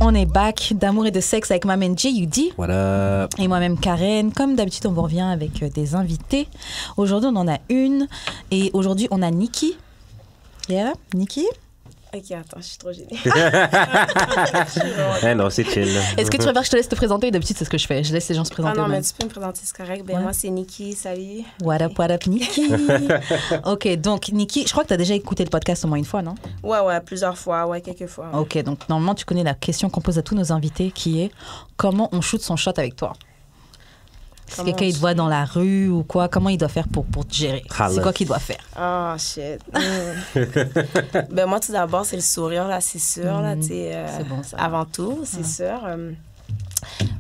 On est back d'amour et de sexe avec ma-man J.U.D. What up? Et moi-même Karen. Comme d'habitude, on vous revient avec des invités. Aujourd'hui, on en a une. Et aujourd'hui, on a Nikki. Yeah, Nikki? Ok, attends, je suis trop gênée. Non, c'est chill. Est-ce que tu préfères que je te laisse te présenter? D'habitude, c'est ce que je fais. Je laisse les gens se présenter. Ah non, mais eux-mêmes. tu peux me présenter, c'est correct. Ben, Ouais. moi, c'est Nikki, salut. What up, Nikki? OK, donc Nikki, je crois que tu as déjà écouté le podcast au moins une fois, non? Ouais, plusieurs fois, quelques fois. Ouais. OK, donc normalement, tu connais la question qu'on pose à tous nos invités qui est comment on shoot son shot avec toi? Si Comment quelqu'un il te voit dans la rue ou quoi, comment il doit faire pour te gérer? Holla. C'est quoi qu'il doit faire? Oh, shit. Ben, moi, tout d'abord, c'est le sourire, là, c'est sûr, là, tu sais. C'est bon, ça. Avant tout, c'est sûr.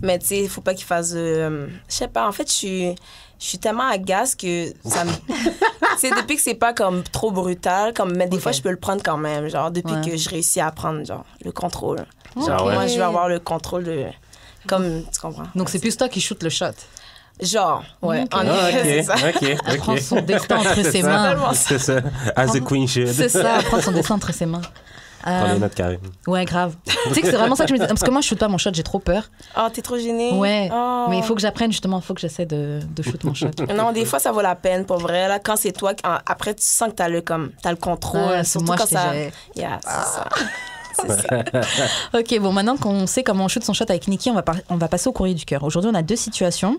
Mais, tu sais, il faut pas qu'il fasse... je sais pas, en fait, je suis tellement agace que ça me... tu sais, depuis que c'est pas comme trop brutal, mais des fois, je peux le prendre quand même, genre, depuis que je réussis à prendre, genre, le contrôle. Genre, ouais. moi, je vais avoir le contrôle de... Comme, tu comprends? Donc, c'est plus toi qui shoot le shot. Genre, ouais, Ok. en Ah, effet, c'est ça. Elle prend son destin entre ses mains. C'est ça. As a queen should. C'est ça, elle prend son destin entre ses mains. Prends les notes carrées. Ouais, grave. Tu sais que c'est vraiment ça que je me dis. Parce que moi, je shoot pas mon shot, j'ai trop peur. Oh, t'es trop gênée? Ouais. Oh. Mais il faut que j'apprenne, justement, il faut que j'essaie de shoot mon shot. Non, des fois, ça vaut la peine, pour vrai. Là, quand c'est toi, après, tu sens que t'as le contrôle. Ouais, surtout moi, quand je sais ça... gérer. Yeah, c'est ça. C'est ça. OK, bon, maintenant qu'on sait comment on shoot son shot avec Nikki, on va passer au courrier du cœur. Aujourd'hui, on a deux situations.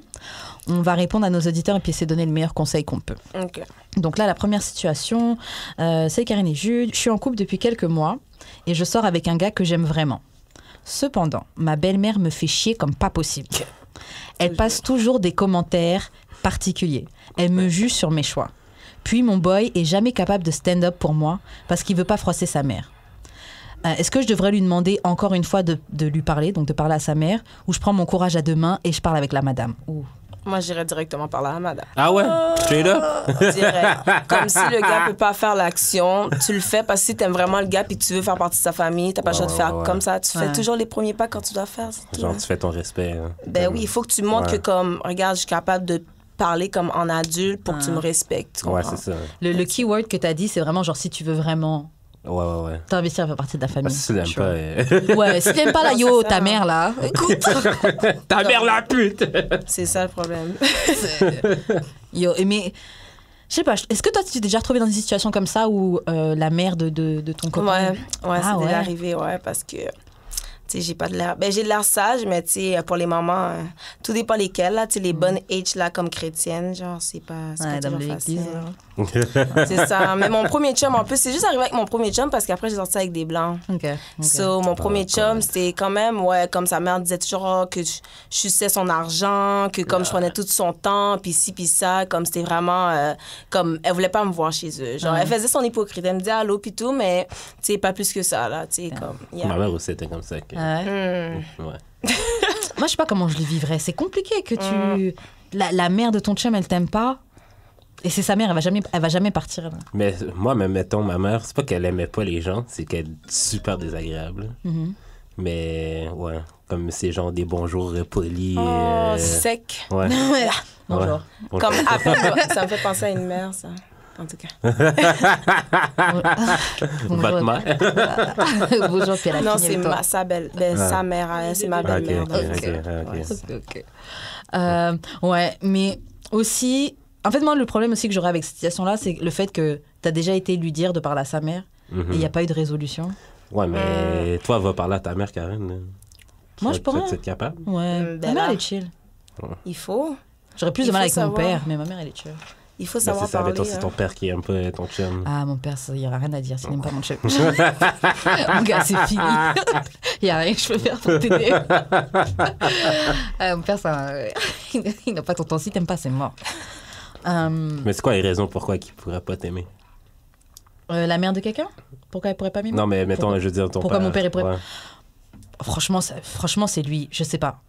On va répondre à nos auditeurs et puis essayer de donner le meilleur conseil qu'on peut. OK. Donc là, la première situation, c'est Karine et Jude. Je suis en couple depuis quelques mois et je sors avec un gars que j'aime vraiment. Cependant, ma belle-mère me fait chier comme pas possible. Elle passe toujours des commentaires particuliers. Elle me juge sur mes choix. Puis mon boy est jamais capable de stand-up pour moi parce qu'il veut pas froisser sa mère. Est-ce que je devrais lui demander encore une fois de lui parler, donc de parler à sa mère, ou je prends mon courage à deux mains et je parle avec la madame? Ouh. Moi, j'irais directement par là, madame. Ah ouais? Straight up? Direct. Comme si le gars peut pas faire l'action, tu le fais parce que si t'aimes vraiment le gars puis que tu veux faire partie de sa famille, t'as pas le choix de faire comme ça. Tu fais toujours les premiers pas quand tu dois faire. C'est tout, Genre, hein. tu fais ton respect. Hein. Ben oui, il faut que tu montres Ouais. que comme, regarde, je suis capable de parler comme en adulte pour que tu me respectes. Tu Ouais, comprends? c'est ça. Le keyword que tu as dit, c'est vraiment genre si tu veux vraiment Ouais. t'investir à faire partie de la famille. Parce que si tu l'aimes tu pas... vois. Ouais, si tu n'aimes pas la yo, ça, ta hein. mère là, écoute. Ta mère la pute! C'est ça le problème. Yo, mais je sais pas, est-ce que toi tu t'es déjà retrouvé dans une situation comme ça où la mère de ton copain. Ouais, Ah, c'est ouais. déjà arrivé, parce que, tu sais, j'ai pas de l'air... Ben, j'ai de l'air sage, mais, tu sais, pour les mamans, tout dépend lesquelles, là, tu sais, les bonnes H, là, comme chrétiennes, genre, c'est pas Ouais, toujours dans facile. l'église, là. C'est ça. Mais mon premier chum, en plus, c'est juste arrivé avec mon premier chum parce qu'après, j'ai sorti avec des blancs. OK. So, mon premier chum, c'était quand même, comme sa mère disait toujours que je suçais son argent, que comme je prenais tout son temps, puis ci, puis ça, comme c'était vraiment, comme, elle voulait pas me voir chez eux. Genre, elle faisait son hypocrite, elle me disait allô, puis tout, mais, tu sais, pas plus que ça, là, tu sais, comme, yeah. Ma mère aussi était comme ça. Que... Ah ouais. Ouais. Moi, je sais pas comment je le vivrais. C'est compliqué que tu... La mère de ton chum, elle t'aime pas. Et c'est sa mère, elle va jamais partir. Là. Mais moi, même, mettons, ma mère, c'est pas qu'elle aimait pas les gens, c'est qu'elle est super désagréable. Mais, ouais, comme c'est genre des bonjours polis. Oh, sec. Ouais. Bonjour. Ouais. Comme, après, ça me fait penser à une mère, ça. En tout cas. Votre mère. Bonjour, puis elle a Non, fini c'est avec toi. sa mère, elle, c'est ma Ok, belle-mère. ok. Ouais, mais aussi... En fait, moi, le problème aussi que j'aurais avec cette situation-là, c'est le fait que tu as déjà été lui dire de parler à sa mère et il n'y a pas eu de résolution. Ouais, mais toi, va parler à ta mère, Karen. Moi, je pourrais. Tu vas être capable? Ouais. Ma ben mère, là. elle est chill. Il faut. J'aurais plus Il de mal faut avec mon savoir. père, mais ma mère, elle est chill. Il faut Ben, savoir c'est ça, parler. mais toi, c'est ton père qui aime pas ton chum. Ah, mon père, il n'y aura rien à dire s'il n'aime pas mon chum. Mon gars, c'est fini. Il n'y a rien que je peux faire pour t'aider. Mon père, il n'a pas ton temps. Si t'aimes pas, c'est mort. Mais c'est quoi les raisons pourquoi il pourrait pas t'aimer? La mère de quelqu'un? Pourquoi elle pourrait pas m'aimer? Non, mais mettons, Pourquoi? je veux dire, ton Pourquoi père. mon père est prêt? Ouais. Franchement, c'est lui. Je sais pas.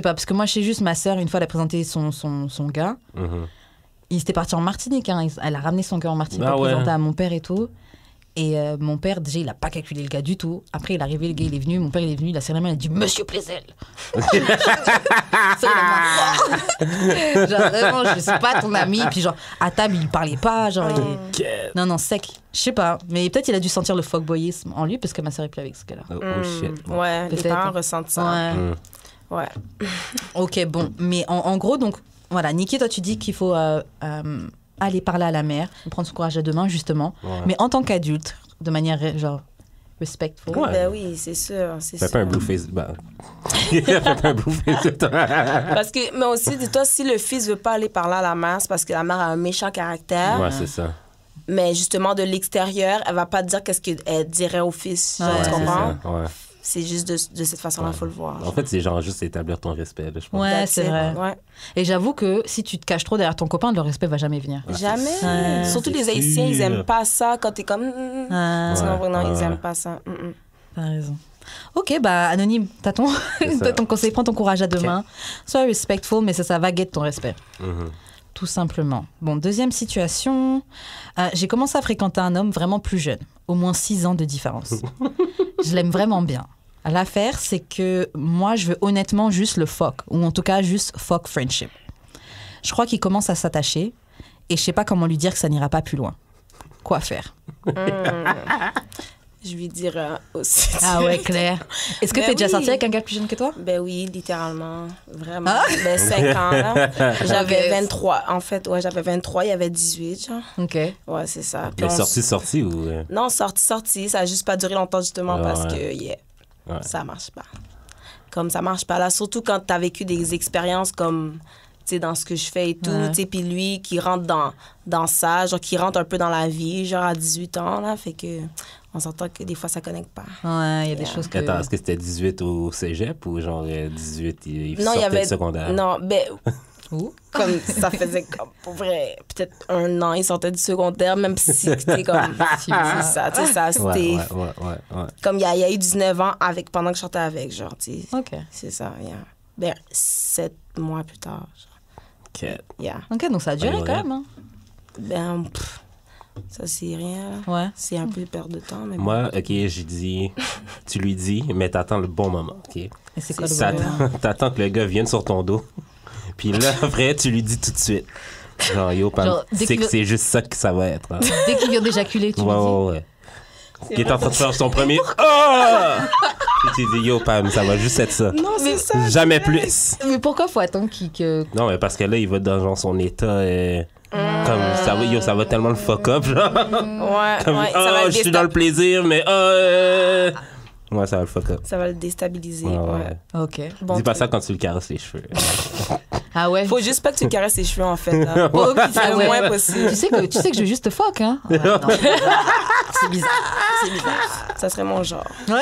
Parce que moi, je sais juste, ma sœur, une fois, elle a présenté son gars. Mhm. Il était parti en Martinique. Hein. Elle a ramené son gars en Martinique Ah pour ouais. présenter à mon père et tout. Et mon père, déjà, il a pas calculé le gars du tout. Après, il est arrivé, le gars, il est venu. Mon père, il est venu, il a serré la main, il a dit « Monsieur Plaisel !» Genre, vraiment, je suis pas ton ami. Puis genre, à table, il parlait pas. Genre, non, non, sec. Je sais pas. Mais peut-être il a dû sentir le fuckboyisme en lui, parce que ma soeur est plus avec ce gars-là. Oh shit. Ouais, les Peut-être. parents ressentent ça. Ouais. Ok, bon. Mais en gros, donc, voilà. Niki, toi, tu dis qu'il faut aller parler à la mère, prendre son courage à deux mains, justement. Ouais. Mais en tant qu'adulte, de manière, genre, respectful. Ouais. Ben oui, c'est sûr. C'est Fais sûr. pas un blue face. Bah. Fais pas un blue face. Parce que, mais aussi, dis-toi, si le fils veut pas aller parler à la mère, c'est parce que la mère a un méchant caractère. Ouais, c'est ça. Mais justement, de l'extérieur, elle va pas te dire qu'est-ce qu'elle dirait au fils. Genre, Ouais, tu c'est comprends? Ça, ouais. C'est juste de cette façon-là, il faut le voir. En fait, c'est genre juste établir ton respect, là, je pense. Ouais, That's c'est it. vrai. Ouais. Et j'avoue que si tu te caches trop derrière ton copain, le respect va jamais venir. Jamais. Ouais. Surtout C'est les Haïtiens, ils sûr. aiment pas ça quand t'es comme... Ah, Tu comprends? Non, ils Ouais. aiment pas ça. t'as raison. Ok, bah, Anonyme, t'as ton, C'est ça. t'as ton conseil, prends ton courage à deux Ok. mains. Sois respectful, mais ça va guette ton respect. Mhm. Tout simplement. Bon, deuxième situation. J'ai commencé à fréquenter un homme vraiment plus jeune, au moins 6 ans de différence. Je l'aime vraiment bien. L'affaire, c'est que moi, je veux honnêtement juste le fuck, ou en tout cas juste fuck friendship. Je crois qu'il commence à s'attacher, et je sais pas comment lui dire que ça n'ira pas plus loin. Quoi faire? Je lui dirais aussi. Ah ouais, Claire. Est-ce que Ben t'es déjà oui. sortie avec un gars plus jeune que toi? Ben oui, littéralement. Vraiment. Ben 5 ans, là. J'avais Ok. 23. En fait, ouais, j'avais 23, il y avait 18, genre. Ok. Ouais, c'est ça. Puis Mais on sorti ou. Non, sorti. Ça a juste pas duré longtemps, justement, Ah, parce ouais. que, Ouais. ça marche pas. Comme ça marche pas là. Surtout quand t'as vécu des expériences comme, tu sais, dans ce que je fais et tout. Ouais. Tu sais, puis lui qui rentre dans ça, genre qui rentre un peu dans la vie, genre à 18 ans, là. Fait que, on s'entend que des fois, ça connecte pas. Ouais, il y a des choses que... Attends, est-ce que c'était 18 au cégep ou genre 18, il Non, il y sortait avait. de secondaire? Non, ben. Où? Comme ça faisait comme pour vrai peut-être 1 an il sortait du secondaire même si c'était comme c'est ça tu sais ça c'était Ouais. comme il y a eu 19 ans avec pendant que je sortais avec genre tu sais Ok. c'est ça ben 7 mois plus tard genre. Ok. Ok, donc ça a duré Ouais. quand même. Hein. Ben ça c'est rien là. Ouais. C'est un peu perte de temps mais bon. Moi, ok, j'ai dit, tu lui dis, mais t'attends le bon moment, ok? Et c'est quoi le ça. bon moment? T'attends que le gars vienne sur ton dos, puis là, après, tu lui dis tout de suite. Genre, yo, Pam, Genre, dès c'est qu'il que veut- c'est juste ça que ça va être. Hein. Dès qu'il vient d'éjaculer, tu lui dis. Ouais. Qui est en train de faire son premier. Oh! Puis tu dis, yo, Pam, ça va juste être ça. Non c'est ça. Jamais plus. Mais pourquoi faut attendre que... Non, mais parce que là, il va dans genre, son état. Comme ça va, yo, ça va tellement le fuck up, genre. Ouais, Comme, ouais, ça va je suis dans le plaisir, mais. Ouais, ça va le fuck up. ça va le déstabiliser. Ouais. Ouais. Ok. Bon Dis pas truc. ça quand tu le caresses les cheveux. Ah ouais. Faut juste pas que tu caresses ses cheveux en fait là. Oh, putain, C'est le ouais. moins possible. Tu sais que je veux juste te fuck, hein. Ouais, non, c'est bizarre. Ça serait mon genre. Ouais.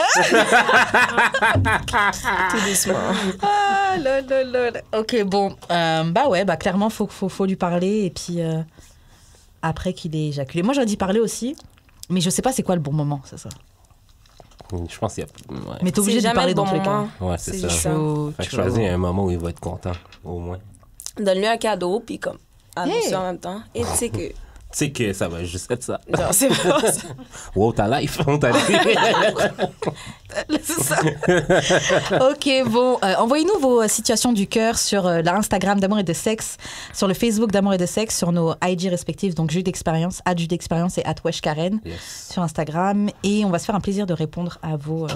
Tout doucement. Ah, lol. Ok, bon. Bah ouais, bah clairement, faut lui parler et puis après qu'il ait éjaculé. Moi, j'aurais dit parler aussi, mais je sais pas c'est quoi le bon moment, c'est ça. Je pense qu'il y a. Ouais, Mais t'es obligé C'est de jamais parler le bon dans tous les cas. moment. ouais c'est ça. juste ça. Fait que choisis un moment où il va être content, au moins. Donne-lui un cadeau, puis comme, annonce Hey. en même temps. Et tu sais que. Tu sais que ça va juste être ça. Non, c'est vraiment ça. Wow, ta life, on t'a dit. C'est ça. Ok, bon. Envoyez-nous vos situations du cœur sur l'Instagram d'Amour et de Sexe, sur le Facebook d'Amour et de Sexe, sur nos IG respectifs, donc Jus d'Expérience, @Jus d'Expérience et @WeshKaren Yes. sur Instagram. Et on va se faire un plaisir de répondre à vos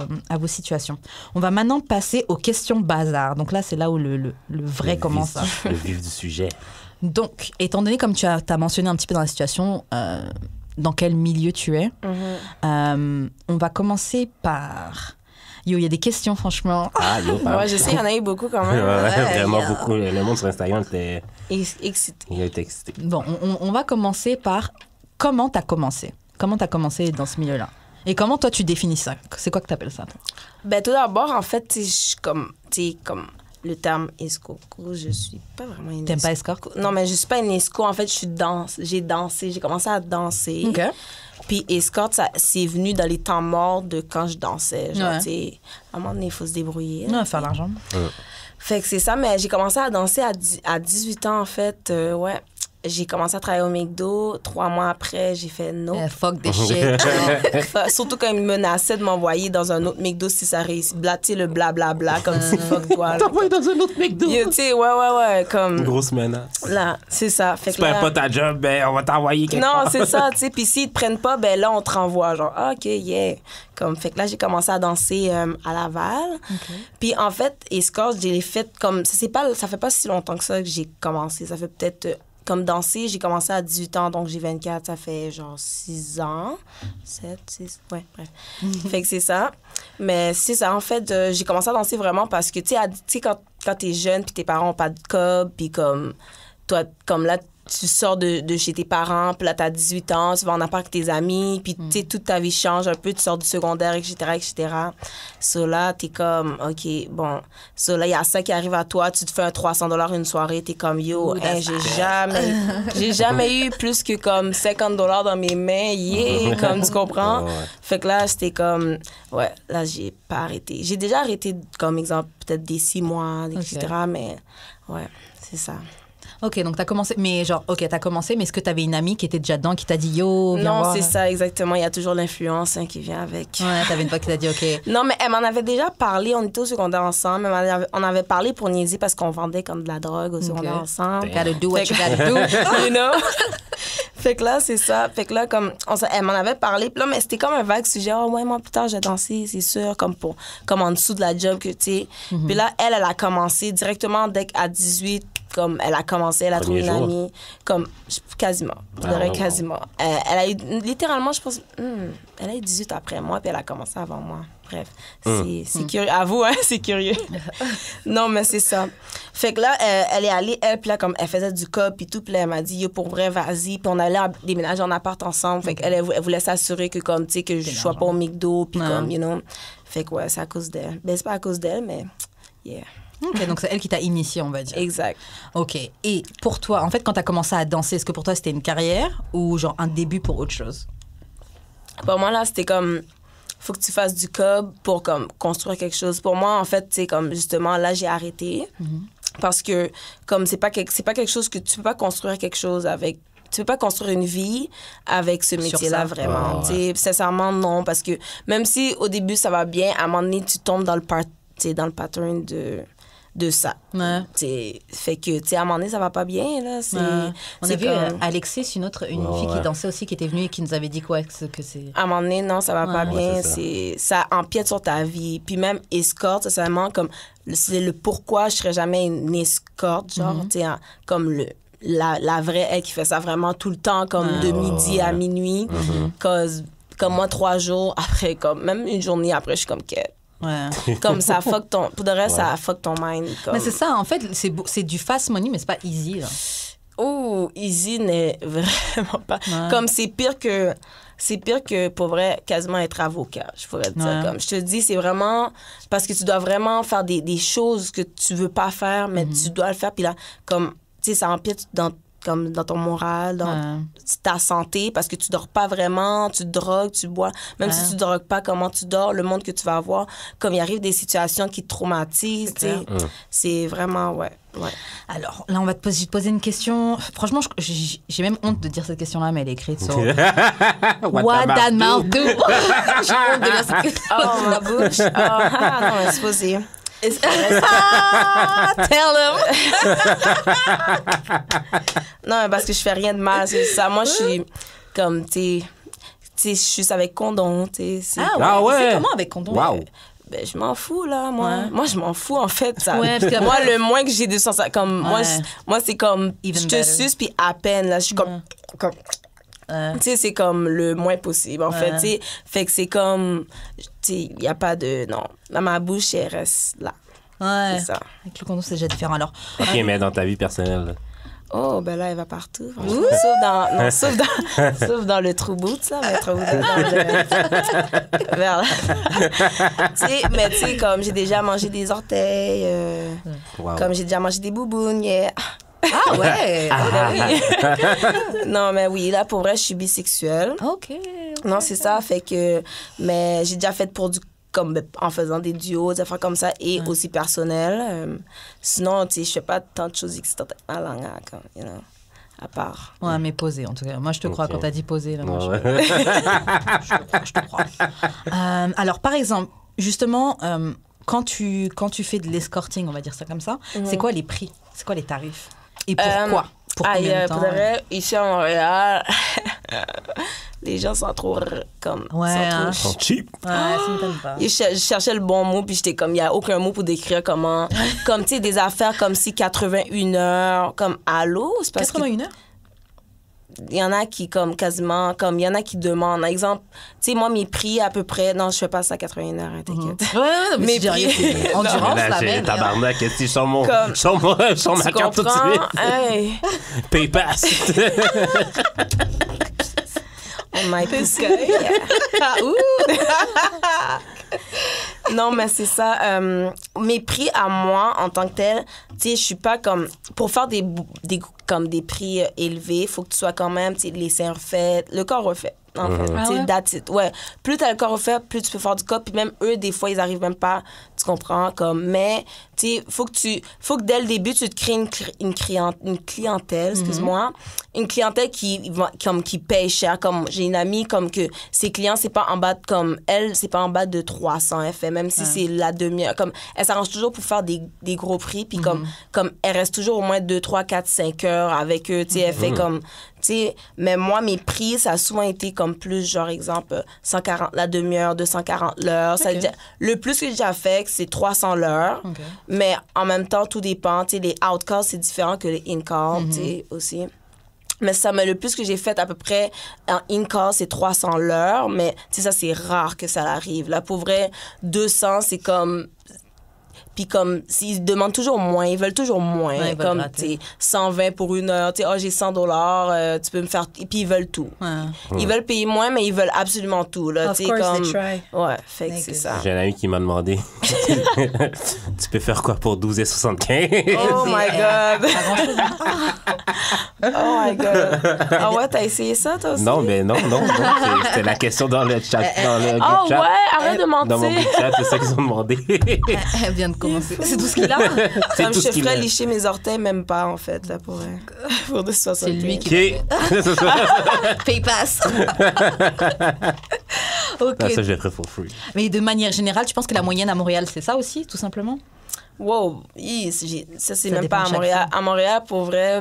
situations. On va maintenant passer aux questions bazar. Donc là, c'est là où le vrai Le commence. vif- Le vif du sujet. Donc, étant donné, comme tu as mentionné un petit peu dans la situation, dans quel milieu tu es, on va commencer par... Yo, il y a des questions, franchement. Ah, yo, pardon. Ouais, je sais, il y en a eu beaucoup quand Ouais, même. vraiment yeah. beaucoup. Le monde sur Instagram, était... Excité. il a été excité. Bon, on va commencer par comment t'as commencé. Comment t'as commencé dans ce milieu-là. Et comment toi, tu définis ça. C'est quoi que t'appelles ça, toi? Ben, tout d'abord, en fait, tu sais, comme le terme escroco, je suis pas vraiment une T'aimes pas escroc. escort? Non, mais je suis pas une escroc. En fait, j'ai dansé. J'ai commencé à danser. OK. Puis escorte, ça c'est venu dans les temps morts de quand je dansais. Genre, Ouais. tu sais, à un moment donné, il faut se débrouiller. Non, faire l'argent. Fait que c'est ça, mais j'ai commencé à danser à 18 ans, en fait. Ouais. j'ai commencé à travailler au McDo. 3 mois après, j'ai fait non. Fuck des shit. Surtout quand ils me menaçaient de m'envoyer dans un autre McDo si ça réussit. Tu sais, le blablabla, comme si fuck toi. T'envoies dans un autre McDo. Tu sais, ouais, Une comme... grosse menace. Là, c'est ça. Fait Tu que là... perds pas ta job, ben on va t'envoyer quelque part. Non, c'est ça, tu sais. Puis s'ils te prennent pas, ben là, on te renvoie. Genre, OK, yeah. Comme, fait que là, j'ai commencé à danser à Laval. Puis en fait, escort, je l'ai fait comme... Ça fait pas si longtemps que ça que j'ai commencé. Ça fait peut-être... Comme danser, j'ai commencé à 18 ans, donc j'ai 24, ça fait genre 6 ans. 7, 6, ouais, bref. Fait que c'est ça. Mais c'est ça, en fait, j'ai commencé à danser vraiment parce que, tu sais, quand t'es jeune, puis tes parents ont pas de cob, puis comme, toi, comme là, tu sors de chez tes parents, puis là, t'as 18 ans, tu vas en appart avec tes amis, puis tu sais, toute ta vie change un peu, tu sors du secondaire, etc. So là, t'es comme, OK, bon. So là, il y a ça qui arrive à toi, tu te fais un 300 $ une soirée, t'es comme, yo, j'ai jamais eu plus que comme 50 $ dans mes mains, comme tu comprends? Ouais. Fait que là, c'était comme, ouais, là, j'ai pas arrêté. J'ai déjà arrêté, comme exemple, peut-être des 6 mois, etc., mais ouais, c'est ça. Ok, donc t'as commencé, mais est-ce que t'avais une amie qui était déjà dedans, qui t'a dit yo, viens Non, voir? c'est ça, exactement. Il y a toujours l'influence qui vient avec. Ouais, t'avais une pote qui t'a dit ok. Non, mais elle m'en avait déjà parlé. On était au secondaire ensemble. On avait parlé pour niaiser parce qu'on vendait comme de la drogue au secondaire ensemble. Gotta do what you gotta do. You know? Fait que là, c'est ça. Fait que là, comme, elle m'en avait parlé. Puis là, mais c'était comme un vague sujet. Oh, ouais, moi, plus tard, j'ai dansé, c'est sûr, comme en dessous de la job que, tu sais. Puis là, elle a commencé directement dès qu'à 18, comme elle a commencé, elle a trouvé une amie, comme quasiment, je dirais quasiment. Elle a eu, littéralement, je pense, elle a eu 18 après moi, puis elle a commencé avant moi. Bref, c'est curieux. Avoue, hein, c'est curieux. Non, mais c'est ça. Fait que là, elle est allée, puis là, comme elle faisait du cop, puis tout, puis là, elle m'a dit, yo, pour vrai, vas-y. Puis on allait déménager en appart ensemble. Fait qu'elle, elle voulait s'assurer que, comme, tu sais, que je sois pas au McDo, puis comme, you know. Fait que, ouais, c'est à cause d'elle. Ben, c'est pas à cause d'elle, mais, yeah. Ok, donc c'est elle qui t'a initié, on va dire. Exact. Ok, et pour toi, en fait, quand t'as commencé à danser, est-ce que pour toi c'était une carrière ou genre un début pour autre chose? Pour moi, là, c'était comme, faut que tu fasses du cob pour comme construire quelque chose. Pour moi, en fait, c'est comme, justement, là, j'ai arrêté. Parce que, comme, c'est pas quelque chose que tu peux pas construire quelque chose avec. Tu peux pas construire une vie avec ce métier-là, vraiment. Ouais. Sincèrement, non. Parce que même si au début, ça va bien, à un moment donné, tu tombes dans le pattern de ça. Ouais. Fait que, tu sais, à un moment donné, ça va pas bien, là. On a vu Alexis, une fille qui dansait aussi, qui était venue et qui nous avait dit quoi, que c'est... À un moment donné, non, ça va pas bien. Ça empiète sur ta vie. Puis même escorte, c'est vraiment comme... C'est le pourquoi je serais jamais une escorte, genre, tu sais, comme la vraie, elle qui fait ça vraiment tout le temps, comme de midi à minuit. Comme moi, 3 jours après, comme même une journée après, je suis comme quête. Ouais. Comme ça fuck ton... Pour de vrai, ça fuck ton mind. Comme... Mais c'est ça, en fait, c'est du fast money, mais c'est pas easy, là. Oh, easy n'est vraiment pas... Ouais. Comme c'est pire que, pour vrai, quasiment être avocat, je pourrais te dire. Comme je te dis, c'est vraiment... Parce que tu dois vraiment faire des choses que tu veux pas faire, mais tu dois le faire. Puis là, comme, tu sais, ça empiète dans ton moral, dans ta santé, parce que tu dors pas vraiment, tu drogues, tu bois. Même si tu drogues pas, comment tu dors, le monde que tu vas avoir, comme il arrive des situations qui te traumatisent, tu sais. C'est vraiment, ouais. Alors, là, on va te poser une question. Franchement, j'ai même honte de dire cette question-là, mais elle est écrite sur... What that mouth do? J'ai honte de dire cette question. Oh, ma bouche. Non, mais c'est posé. Tell him. Non, parce que je fais rien de mal, c'est ça. Moi, je suis comme, tu sais, je suis avec condom, tu sais. Ah ouais? C'est comment avec condom? Wow. Ben, je m'en fous, là, moi. Ouais. Moi, je m'en fous, en fait. Ça. Ouais, parce que moi, le moins que j'ai de sens, comme, moi, c'est comme, je te suce, puis à peine, là, je suis comme tu sais, c'est comme le moins possible, en fait, tu sais. Fait que c'est comme, tu sais, il n'y a pas de... Non, dans ma bouche, elle reste là. Ouais. C'est ça. Avec le condom, c'est déjà différent, alors. OK, mais dans ta vie personnelle, là. Oh, ben là, elle va partout. Sauf dans le trou bout, ça. Mais trou bout dans le... Vers là. Mais tu sais, comme j'ai déjà mangé des orteils, comme j'ai déjà mangé des boubounes, Ah ouais! Non, mais oui, là, pour vrai, je suis bisexuelle. OK. Non, c'est ça, fait que... Mais j'ai déjà fait pour comme en faisant des duos, des affaires comme ça, et aussi personnelles. Sinon, tu sais, je fais pas tant de choses excitantes avec ma langue, comme, you know. à part. Ouais, mais posé, en tout cas. Moi, je te crois Ok. quand t'as dit posé. Là, moi, Ouais. je te crois. Alors, par exemple, justement, quand tu fais de l'escorting, on va dire ça comme ça, c'est quoi les prix? C'est quoi les tarifs? Et pourquoi? Pour combien de temps? Pour de vrai, ici à Montréal, les gens sont trop comme... Ouais, sont trop hein. Ils sont cheap. Ouais, ça m'étonne pas. Et je cherchais le bon mot, puis j'étais comme, il n'y a aucun mot pour décrire comment... Comme, tu sais, des affaires comme si 81 heures, comme allô? C'est parce que 81 heures? il y en a qui, comme, quasiment... Comme, il y en a qui demandent. Par exemple, tu sais, moi, mes prix, à peu près... Non, je fais pas ça à 81 heures, hein, t'inquiète. Ouais, mais Mes c'est déjà prix. rien. Endurance, Là, la j'ai même. tabarnak, qu'est-ce que je sors Comme- ma Tu carte tout de comprends? suite. Hey, PayPass. on m'a épousé. Non, mais c'est ça. Mes prix à moi, en tant que tel, tu sais, je suis pas comme... Pour faire comme des prix élevés, il faut que tu sois quand même, tu sais, les seins refaits, le corps refait. En fait, Ah tu sais, ouais? that's it. Ouais. Plus t'as le corps refait, plus tu peux faire du corps. Puis même eux, des fois, ils arrivent même pas, tu comprends, comme... Mais, tu sais, faut que dès le début, tu te crées une clientèle, excuse-moi, une clientèle qui paye cher. Comme, j'ai une amie, comme que ses clients, c'est pas en bas de, comme, elle, c'est pas en bas de 300 elle fait, même si c'est la demi-heure. Comme, elle s'arrange toujours pour faire des gros prix. Puis comme elle reste toujours au moins 2, 3, 4, 5 heures avec eux, tu sais, elle fait comme... T'sais, mais moi, mes prix, ça a souvent été comme plus, genre, exemple, 140 la demi-heure, 240 l'heure. Ça, le plus que j'ai déjà fait, c'est 300 l'heure. Ok. Mais en même temps, tout dépend. T'sais, les out-calls, c'est différent que les in-calls, t'sais, aussi. Mais le plus que j'ai fait, à peu près, en in-call, c'est 300 l'heure. Mais, tu sais, ça, c'est rare que ça arrive. Là, pour vrai, 200, c'est comme... Puis comme, ils demandent toujours moins, ils veulent toujours moins. Ouais, ils veulent comme, gratter. tu sais, 120 pour une heure, tu sais, j'ai $100, tu peux me faire... Et puis ils veulent tout. Ouais. Ils veulent payer moins, mais ils veulent absolument tout, là, Of tu sais, course, comme... they try. Ouais, fait que Niggas. c'est ça. J'ai un ami qui m'a demandé tu peux faire quoi pour 12,75 Oh my God! Pas grand-chose. Oh my God! Ah ouais, t'as essayé ça, toi aussi? Non, mais non. C'était la question dans le chat. Dans le Oh groupe chat. ouais, arrête de Dans mon mentir! groupe chat, c'est ça qu'ils ont demandé. Elle vient de commencer. C'est tout ce qu'il a. C'est Comme tout je ce te qu'il ferais a. licher mes orteils, même pas, en fait, là, pour 2,75. C'est lui qui OK. PayPass. Ok. Non, ça, je l'ai fait for free. Mais de manière générale, tu penses que la moyenne à Montréal, c'est ça aussi, tout simplement? Wow, ça c'est même dépend pas de à chaque Montréal. femme. À Montréal, pour vrai,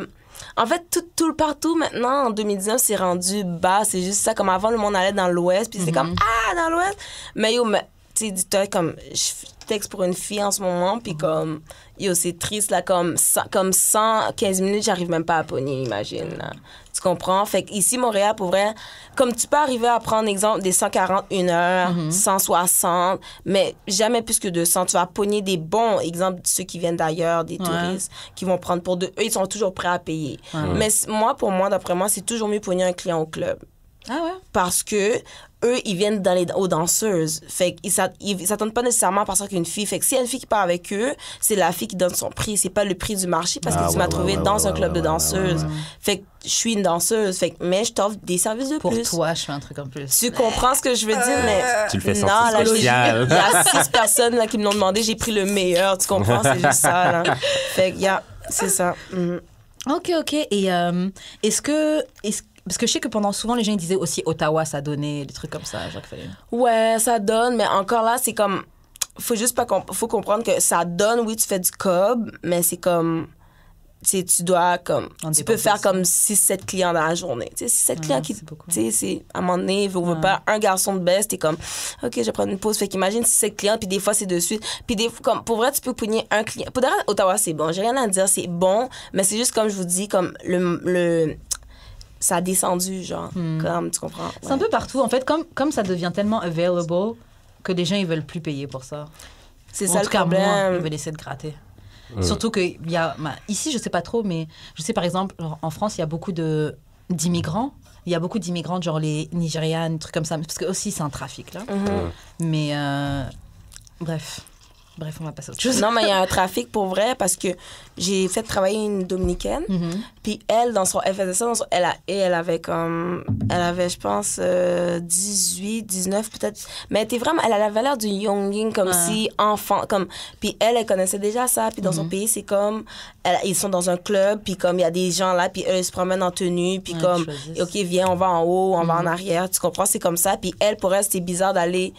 en fait, tout partout maintenant, en 2019, c'est rendu bas. C'est juste ça, comme avant, le monde allait dans l'Ouest, puis c'est comme, dans l'Ouest. Mais yo, tu sais, dis-toi, comme, je texte pour une fille en ce moment, puis comme, yo, c'est triste, là, comme 115 minutes, j'arrive même pas à pogner, imagine, là. Tu comprends? Fait qu'ici, Montréal, pour vrai, comme tu peux arriver à prendre, exemple, des 141 heures, 160, mais jamais plus que 200. Tu vas pogner des bons, exemple, ceux qui viennent d'ailleurs, des touristes, qui vont prendre pour deux. Eux, ils sont toujours prêts à payer. Mais pour moi, d'après moi, c'est toujours mieux pogner un client au club. Ah ouais? Parce que eux, ils viennent aux danseuses. Fait qu'ils s'attendent pas nécessairement à partir qu'une fille. Fait que s'il y a une fille qui part avec eux, c'est la fille qui donne son prix. C'est pas le prix du marché parce que tu m'as trouvé dans un club de danseuses. Fait que je suis une danseuse. Fait que, mais je t'offre des services de Pour plus. toi, je fais un truc en plus. Tu comprends ce que je veux dire, mais... Tu le fais non, sentir là, spécial. il y a 6 personnes là, qui me l'ont demandé. J'ai pris le meilleur. Tu comprends? C'est juste ça, là. Fait que, c'est ça. Mhm. Ok. Et parce que je sais que pendant souvent, les gens ils disaient aussi Ottawa, ça donnait des trucs comme ça. Genre qu'il fallait... Ouais, ça donne, mais encore là, c'est comme... Faut comprendre que ça donne, oui, tu fais du cob, mais c'est comme... Tu sais, tu dois, comme... Tu peux faire comme 6-7 clients dans la journée. Tu sais, 6-7 clients qui... c'est beaucoup. Tu sais, c'est... À un moment donné, veut pas, un garçon de baisse, t'es comme... OK, je vais prendre une pause. Fait qu'imagine 6-7 clients, puis des fois, c'est de suite. Puis des fois, comme... Pour vrai, tu peux pogner un client. Pour de vrai, Ottawa, c'est bon. J'ai rien à dire, c'est bon, mais c'est juste comme je vous dis, comme ça a descendu, genre. Comme, tu comprends? C'est un peu partout. En fait, comme ça devient tellement available que les gens, ils veulent plus payer pour ça. C'est En ça tout le cas, moi, problème. ils veulent essayer de gratter. Surtout que ici, je sais pas trop, mais je sais par exemple, en France, il y a beaucoup d'immigrants. Il y a beaucoup d'immigrants, genre les Nigérianes, des trucs comme ça. Parce que aussi, c'est un trafic, là. Mais bref. Bref, on va passer à autre chose. Non, mais il y a un trafic pour vrai parce que j'ai fait travailler une Dominicaine. Puis elle, elle faisait ça, elle avait comme, je pense, 18, 19 peut-être. Mais elle avait l'air d'une youngin, comme si enfant, comme. Puis elle connaissait déjà ça. Puis dans son pays, c'est comme, ils sont dans un club, puis comme il y a des gens là, puis eux, ils se promènent en tenue, puis comme, OK, viens, on va en haut, on va en arrière, tu comprends, c'est comme ça. Puis elle, pour elle, c'était bizarre d'aller,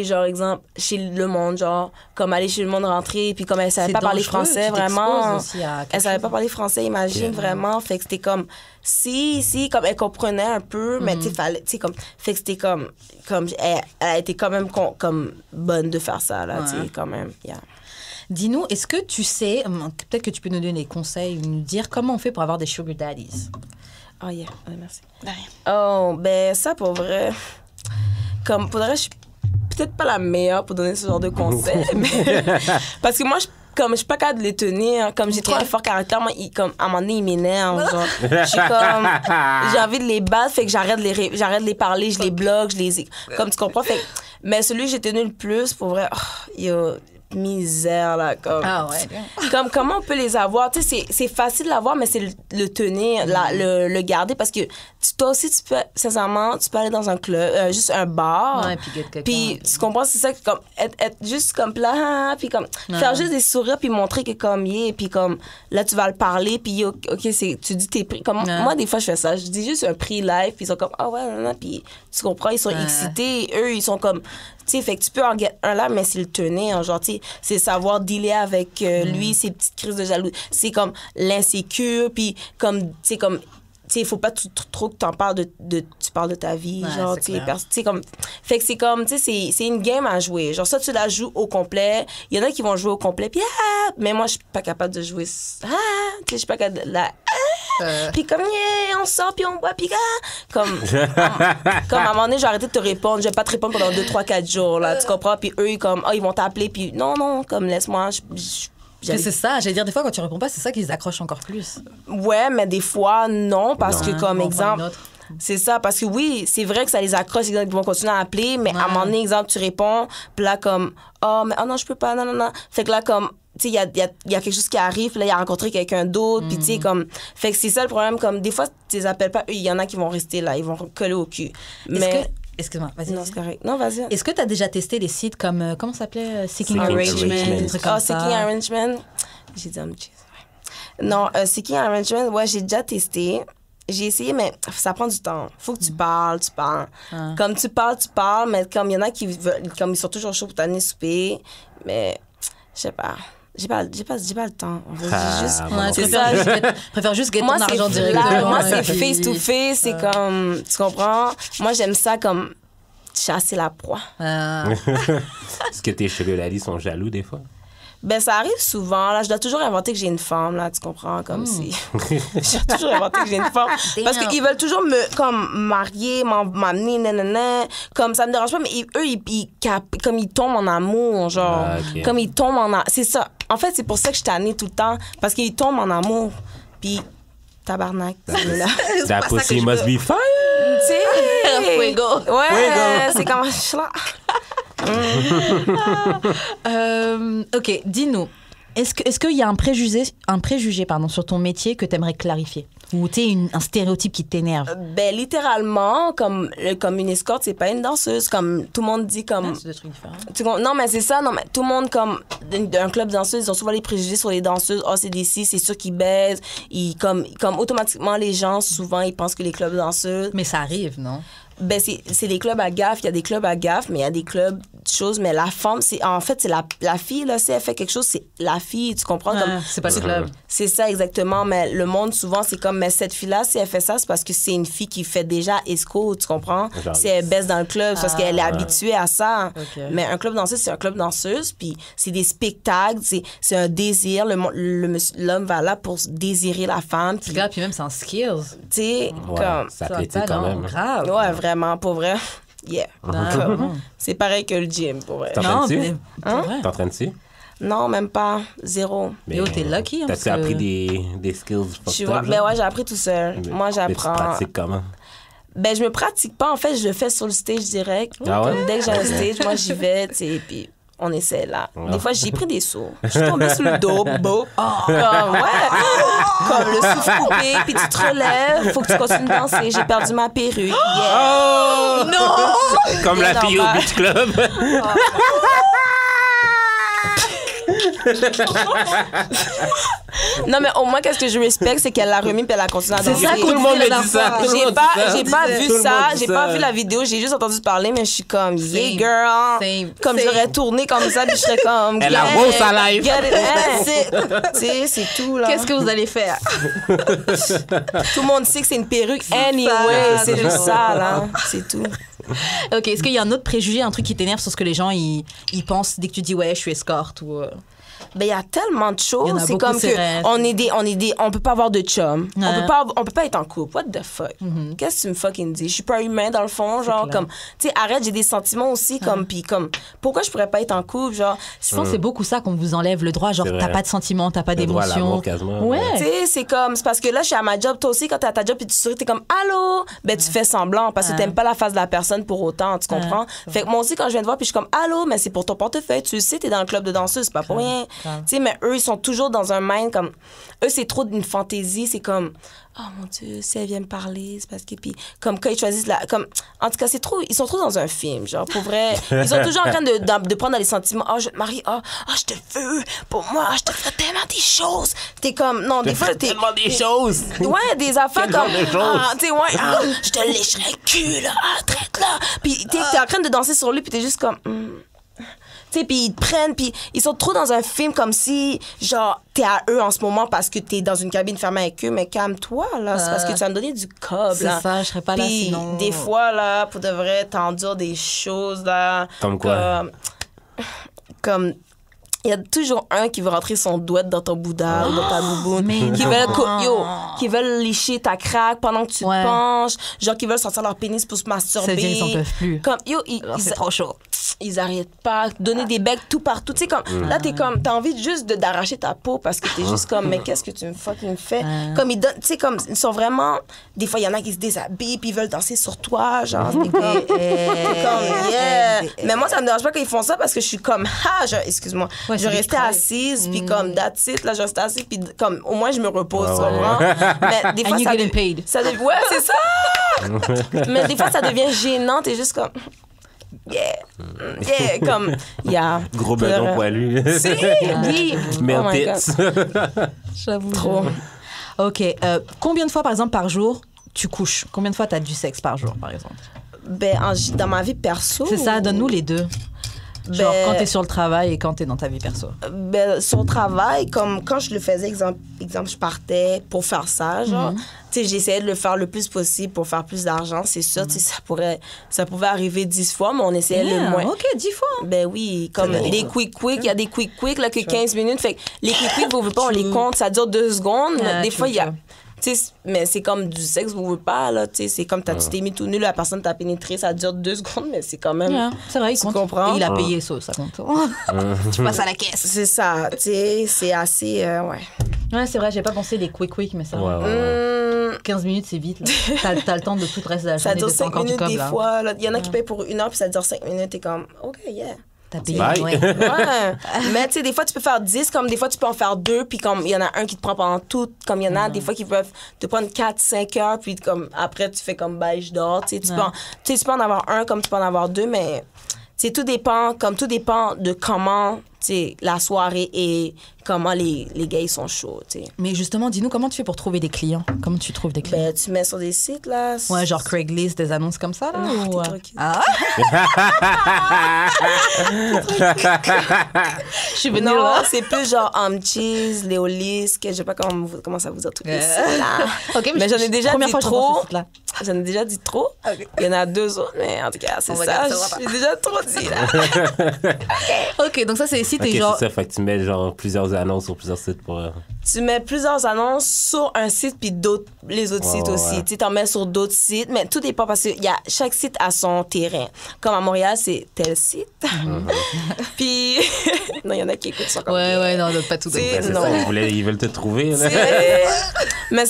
genre, exemple, chez le monde, genre, comme aller chez le monde rentrer, puis comme elle savait pas parler français, vraiment. Elle savait pas parler français, imagine, vraiment. Fait que c'était comme, si, comme elle comprenait un peu, mais tu sais, comme, fait que c'était comme elle a été quand même comme bonne de faire ça, là, tu sais, quand même, Dis-nous, est-ce que tu sais, peut-être que tu peux nous donner des conseils ou nous dire comment on fait pour avoir des sugar daddies? Oh, yeah, merci. Oh, ben, ça, pour vrai, comme, pour vrai, je suis peut-être pas la meilleure pour donner ce genre de conseils, mais parce que moi, je suis pas capable de les tenir. Comme j'ai trop un fort caractère, moi, comme, à un moment donné, ils m'énervent. Genre. Je suis comme, j'ai envie de les battre, fait que j'arrête de les parler, je les bloque, comme tu comprends. Fait, mais celui que j'ai tenu le plus, pour vrai, misère, là, comme. Ah ouais. Comme, comment on peut les avoir? Tu sais, c'est facile de l'avoir, mais c'est le tenir, le garder, parce que toi aussi, tu peux, sincèrement, tu peux aller dans un club, juste un bar. Ouais, puis tu comprends, c'est ça, comme, être juste comme là, puis comme, faire juste des sourires, puis montrer que comme, puis comme, là, tu vas le parler, puis OK, tu dis tes prix. Comme, moi, des fois, je fais ça. Je dis juste un prix live, puis ils sont comme, ah ouais, non, puis tu comprends, ils sont excités, eux, ils sont comme, tu sais, fait que tu peux en get un là, mais c'est le tenir, genre, tu sais, c'est savoir dealer avec lui, ses petites crises de jalousie. C'est comme l'insécure, puis comme, tu sais, comme, tu sais, il faut pas trop que tu parles tu parles de ta vie, genre, tu sais, comme, fait que c'est comme, tu sais, c'est une game à jouer. Genre, ça, tu la joues au complet. Il y en a qui vont jouer au complet, puis mais moi, je suis pas capable de jouer, tu sais, je suis pas capable de puis comme, on sort, puis on boit, puis comme à un moment donné, je vais arrêter de te répondre. Je vais pas te répondre pendant 2, 3, 4 jours, là, tu comprends? Puis eux, comme, ils vont t'appeler, puis non, comme, laisse-moi, c'est ça, j'allais dire, des fois, quand tu réponds pas, c'est ça qui les accroche encore plus. Ouais, mais des fois, non, parce que, comme exemple, c'est ça, parce que oui, c'est vrai que ça les accroche, ils vont continuer à appeler, mais à un moment donné, exemple, tu réponds, puis là, comme, oh non, je peux pas, non. Fait que là, comme, tu sais, il y a quelque chose qui arrive, puis là, il a rencontré quelqu'un d'autre, puis tu sais, comme, fait que c'est ça le problème, comme, des fois, tu les appelles pas, eux, il y en a qui vont rester là, ils vont coller au cul. Mais. Excuse-moi, vas-y. Non, c'est correct. Non, vas-y. Est-ce que tu as déjà testé les sites comme, comment ça s'appelait? Seeking Arrangement. Seeking Arrangement. J'ai dit, non, Seeking Arrangement, ouais, j'ai déjà testé. J'ai essayé, mais ça prend du temps. Faut que tu parles. Comme tu parles, mais comme il y en a qui veulent, comme ils sont toujours chauds pour t'amener souper, mais je sais pas. J'ai pas le temps. Je préfère juste gagner ton argent directement. Moi, c'est face to face. C'est comme, tu comprends? Moi, j'aime ça comme chasser la proie. Est-ce que tes cheveux Lali sont jaloux des fois? Ben, ça arrive souvent. Là, je dois toujours inventer que j'ai une femme, là, tu comprends? Comme si... je dois toujours inventer que j'ai une femme. Parce qu'ils veulent toujours me, comme, marier, m'amener, nanana. Comme, ça me dérange pas, mais comme ils tombent en amour, genre. Comme ils tombent en amour. C'est ça. En fait, c'est pour ça que je tannée tout le temps. Parce qu'ils tombent en amour. Puis, tabarnak. That pussy must be fine! Tu sais... Fuego. Ouais, c'est comme... OK, dis-nous, est-ce qu'il y a un préjugé sur ton métier que tu aimerais clarifier? Ou tu sais, un stéréotype qui t'énerve? Ben, littéralement, comme une escorte, c'est pas une danseuse. Comme tout le monde dit, comme. C'est des trucs différents. Non, mais c'est ça. Non, mais tout le monde, comme d'un club de danseuses, ils ont souvent les préjugés sur les danseuses. Oh, c'est des filles, c'est sûr qu'ils baisent. Comme automatiquement, les gens, souvent, ils pensent que les clubs de danseuses. Mais ça arrive, non? Ben, c'est des clubs à gaffe. Il y a des clubs à gaffe, mais il y a des clubs de choses. Mais la femme, en fait, c'est la fille, là. Si elle fait quelque chose, c'est la fille, tu comprends? Comme, c'est pas le club. C'est ça, exactement. Mais le monde, souvent, c'est comme, mais cette fille-là, si elle fait ça, c'est parce que c'est une fille qui fait déjà esco, tu comprends? Genre, si elle baisse dans le club, c'est parce qu'elle est habituée à ça. Okay. Mais un club danseuse, c'est un club danseuse, puis c'est des spectacles, c'est un désir. L'homme va là pour désirer la femme. Puis même, c'est un skills. Tu sais, comme... C'est athlétique quand même. Grave. Ouais, vraiment, pour vrai. Yeah. C'est pareil que le gym, pour vrai. T'entraînes-tu? Hein? T'entraînes-tu? Non, même pas. Zéro. Mais yo, t'es lucky. T'as-tu appris des skills? Ben ouais, j'ai appris tout seul. Moi, j'apprends. Mais tu pratiques comment? Ben, je me pratique pas. En fait, je le fais sur le stage direct. Ah ouais? Dès que j'ai un stage, moi, j'y vais, tu sais, puis on essaie là. Des fois, j'ai pris des sauts. Je suis tombée sur le dos, comme, comme le souffle coupé, puis tu te relèves, faut que tu continues de danser. J'ai perdu ma perruque. Yeah. Non! Comme la fille au beach club. Non, mais au moins, qu'est-ce que je respecte, c'est qu'elle l'a remis puis elle a continué à danser. C'est ça, Tout le monde me dit ça. J'ai pas vu ça, j'ai pas vu la vidéo, j'ai juste entendu parler, mais je suis comme, yeah, girl. Comme j'aurais tourné comme ça, puis je serais comme, Elle a beau sa life. C'est tout, là. Qu'est-ce que vous allez faire? Tout le monde sait que c'est une perruque anyway, c'est juste ça, là. C'est tout. Ok, est-ce qu'il y a un autre préjugé, un truc qui t'énerve sur ce que les gens ils pensent dès que tu dis ouais, je suis escorte ou. Ben, il y a tellement de choses. Il y en a C'est beaucoup, comme c'est que vrai. on peut pas avoir de chum. Ouais. On peut pas être en couple. What the fuck? Qu'est-ce que tu me fucking dis? Je suis pas humain dans le fond, genre, clair. comme, tu sais, arrête, j'ai des sentiments aussi, comme, puis comme, pourquoi je pourrais pas être en couple, genre? Je pense que c'est beaucoup ça qu'on vous enlève le droit, genre C'est vrai. t'as pas de sentiments, t'as pas Le droit à d'émotions. l'amour, quasiment. Ouais. Tu sais, c'est comme, c'est parce que là, je suis à ma job, toi aussi, quand t'es à ta job, puis tu souris, t'es comme, allô? Ben, tu fais semblant, parce que t'aimes pas la face de la personne pour autant, tu comprends? Fait que moi aussi, quand je viens te voir, puis je suis comme, allô? Mais c'est pour ton portefeuille, tu le sais, t'es dans le club de danseuse, c'est pas pour rien. Tu sais, mais eux, ils sont toujours dans un mind comme, eux, c'est trop d'une fantaisie, c'est comme, oh mon Dieu, si elle vient me parler, c'est parce que, puis, comme, quand ils choisissent la, comme, en tout cas, c'est trop, ils sont trop dans un film, genre, pour vrai. Ils sont toujours en train de prendre dans les sentiments, oh, je te marie, oh, je te veux, pour moi, je te ferai tellement des choses. T'es comme, non, des fois, t'es. Tellement des choses. Ouais, des affaires Quel comme. genre de choses? Tu sais, ouais, je te lécherai le cul, là, traite là. Puis t'es en train de danser sur lui, puis t'es juste comme. Tu sais, puis ils te prennent, puis ils sont trop dans un film comme si, genre, t'es à eux en ce moment parce que t'es dans une cabine fermée avec eux, mais calme-toi, là. C'est parce que tu vas me donner du cob, C'est là. ça, je serais pas là Puis sinon. des fois, là, pour de vrai, t'endures des choses, là. Comme quoi? Comme il y a toujours un qui veut rentrer son doigt dans ton bouddha ou dans ta bouboune, qui veulent licher ta craque pendant que tu te penches, genre qui veulent sortir leur pénis pour se masturber. C'est-à-dire ils en peuvent plus. Comme C'est trop chaud. Ils arrêtent pas, donner des becs tout partout, tu sais comme là t'es comme t'as envie juste d'arracher ta peau parce que t'es juste comme mais qu'est-ce que tu me fucking fais? Comme ils donnent, tu sais comme ils sont vraiment des fois il y en a qui se déshabillent puis ils veulent danser sur toi, genre c'est comme yeah. Mais moi ça me dérange pas quand ils font ça parce que je suis comme excuse-moi. Ouais, Je restais assise, puis comme, that's it, là, je restais assise, puis comme, au moins, je me repose, tu comprends? Mais des fois, And you ça... getting paid. Ouais, c'est ça! Mais des fois, ça devient gênant, t'es juste comme... Yeah, comme... Yeah. Gros bedon poilu. Oui! Male Oh my tits. J'avoue. Trop. Ok. Combien de fois, par exemple, par jour, tu couches? Combien de fois t'as du sexe par jour, par exemple? Ben, dans ma vie perso... C'est ça, donne-nous les deux. Genre Ben, quand t'es sur le travail et quand t'es dans ta vie perso. Ben, sur le travail, comme quand je le faisais, exemple je partais pour faire ça, genre, tu sais, j'essayais de le faire le plus possible pour faire plus d'argent, c'est sûr, tu sais, ça pouvait arriver 10 fois, mais on essayait le moins. Ok, 10 fois. Ben oui, comme les quick, il y a des quick, là, que 15 minutes, fait que les quick, vous voulez pas, on les compte, ça dure 2 secondes, mais des fois, il y a... Tu sais, mais c'est comme du sexe, vous voulez pas, là, tu sais, c'est comme tu t'es mis tout nu, la personne t'a pénétré, ça dure 2 secondes, mais c'est quand même... C'est vrai, il tu compte. comprends? Et il a payé ça compte. Tu passes à la caisse. C'est ça, tu sais, c'est assez... Ouais, c'est vrai, j'ai pas pensé les quick, mais ça... Ouais. 15 minutes, c'est vite, là. T'as le temps de tout le reste de la Ça journée. dure de 5 encore du minutes cob, des là. fois. Il y en a qui payent pour 1 heure, puis ça dure 5 minutes. T'es comme, OK, yeah. T'as payé, Bye. ouais. Ouais. Mais tu sais, des fois, tu peux faire 10, comme des fois, tu peux en faire 2, puis comme il y en a un qui te prend pendant tout, comme il y en a des fois qui peuvent te prendre 4-5 heures, puis comme après, tu fais comme, bye, je dors. Tu sais, tu peux en avoir un comme tu peux en avoir 2, mais tu sais, tout dépend de comment, tu sais, la soirée et comment les gars, ils sont chauds, tu sais. Mais justement, dis-nous, comment tu fais pour trouver des clients? Comment tu trouves des clients? Ben, tu mets sur des sites, là. Ouais, genre Craigslist, des annonces comme ça, là? Non, ou... t'es tranquille. Ah! Je suis venue Non, là. c'est plus genre Cheese, Léolis, que je sais pas comment ça vous a trouvé ça, là. Ok, Mais j'en ai déjà première dit fois que j'entends trop. ce site-là. J'en ai déjà dit trop. Il y en a 2 autres, mais en tout cas, c'est On va ça. garder ça, on va J'ai déjà trop dit, là. Ok, donc ça, c'est les sites Ok, et genre... c'est ça, fait que tu mets genre plusieurs annonces sur plusieurs sites pour... Tu mets plusieurs annonces sur un site, puis les autres sites aussi. ouais. Tu t'en mets sur d'autres sites, mais tout dépend parce que chaque site a son terrain. Comme à Montréal, c'est tel site. Puis, non, il y en a qui écoutent ça comme Ouais, non, pas tout. C'est- Ben, c'est non. ça, ils veulent te trouver. Là. Mais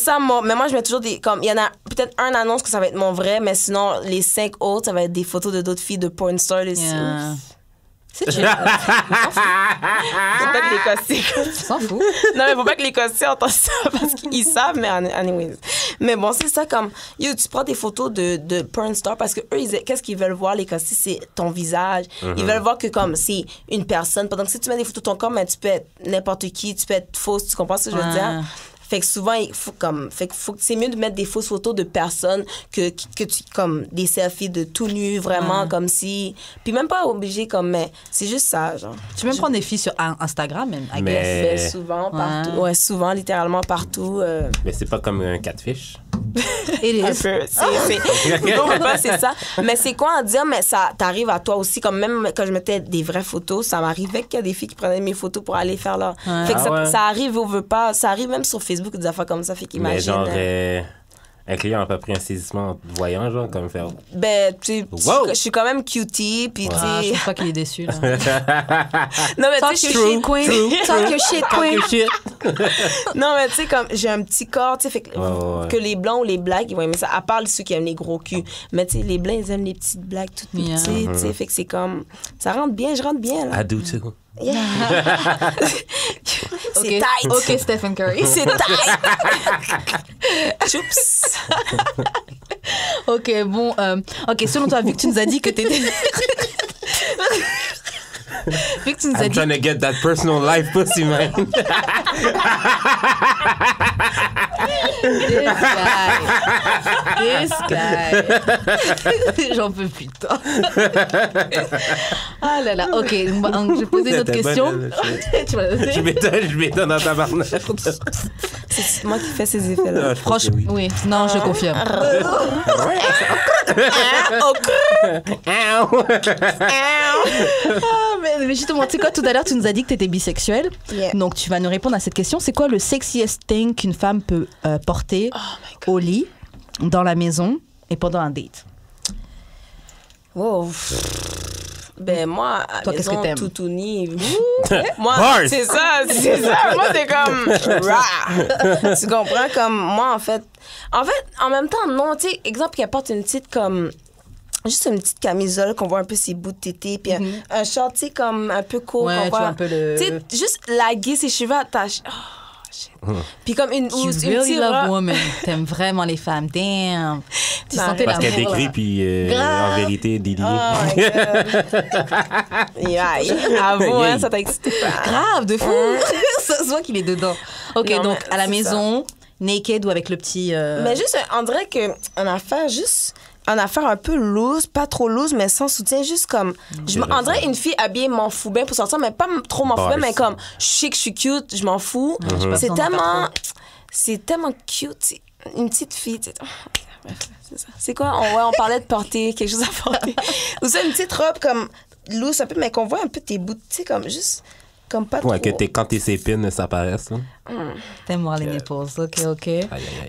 moi, je mets toujours des... Comme, il y en a peut-être un annonce que ça va être mon vrai, mais sinon, les 5 autres, ça va être des photos de d'autres filles de porn stars. Yeah. C'est chill. On Faut pas que les Costiers... s'en fout. Non, mais faut pas que les Costiers entendent ça parce qu'ils savent, mais anyways. Mais bon, c'est ça comme... Yo, tu prends des photos de porn star parce que eux, qu'est-ce qu'ils veulent voir, les Costiers? C'est ton visage. Ils veulent voir que comme c'est une personne. Pendant que si tu mets des photos de ton corps, mais tu peux être n'importe qui, tu peux être fausse, tu comprends ce que je veux dire? Fait que souvent, c'est mieux de mettre des fausses photos de personnes que tu, comme des selfies de tout nu, vraiment, comme si. Puis même pas obligé, comme, mais c'est juste ça, genre. Tu peux même prendre des filles sur Instagram, même, I guess. Ben, souvent, partout. Ouais, souvent, littéralement, partout. Mais c'est pas comme un catfish. It Un is. peu. C'est ça. Mais c'est quoi à dire, mais ça t'arrive à toi aussi. Comme même quand je mettais des vraies photos, ça m'arrivait qu'il y a des filles qui prenaient mes photos pour aller faire leur. Fait que ça arrive, on veut pas. Ça arrive même sur Facebook, des affaires comme ça. Fait qu'imagine. Mais genre, un client n'a pas pris un saisissement en te voyant, genre, comme faire. Ben, tu sais, je suis quand même cutie, puis tu sais. Je crois qu'il est déçu, là. Non, mais Talk tu sais, your shit, queen. Talk your shit, queen. Non, mais tu sais, comme j'ai un petit corps, tu sais, fait que les blancs ou les blacks, ils vont aimer ça. À part ceux qui aiment les gros culs. Mais tu sais, les blancs, ils aiment les petites blagues toutes petites, tu sais. Fait que c'est comme. Ça rentre bien, je rentre bien, là. I do too. Yeah. C'est tight. OK, Stephen Curry. C'est tight. Choups. OK, bon. OK, selon toi, vu que tu nous as dit que t'étais... Vu que tu nous as I'm dit... trying to get that personal life pussy, man. This guy. J'en peux plus de toi. Ah là là. OK, je vais poser une autre question. Tu vas la Je m'étonne dans ta barnaque. C'est moi qui fais ces effets-là. Franchement, oui. Non, je confirme. Mais justement, tu sais quoi, tout à l'heure, tu nous as dit que tu étais bisexuelle. Yeah. Donc, tu vas nous répondre à cette question. C'est quoi le sexiest thing qu'une femme peut porter au lit, dans la maison et pendant un date? Wow. Ben moi, à toi, qu'est-ce que t'aimes? Toutouni. Moi, Bars. c'est ça. Moi, c'est comme... Rah! Tu comprends? Comme moi, en fait, en même temps, non. Tu sais, exemple, qu'elle porte une petite comme... Juste une petite camisole qu'on voit un peu ses bouts de tété, puis un short, tu sais, comme un peu court. Ouais, qu'on tu voit vois un peu le... Tu sais, juste laguer ses cheveux attachés. Oh, shit. Puis comme une... You une really petite love robe. women. T'aimes vraiment les femmes. Damn. Tu sentais Parce qu'elle l'amour, là. décrit, puis en vérité, Didi. Oh my God. Yeah, avoue, hein, ça t'a excité pas. Grave, de fou. Ça se voit qu'il est dedans. OK, Non, donc mais à la c'est maison, naked ou avec le petit... Mais juste, on dirait qu'une affaire, juste... Une affaire un peu loose, pas trop loose, mais sans soutien, juste comme... on dirait une fille habillée m'en fout bien pour sortir, mais pas trop m'en fout bien, mais comme je sais que je suis cute, je m'en fous. C'est tellement... C'est tellement cute. C'est une petite fille, tu sais. Bref, c'est ça. C'est quoi? On parlait de porter quelque chose à porter. Ou ça, une petite robe comme loose un peu, mais qu'on voit un peu tes bouts, tu sais, comme juste... Comme pas Ouais, trop. que quand tes épines, ça apparaisse, là. T'aimes voir les nipples. OK. Aïe.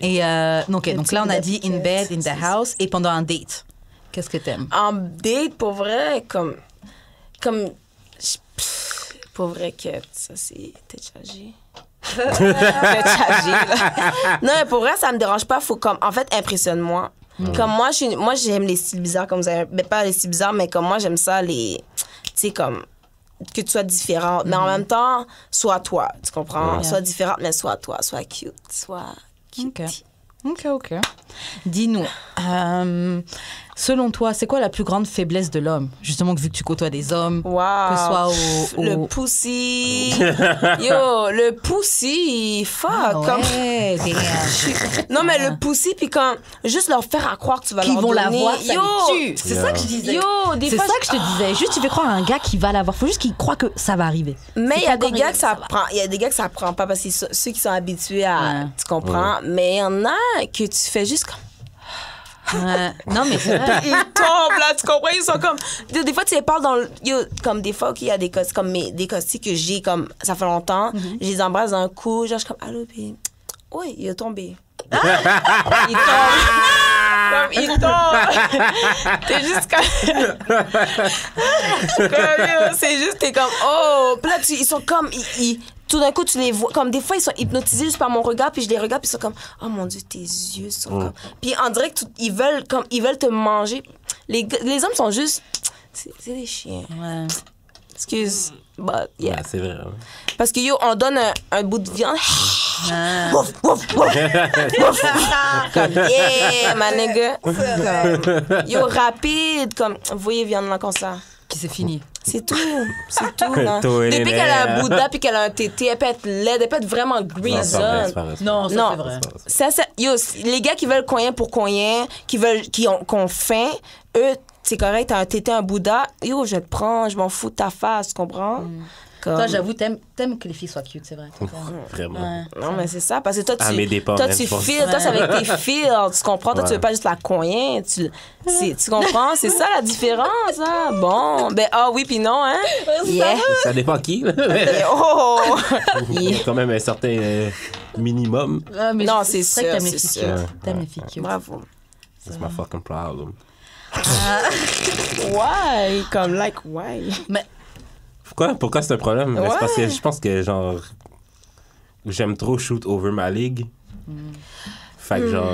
Et donc là, on a dit in bed, in the house et pendant un date. Qu'est-ce que t'aimes? En date, pour vrai, comme pour vrai que ça, c'est... T'es chargé. Non, mais pour vrai, ça me dérange pas. Faut comme... En fait, impressionne-moi. Comme moi, j'aime les styles bizarres, comme vous avez... Mais pas les styles bizarres, mais comme moi, j'aime ça, les... Tu sais, comme... Que tu sois différente. Mais en même temps, sois toi. Tu comprends? Sois différente, mais sois toi. Sois cute. Sois cute. OK. Dis-nous, selon toi, c'est quoi la plus grande faiblesse de l'homme? Justement, vu que tu côtoies des hommes, Wow. que ce soit au... Le pussy. Yo, le pussy. Fuck. Ah Comme... ouais, damn. Non, mais le pussy, puis quand... Juste leur faire à croire que tu vas Qu'ils leur vont donner. l'avoir, ça Yo. les tue. C'est ça que je disais. Yo, des C'est fois... ça que je te disais. Juste, tu fais croire à un gars qui va l'avoir. Faut juste qu'il croit que ça va arriver. Mais C'est il y a pas des gars encore que ça va. prend. Il y a des gars que ça prend pas parce que c'est ceux qui sont habitués à... Ouais. Tu comprends? Mais il y en a que tu fais juste comme... Ouais. Non, mais c'est vrai. Ils tombent, là, tu comprends? Ils sont comme... Des fois, tu les parles dans le... Yo, comme des fois, il y a des costis, comme des costis que j'ai, comme... Ça fait longtemps. Je les embrasse d'un coup. Genre, je suis comme, allô, puis... Oui, il est tombé. Il tombe. Comme, il tombe. T'es juste comme... C'est juste, t'es comme, oh... Puis là, ils sont comme... Tout d'un coup, tu les vois. Comme des fois, ils sont hypnotisés juste par mon regard, puis je les regarde, puis ils sont comme, oh mon Dieu, tes yeux sont comme. Puis on dirait qu'ils veulent te manger. Les hommes sont juste. C'est des chiens. Ouais. Excuse. But, yeah. Ouais, c'est vrai. Hein. Parce que, yo, on donne un bout de viande. Ah. Wouf, wouf, wouf. Wouf. Comme, yeah, ma nigga. Comme, yo, rapide. Comme, vous voyez, viande là, comme ça. Qui c'est fini. C'est tout. C'est tout. Là. Tout est Depuis qu'elle a un nerf. Bouddha puis qu'elle a un tété, elle peut être laide, elle peut être vraiment Non, c'est pas vrai, grisonne. c'est pas vrai. Non, ça Non. c'est vrai. Yo, les gars qui veulent coyen pour coyen, qui ont faim, eux, c'est correct, t'as un tété, un Bouddha, yo, je te prends, je m'en fous de ta face, tu comprends? Comme... Toi, j'avoue, t'aimes que les filles soient cute, c'est vrai. Vraiment. Ouais. Non, mais c'est ça, parce que toi, À mes dépens, toi, même, tu je pense. files, toi, c'est avec tes fils, tu comprends? Toi, tu veux Ouais. pas juste la coyen, tu comprends? C'est ça la différence, hein? Bon, ben, oui, puis non, hein? Yeah. Ça dépend qui, là. Mais Oh! il y a quand même un certain minimum. Ah, mais Non, c'est c'est vrai que sûr, t'aimes les c'est filles sûr. cute. T'aimes les filles cute. Bravo. That's my fucking problem. Why? Comme, like, why? Mais Pourquoi c'est un problème? Ben, Ouais. c'est parce que je pense que, genre, j'aime trop shoot over ma ligue. Fait que, genre,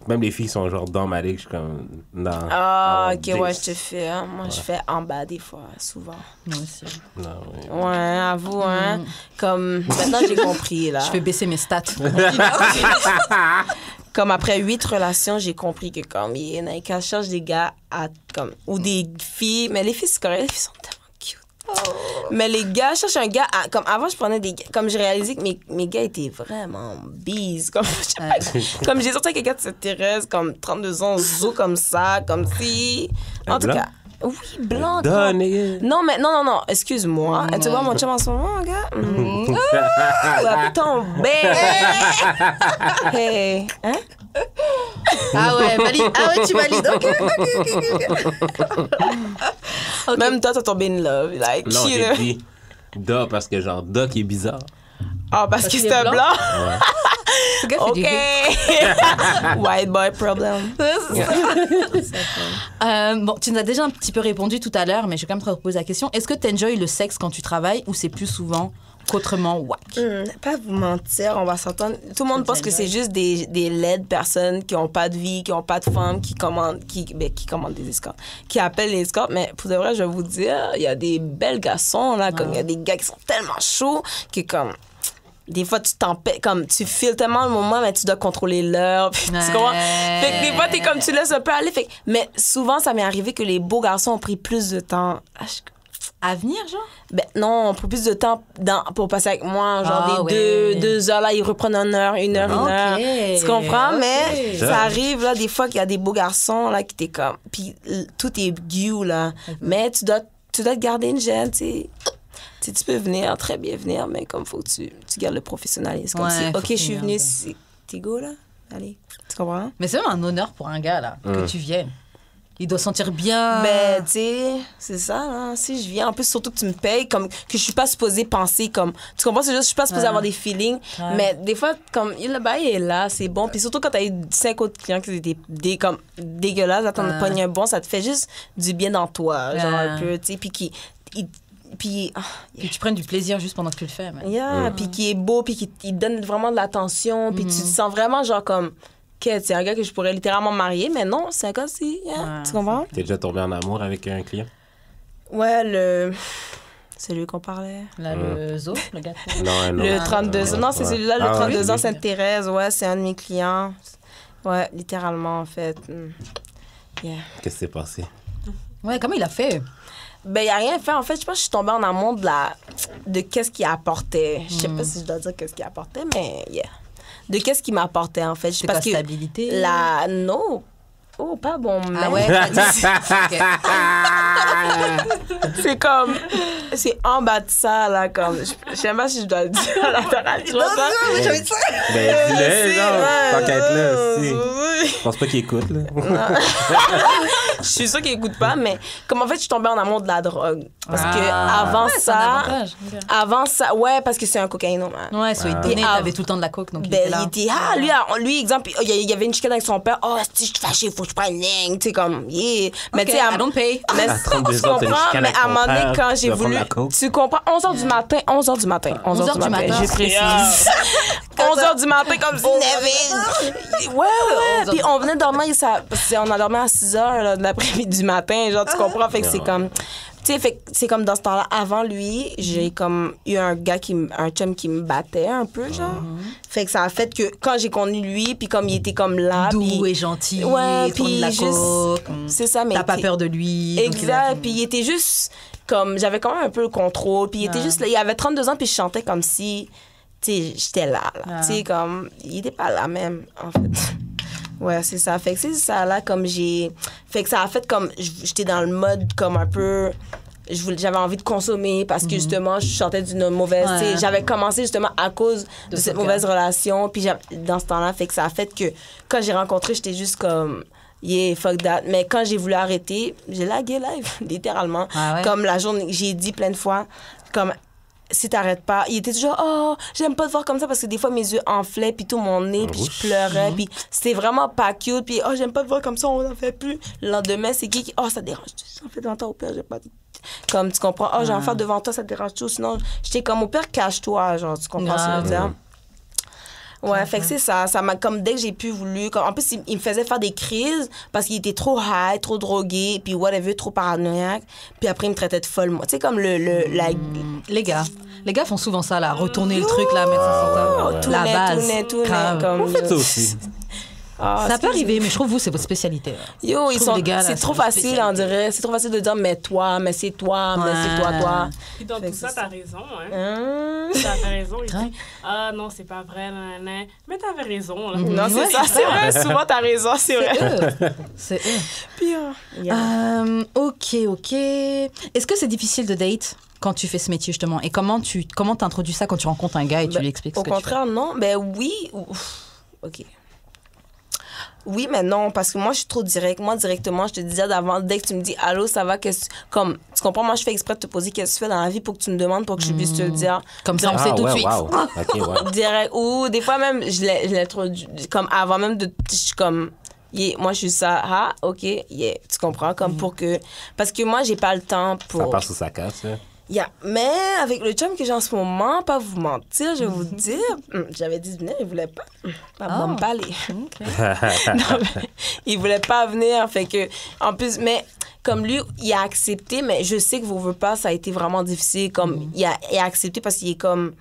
même les filles sont, genre, dans ma ligue, je suis comme, non. Ah, non, ok, this. ouais, je te fais. Hein. Moi, je fais en bas des fois, souvent. moi aussi. Non, ouais. Ouais, avoue, hein. Comme, maintenant, j'ai compris, là. Je fais baisser mes stats. Comme après 8 relations, j'ai compris que, comme, il y en a qui cherchent des gars comme, ou des filles. Mais les filles, c'est correct, les filles sont tellement cute. Mais les gars, je cherche un gars. Comme avant, je prenais des gars. Comme j'ai réalisé que mes gars étaient vraiment bises. Comme, je sais pas, comme j'ai sorti avec quelqu'un de Sainte-Thérèse, comme 32 ans, zo comme ça, comme si. En tout Blanc? cas. Oui, blanc. Duh, comme- nigga. Non, mais non, excuse-moi. Tu vois mon chum en ce moment, gars? Va tomber. Hey. Hein? Ah ouais, valide. Ah ouais, tu valides. Ok. Même toi, t'as tombé in love. Like, Non, you j'ai know. dit Da parce que, genre, Da qui est bizarre. Ah, parce que qu'il c'est est un blanc? blanc? Ce gars fait OK. du hate. White boy problem. Bon, tu nous as déjà un petit peu répondu tout à l'heure, mais je vais quand même te reposer la question. Est-ce que tu enjoy le sexe quand tu travailles ou c'est plus souvent qu'autrement whack? Pas vous mentir, on va s'entendre. Tout le monde pense que c'est juste des laides personnes qui ont pas de vie, qui ont pas de femme, qui commandent des escortes, qui appellent les escortes. Mais pour de vrai, je vais vous dire, il y a des belles garçons, là, comme il y a des gars qui sont tellement chauds que comme... Des fois, tu t'empêches, comme tu files tellement le moment, mais tu dois contrôler l'heure. Puis, tu comprends? Fait que des fois, t'es comme tu laisses un peu aller. Fait que- mais souvent, ça m'est arrivé que les beaux garçons ont pris plus de temps. À venir, genre? Ben non, on prend plus de temps pour passer avec moi. Genre Ah, des ouais. deux heures, là, ils reprennent une heure. Ok. Tu comprends? Ok. Mais ça arrive, là, des fois qu'il y a des beaux garçons, là, qui t'es comme... Puis tout est gueux, là. Mais tu dois te garder une gêne, tu sais. Tu sais, tu peux venir, très bien venir, mais comme faut que tu gardes le professionnalisme. Comme Ouais, si, faut OK, que je tu suis gardes. venue, t'es go, là? Allez, tu comprends? Mais c'est même un honneur pour un gars, là, que tu viennes. Il doit sentir bien. Ben, tu sais, c'est ça, là. Si je viens, en plus, surtout que tu me payes, comme que je suis pas supposée penser comme... Tu comprends? C'est juste, je suis pas supposée avoir des feelings. Ouais. Mais des fois, comme, le bail est là, c'est bon. Puis surtout quand t'as eu 5 autres clients qui étaient comme dégueulasses, attends, Ouais. pogner un bon, ça te fait juste du bien dans toi, genre Ouais. un peu, tu sais. Puis puis Que tu prennes du plaisir juste pendant que tu le fais. man. yeah, puis qui est beau, puis qui il donne vraiment de l'attention, puis tu te sens vraiment genre comme... que c'est un gars que je pourrais littéralement marier, mais non, c'est un gars aussi, yeah, Ouais. tu comprends? T'es déjà tombé en amour avec un client? Ouais, c'est lui qu'on parlait. Là, le zoo, le gars. Non, non. Le 32 ans. Non, c'est Ouais. celui-là, le Ah ouais, 32 ans, lui. Sainte-Thérèse. Ouais, c'est un de mes clients. Ouais, littéralement, en fait. Yeah. Qu'est-ce qui s'est passé? Ouais, comment il a fait? Ben, il n'y a rien fait. En fait, je pense que je suis tombée en amour de qu'est-ce qu'il apportait. Je sais pas si je dois dire qu'est-ce qu'il apportait, mais yeah. De qu'est-ce qu'il m'apportait, en fait. C'est quoi, stabilité? Non. Oh, pas bon. Ah mais- ouais? t'as dit- Ok. C'est comme... C'est en bas de ça, là, comme... Je sais pas si je dois le dire à la radio. Ben, dis-le, genre, tant qu'à être là, si. Oui. Je pense pas qu'il écoute, là. Je suis sûre qu'il écoute pas, mais comme en fait, je suis tombée en amour de la drogue. Parce que Ah. avant Ouais, c'est un ça... avantage. Ok. Avant ça... Ouais, parce que c'est un cocaïnomane. Ouais, soit il te Puis donnait, t'avais tout le temps de la coke, donc il Ben, était là. il était, lui, exemple, il y avait une chicane avec son père. Oh, si je suis fâchée, faut que je prenne une ligne. Tu sais, comme, yeah. Mais Ok, tu sais, I don't pay. mais À 32 tu ans, t'as une comprends, chicane mais avec à un ton moment donné, père, quand tu j'ai vas prendre voulu. la coke. Tu comprends, 11h du matin, 11h du matin, 11h du matin, je précise. 11h du matin, comme si Neville. Ouais. Puis on venait dormir, parce qu'on a dormi à 6h de l'après-midi du matin, genre, tu comprends? Fait que c'est comme. Tu Tu sais, fait que c'est comme dans ce temps-là, avant lui, j'ai comme eu un chum qui me battait un peu, genre. Fait que ça a fait que quand j'ai connu lui, puis comme il était comme là. Doux puis, et gentil, ouais, il tourne puis la juste. coke. C'est ça, mais. T'as pas peur de lui. donc il a- Exact. Puis il était juste comme. J'avais quand même un peu le contrôle. Puis il était juste là. Il avait 32 ans, puis je chantais comme si. Tu sais, j'étais là. Tu sais, comme. Il était pas là même, en fait. Ouais, c'est ça. Fait que c'est ça, là, comme j'ai. Fait que ça a fait comme. J'étais dans le mode comme un peu. J'avais envie de consommer parce que justement, je chantais d'une mauvaise. Tu sais, j'avais commencé justement à cause de cette mauvaise relation. Puis dans ce temps-là, fait que ça a fait que quand j'ai rencontré, j'étais juste comme. Yeah, fuck that. Mais quand j'ai voulu arrêter, j'ai lagué live, littéralement. Ah ouais? Comme la journée, j'ai dit plein de fois, comme si t'arrêtes pas. Il était toujours, oh, j'aime pas te voir comme ça parce que des fois mes yeux enflaient, puis tout mon nez, puis je pleurais, puis c'était vraiment pas cute, puis oh, j'aime pas te voir comme ça, on n'en fait plus. Le lendemain, c'est qui, oh, ça dérange, j'en fais devant toi au pire, j'ai pas. Comme tu comprends, oh, j'en fais devant toi, ça te dérange tout, sinon, j'étais comme au pire, cache-toi, genre, tu comprends ce que je veux dire? Ouais, fait que c'est ça. Ça m'a, comme dès que j'ai pu voulu. En plus, il me faisait faire des crises parce qu'il était trop high, trop drogué, puis whatever, trop paranoïaque. Puis après, il me traitait de folle, moi. Tu sais, comme Les gars font souvent ça, là. Retourner le truc, là, mettre ça sur la base. Tout Grave. comme. Vous faites ça aussi. Ça peut arriver, mais je trouve, vous, c'est votre spécialité. Yo, Je trouve les gars, là, c'est trop leur facile, spécialité. on dirait. C'est trop facile de dire, mais toi, mais c'est toi, mais c'est toi. Puis dans Fait tout que ça, c'est t'as raison, hein. T'avais raison. Il Hein? dit, ah non, c'est pas vrai, nanana. Mais t'avais raison, là. Non, c'est Ouais, ça, c'est vrai. Souvent, t'as raison, c'est vrai. C'est eux. Puis, yeah. Ok. Est-ce que c'est difficile de date quand tu fais ce métier, justement? Et comment t'introduis ça quand tu rencontres un gars et tu lui expliques ce Au que tu fais? contraire, non. Ben oui. OK. Oui, mais non, parce que moi, je suis trop direct. Moi, directement, je te disais d'avant, dès que tu me dis « Allô, ça va? » Comme, tu comprends? Moi, je fais exprès de te poser qu'est-ce que tu fais dans la vie pour que tu me demandes, pour que je puisse te le dire. Comme ça, on sait tout de suite. Wow. OK, ouais. Direct. Ou des fois même, je l'introduis, comme avant même de... Je suis comme... Yeah, moi, je suis ça. Ah, OK, yeah. Tu comprends? Comme pour que... Parce que moi, j'ai pas le temps pour... Ça passe sous sa casse, là. Yeah. Mais avec le chum que j'ai en ce moment, pas vous mentir, je vais vous dire, j'avais dit de venir, il voulait pas. Pas bon me parler. Non, mais il voulait pas venir, fait que en plus, mais comme lui, il a accepté, mais je sais que vous voulez pas, ça a été vraiment difficile. Comme il a accepté parce qu'il est comme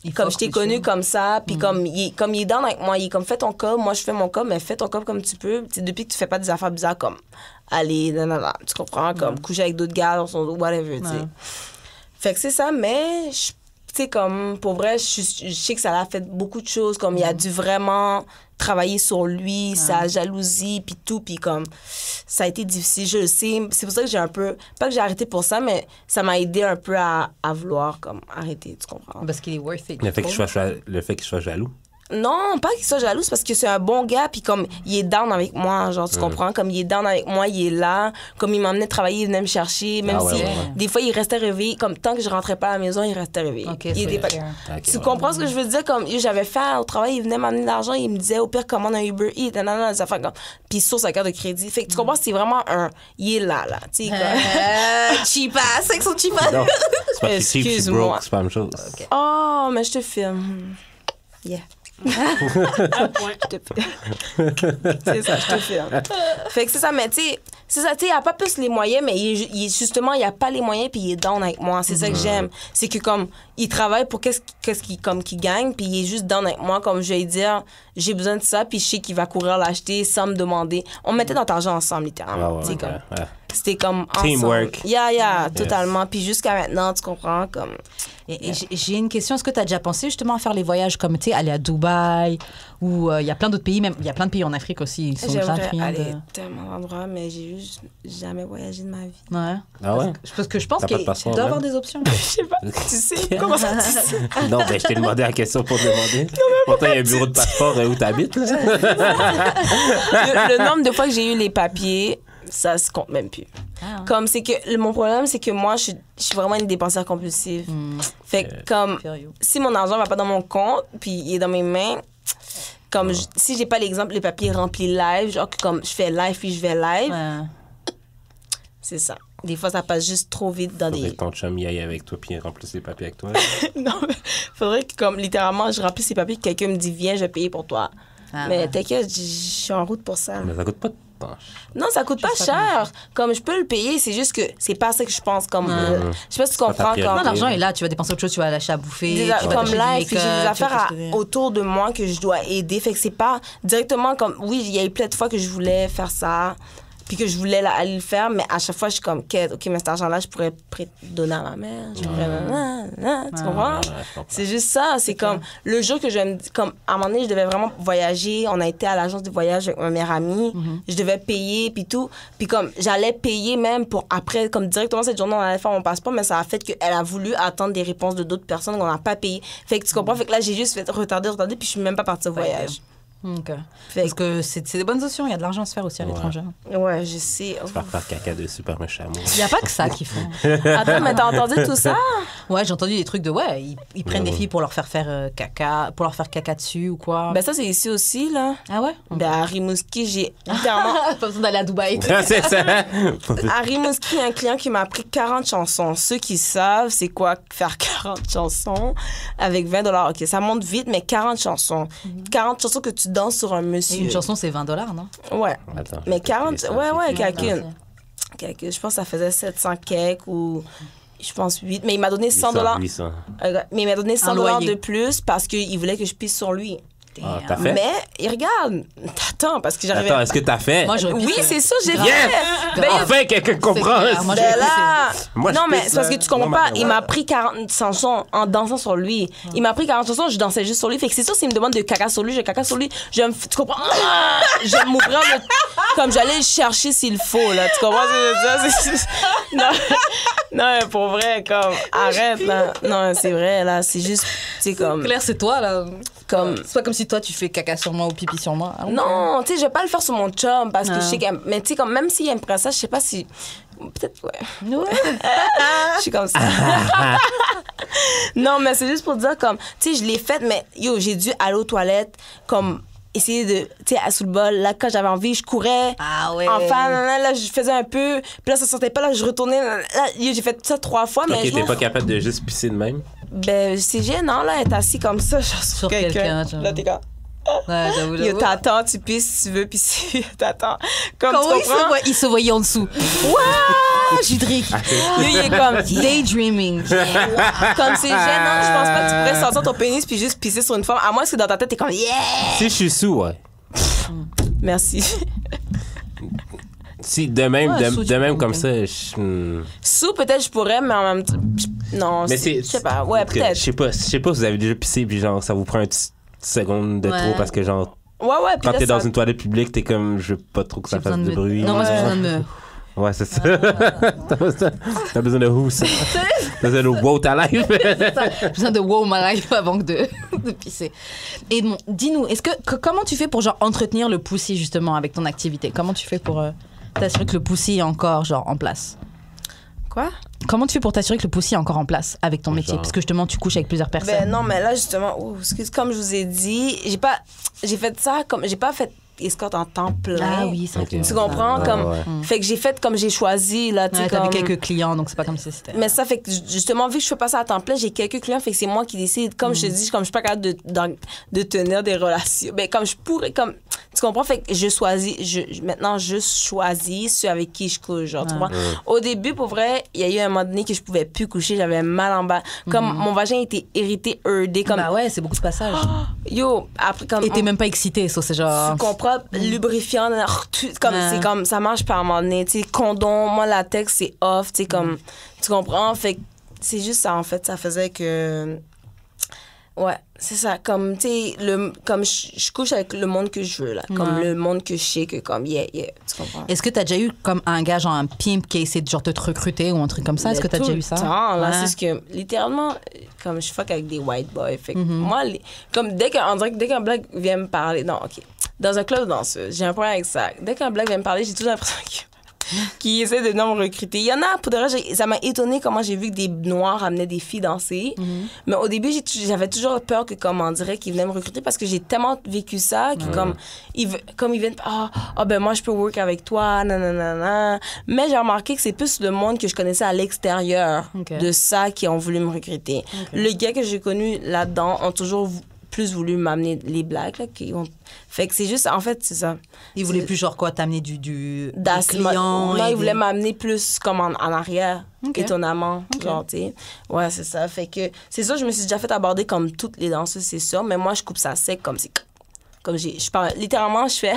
je t'ai connu comme ça, puis comme il est down avec moi, il est comme fais ton com, moi je fais mon com, mais fais ton com comme tu peux. T'sais, depuis que tu fais pas des affaires bizarres comme aller, nanana, tu comprends, comme coucher avec d'autres gars, whatever, tu sais. Fait que c'est ça, mais tu sais, comme pour vrai, je sais que ça l'a fait beaucoup de choses, comme il a dû vraiment travailler sur lui, sa jalousie, puis tout, puis comme ça a été difficile, je le sais. C'est pour ça que j'ai un peu, pas que j'ai arrêté pour ça, mais ça m'a aidé un peu à vouloir comme arrêter, tu comprends? Parce qu'il est worth it. Le fait qu'il soit jaloux. Non, pas qu'il soit jaloux, c'est parce que c'est un bon gars, puis comme, il est down avec moi, genre, tu comprends? Comme, il est down avec moi, il est là, comme, il m'emmenait travailler, il venait me chercher, même si, des fois, il restait réveillé, comme, tant que je rentrais pas à la maison, il restait réveillé. Ok, Il était pas... Tu comprends ce que je veux dire? Comme, j'avais fait au travail, il venait m'amener de l'argent, il me disait, au pire, commande un Uber Eats, des affaires comme... Puis sur sa carte de crédit. Fait que tu comprends, c'est vraiment il est là, tu sais, comme... Cheapass, avec son cheapass. Non, c'est pas que cheap, je suis Excuse-moi. broke, c'est pas la même chose. Oh, mais je te filme. Yeah. Un point. C'est ça, je te filme. Fait que c'est ça, mais tu sais, c'est ça, tu sais, il a pas plus les moyens, mais justement, il a pas les moyens, puis il est down avec moi. C'est ça que j'aime. C'est que, comme, il travaille pour qu'est-ce qu'il gagne, puis il est juste down avec moi. Comme je vais lui dire, j'ai besoin de ça, puis je sais qu'il va courir l'acheter sans me demander. On mettait notre argent ensemble, littéralement. Ouais. C'était comme ensemble. Teamwork. Yeah, totalement. Puis jusqu'à maintenant, tu comprends, comme... Et j'ai une question. Est-ce que tu as déjà pensé justement à faire les voyages comme, tu sais, aller à Dubaï ou il y a plein d'autres pays, même il y a plein de pays en Afrique aussi. Ils sont grave J'aimerais friands aller de... tellement d'endroits, mais j'ai juste jamais voyagé de ma vie. Ouais. Ah ouais? Parce que je pense T'as qu'il pas de passeport, doit y avoir même? des options. Je sais pas, tu sais, comment ça tu sais? Non, ben, je t'ai demandé la question pour te demander. Pourtant, il y a un bureau de passeport où t'habites, là. Le nombre de fois que j'ai eu les papiers, ça se compte même plus. Comme c'est que mon problème, c'est que moi, je suis vraiment une dépensière compulsive. Fait que comme si mon argent va pas dans mon compte, puis il est dans mes mains, comme si j'ai pas l'exemple, les papiers remplis live, genre que comme je fais live puis je vais live, c'est ça. Des fois, ça passe juste trop vite dans Faudrait des... que ton chum y aille avec toi puis il remplisse les papiers avec toi. Non, mais faudrait que comme littéralement, je remplisse ces papiers, que quelqu'un me dit viens, je vais payer pour toi. Mais t'inquiète, je suis en route pour ça. Mais ça coûte pas Attends. Non, ça coûte pas cher. Comme je peux le payer, c'est juste que c'est pas ça que je pense. Comme, je sais pas si tu pas ta comprends. priorité. Comme, Non, l'argent est là, tu vas dépenser autre chose, tu vas l'acheter à bouffer. des, tu vas comme t'acheter là, du fait que j'ai des make-up, tu vas affaires t'acheter- autour de moi que je dois aider. Fait que c'est pas directement comme. Oui, il y a eu plein de fois que je voulais faire ça, puis que je voulais aller le faire, mais à chaque fois, je suis comme, OK, mais cet argent-là, je pourrais donner à ma mère. Je pourrais. Tu comprends? Ouais, je comprends. C'est juste ça. C'est comme le jour que je vais me. Comme à un moment donné, je devais vraiment voyager. On a été à l'agence de voyage avec ma meilleure amie. Je devais payer, puis tout. Puis comme j'allais payer même pour après, comme directement cette journée, on allait faire mon passeport, mais ça a fait qu'elle a voulu attendre des réponses de d'autres personnes qu'on n'a pas payé. Fait que tu comprends? Fait que là, j'ai juste fait retarder, puis je suis même pas partie au voyage. Ok. Fait Parce que c'est des bonnes options, il y a de l'argent à se faire aussi à l'étranger. que, ouais, je sais. Tu vas faire caca dessus par un chameau. Il n'y a pas que ça qu'ils font. Attends, mais t'as entendu tout ça? Ouais, j'ai entendu des trucs de ils prennent des filles pour leur faire caca, pour leur faire caca dessus ou quoi. Ben ça, c'est ici aussi, là. Ah ouais? Ben à Rimouski, j'ai littéralement... Pas besoin d'aller à Dubaï. C'est ça. À Rimouski, il y a un client qui m'a appris 40 chansons. Ceux qui savent, c'est quoi faire 40 chansons avec $20. OK, ça monte vite, mais 40 chansons. 40 chansons que tu danses sur un Et monsieur. une chanson, c'est $20, non? Ouais. Attends, Mais je vais 40... calculer ça. Ouais, calcule. non, Calcule. Je pense que ça faisait 700 cakes ou... Je pense 8. Mais il m'a donné 100 800. Mais il m'a donné 100 loyer. de plus parce qu'il voulait que je pisse sur lui. Ah, t'as fait? Mais, il regarde. T'attends, parce que j'arrivais... Attends, est-ce que t'as fait? Moi, j'aurais Oui, pissé. c'est ça, j'ai Grave. fait. Ben, Enfin, quelqu'un comprend. C'est clair, moi, Ben j'aurais là, Moi, je non, mais pisse, c'est parce que là. tu comprends Moi, pas. maintenant, Il ouais. m'a pris 40 chansons en dansant sur lui. Il m'a pris 40 chansons, je dansais juste sur lui. Fait que c'est sûr, s'il me demande de caca sur lui, je caca sur lui. Tu comprends? Je vais m'ouvrir comme j'allais le chercher s'il faut, là. Tu comprends ce que je veux dire? Non, non, mais pour vrai, comme, arrête, là. Non, c'est vrai, là. C'est juste, tu sais, comme. Claire, c'est toi, là. Comme. C'est pas comme si toi, tu fais caca sur moi ou pipi sur moi. Ah, Non, tu sais, je vais pas le faire sur mon chum parce que Non. je sais qu'elle. Mais tu sais, comme, même s'il aime pas ça, je sais pas si. Peut-être, ouais. Ouais. Je suis comme ça. Non, mais c'est juste pour dire, comme, tu sais, je l'ai faite, mais yo, j'ai dû aller aux toilettes, comme, essayer de, tu sais, sous le bol. Là, quand j'avais envie, je courais. Ah ouais. Enfin, là, je faisais un peu. Puis là, ça sortait pas, là, je retournais. Là, yo, j'ai fait ça 3 fois, mais. Ok, t'es pas capable de juste pisser de même? Ben, c'est gênant, là, être assis comme ça, genre, Sur quelqu'un, genre. Là, t'es comme. Ouais, j'avoue, Yo, j'avoue. t'attends, tu pisses si tu veux pisser. T'attends. Comme Comment tu il se, comprends? il se voyait en dessous? Waouh! Judric. Yo, il est comme. Daydreaming. Comme c'est gênant, je pense pas que tu pourrais sortir ton pénis puis juste pisser sur une femme. À moins que dans ta tête, t'es comme yeah! Si je suis sous, ouais. Merci. Si, de même, Ouais, sous, de tu même peux, comme ok. ça, je... Sous, peut-être je pourrais, mais en même temps. Non, Mais c'est... je sais pas. Ouais, que- peut-être. Je sais pas si vous avez déjà pissé, puis genre, ça vous prend une petite seconde de Ouais. trop, parce que genre, Ouais, ouais. Puis quand là, t'es dans ça- une toilette publique, t'es comme, je veux pas trop que ça J'ai fasse besoin de me- bruit. Non, moi, j'ai Ouais. besoin de me. Ouais, c'est ça. T'as besoin de who, ça? T'as besoin de wow ta life? J'ai besoin de wow my life avant que de pisser. Et bon, dis-nous, comment tu fais pour genre entretenir le poussi justement avec ton activité? Comment tu fais pour t'assurer que le poussi est encore genre en place? Quoi? Comment tu fais pour t'assurer que le poussi est encore en place avec ton métier? Genre- Parce que justement, tu couches avec plusieurs personnes. Ben non, mais là, justement, excuse, comme je vous ai dit, j'ai fait ça comme. J'ai pas fait escorte en temps plein. Ah oui, c'est vrai que Ok. Tu comprends? Ouais, Comme, ouais. Fait que j'ai fait comme j'ai choisi, là, tu sais, Ouais, t'avais comme... quelques clients, donc c'est pas comme si c'était. Mais ça fait que justement, vu que je fais pas ça à temps plein, j'ai quelques clients, fait que c'est moi qui décide. Comme je te dis, comme je suis pas capable de tenir des relations. Ben, comme je pourrais, comme. Tu comprends? Fait que je choisis, maintenant, je choisis ceux avec qui je couche, genre, tu vois. Au début, pour vrai, il y a eu un moment donné que je pouvais plus coucher, j'avais mal en bas. Comme mon vagin était irrité, heurdé, comme. Bah ouais, c'est beaucoup de passages. Yo, après, comme. Et t'es même pas excité, ça c'est genre. Tu comprends? Lubrifiant, comme, Ouais. c'est comme, ça marche pas à un moment donné. Tu sais, condom, moi, latex, c'est off, tu sais, comme, tu comprends? Fait que c'est juste ça, en fait, ça faisait que. Ouais, c'est ça. Comme, tu sais, comme je couche avec le monde que je veux, là. Comme Ouais. le monde que je sais que, comme, yeah, tu comprends? Est-ce que t'as déjà eu comme un gars, genre un pimp qui a essayé de genre te recruter ou un truc comme ça? Est-ce que t'as Tout déjà le eu ça? temps, là, Ouais. c'est ce que, littéralement, comme je fuck avec des white boys. Fait que moi, comme dès qu'un black vient me parler, non, OK. Dans un club de danseuse, j'ai un problème avec ça. Dès qu'un black vient me parler, j'ai toujours l'impression qu'il essaie de non me recruter. Il y en a, pour de vrai, ça m'a étonné comment j'ai vu que des noirs amenaient des filles danser. Mais au début, j'avais toujours peur que, comme on dirait, qu'ils venaient me recruter parce que j'ai tellement vécu ça que, comme ils viennent, ben moi, je peux work avec toi, nanana. Mais j'ai remarqué que c'est plus le monde que je connaissais à l'extérieur Ok. de ça qui ont voulu me recruter. Le gars que j'ai connu là-dedans ont toujours plus voulu m'amener les blagues, là, fait que c'est juste, en fait, c'est ça. Il voulait plus genre quoi, t'amener du client. Non, il voulait des... m'amener plus comme en arrière, Ok. étonnamment. Ok. Genre, tu sais. Ouais, c'est ça. Fait que, c'est ça, je me suis déjà fait aborder comme toutes les danseuses, c'est sûr. Mais moi, je coupe ça sec comme si. Comme je parle, littéralement, je fais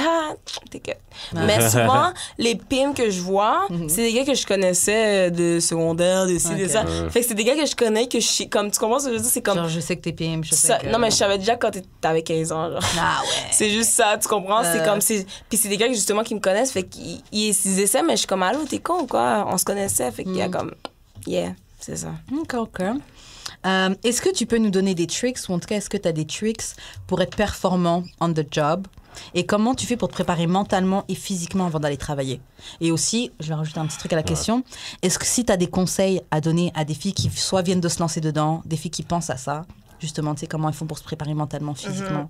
t'es que. Mais souvent, les pimps que je vois, c'est des gars que je connaissais de secondaire, de ci, de Ok. ça. Fait que c'est des gars que je connais, que je comme tu comprends ce que je veux dire, c'est comme. Genre, je sais que t'es PM, je sais Ça, que... non, mais je savais déjà quand t'avais 15 ans, genre. Ah ouais. C'est juste ça, tu comprends? C'est comme. Puis c'est des gars justement qui me connaissent, fait qu'ils essaient, mais je suis comme, allô, t'es con ou quoi? On se connaissait, fait qu'il y a comme. Yeah, c'est ça. Ok. Est-ce que tu peux nous donner des tricks, ou en tout cas, est-ce que tu as des tricks pour être performant on the job? Et comment tu fais pour te préparer mentalement et physiquement avant d'aller travailler? Et aussi, je vais rajouter un petit truc à la question, est-ce que si tu as des conseils à donner à des filles qui soit viennent de se lancer dedans, des filles qui pensent à ça, justement, tu sais, comment elles font pour se préparer mentalement, physiquement?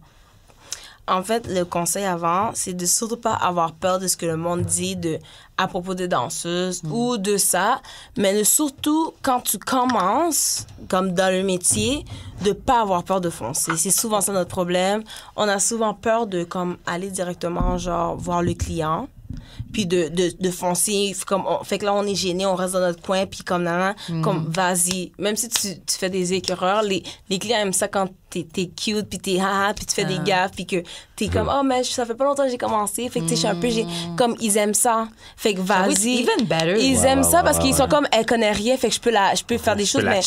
En fait, le conseil avant, c'est de surtout pas avoir peur de ce que le monde dit à propos des danseuses ou de ça, mais de surtout, quand tu commences, comme dans le métier, de pas avoir peur de foncer. C'est souvent ça notre problème. On a souvent peur de comme aller directement, genre, voir le client, puis de foncer. Fait que là, on est gêné, on reste dans notre coin, puis comme, comme vas-y. Même si tu fais des écœureurs, les clients aiment ça quand t'es cute, puis t'es haha, puis tu fais des gaffes, puis que t'es comme, oh, mais ça fait pas longtemps que j'ai commencé. Fait que tu sais, je suis un peu, comme, ils aiment ça. Fait que vas-y. Even better. Ils aiment ça parce qu'ils sont comme, elle connaît rien, fait que je peux faire des choses, mais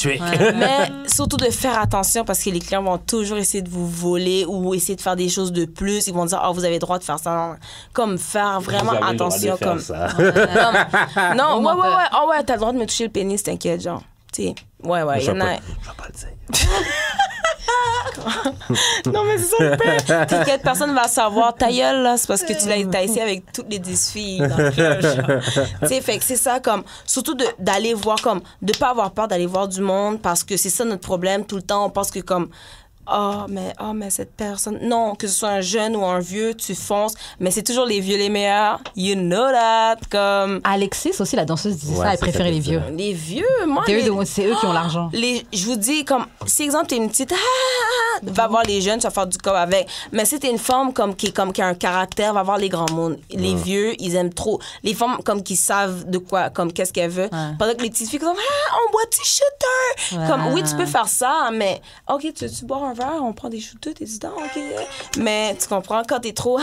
surtout de faire attention parce que les clients vont toujours essayer de vous voler ou essayer de faire des choses de plus. Ils vont dire, oh, vous avez le droit de faire ça. Non. Comme, faire vraiment Vous avez le droit attention. de faire Comme, ça. non, Vraiment ouais. Oh, ouais, t'as le droit de me toucher le pénis, t'inquiète, genre. Tu sais, ouais, il y en a. Je vais pas le dire. Non, mais c'est ça le pire. T'inquiète, personne va savoir. Ta gueule, là, c'est parce que tu l'as essayé avec toutes les 10 filles dans le club, genre. Tu sais, fait que c'est ça, comme, surtout d'aller voir, comme, de pas avoir peur d'aller voir du monde parce que c'est ça notre problème. Tout le temps, on pense que, comme, oh, mais cette personne. Non, que ce soit un jeune ou un vieux, tu fonces. Mais c'est toujours les vieux les meilleurs. You know that. Comme. Alexis aussi, la danseuse, disait Ouais, ça, elle ça préférait fait les vieux. ça. Les vieux, moi. C'est eux qui ont l'argent. Je vous dis, comme, si exemple, t'es une petite, va voir les jeunes, tu vas faire du corps avec. Mais si t'es une femme qui a un caractère, va voir les grands mondes. Les vieux, ils aiment trop. Les femmes, comme, qui savent de quoi, comme, qu'est-ce qu'elles veulent. Pendant que les petites filles, comme, on boit des shooters. Comme, oui, tu peux faire ça, mais, OK, tu veux boire un verre, on prend des shooters, t'es dit, OK. Mais, tu comprends, quand t'es trop,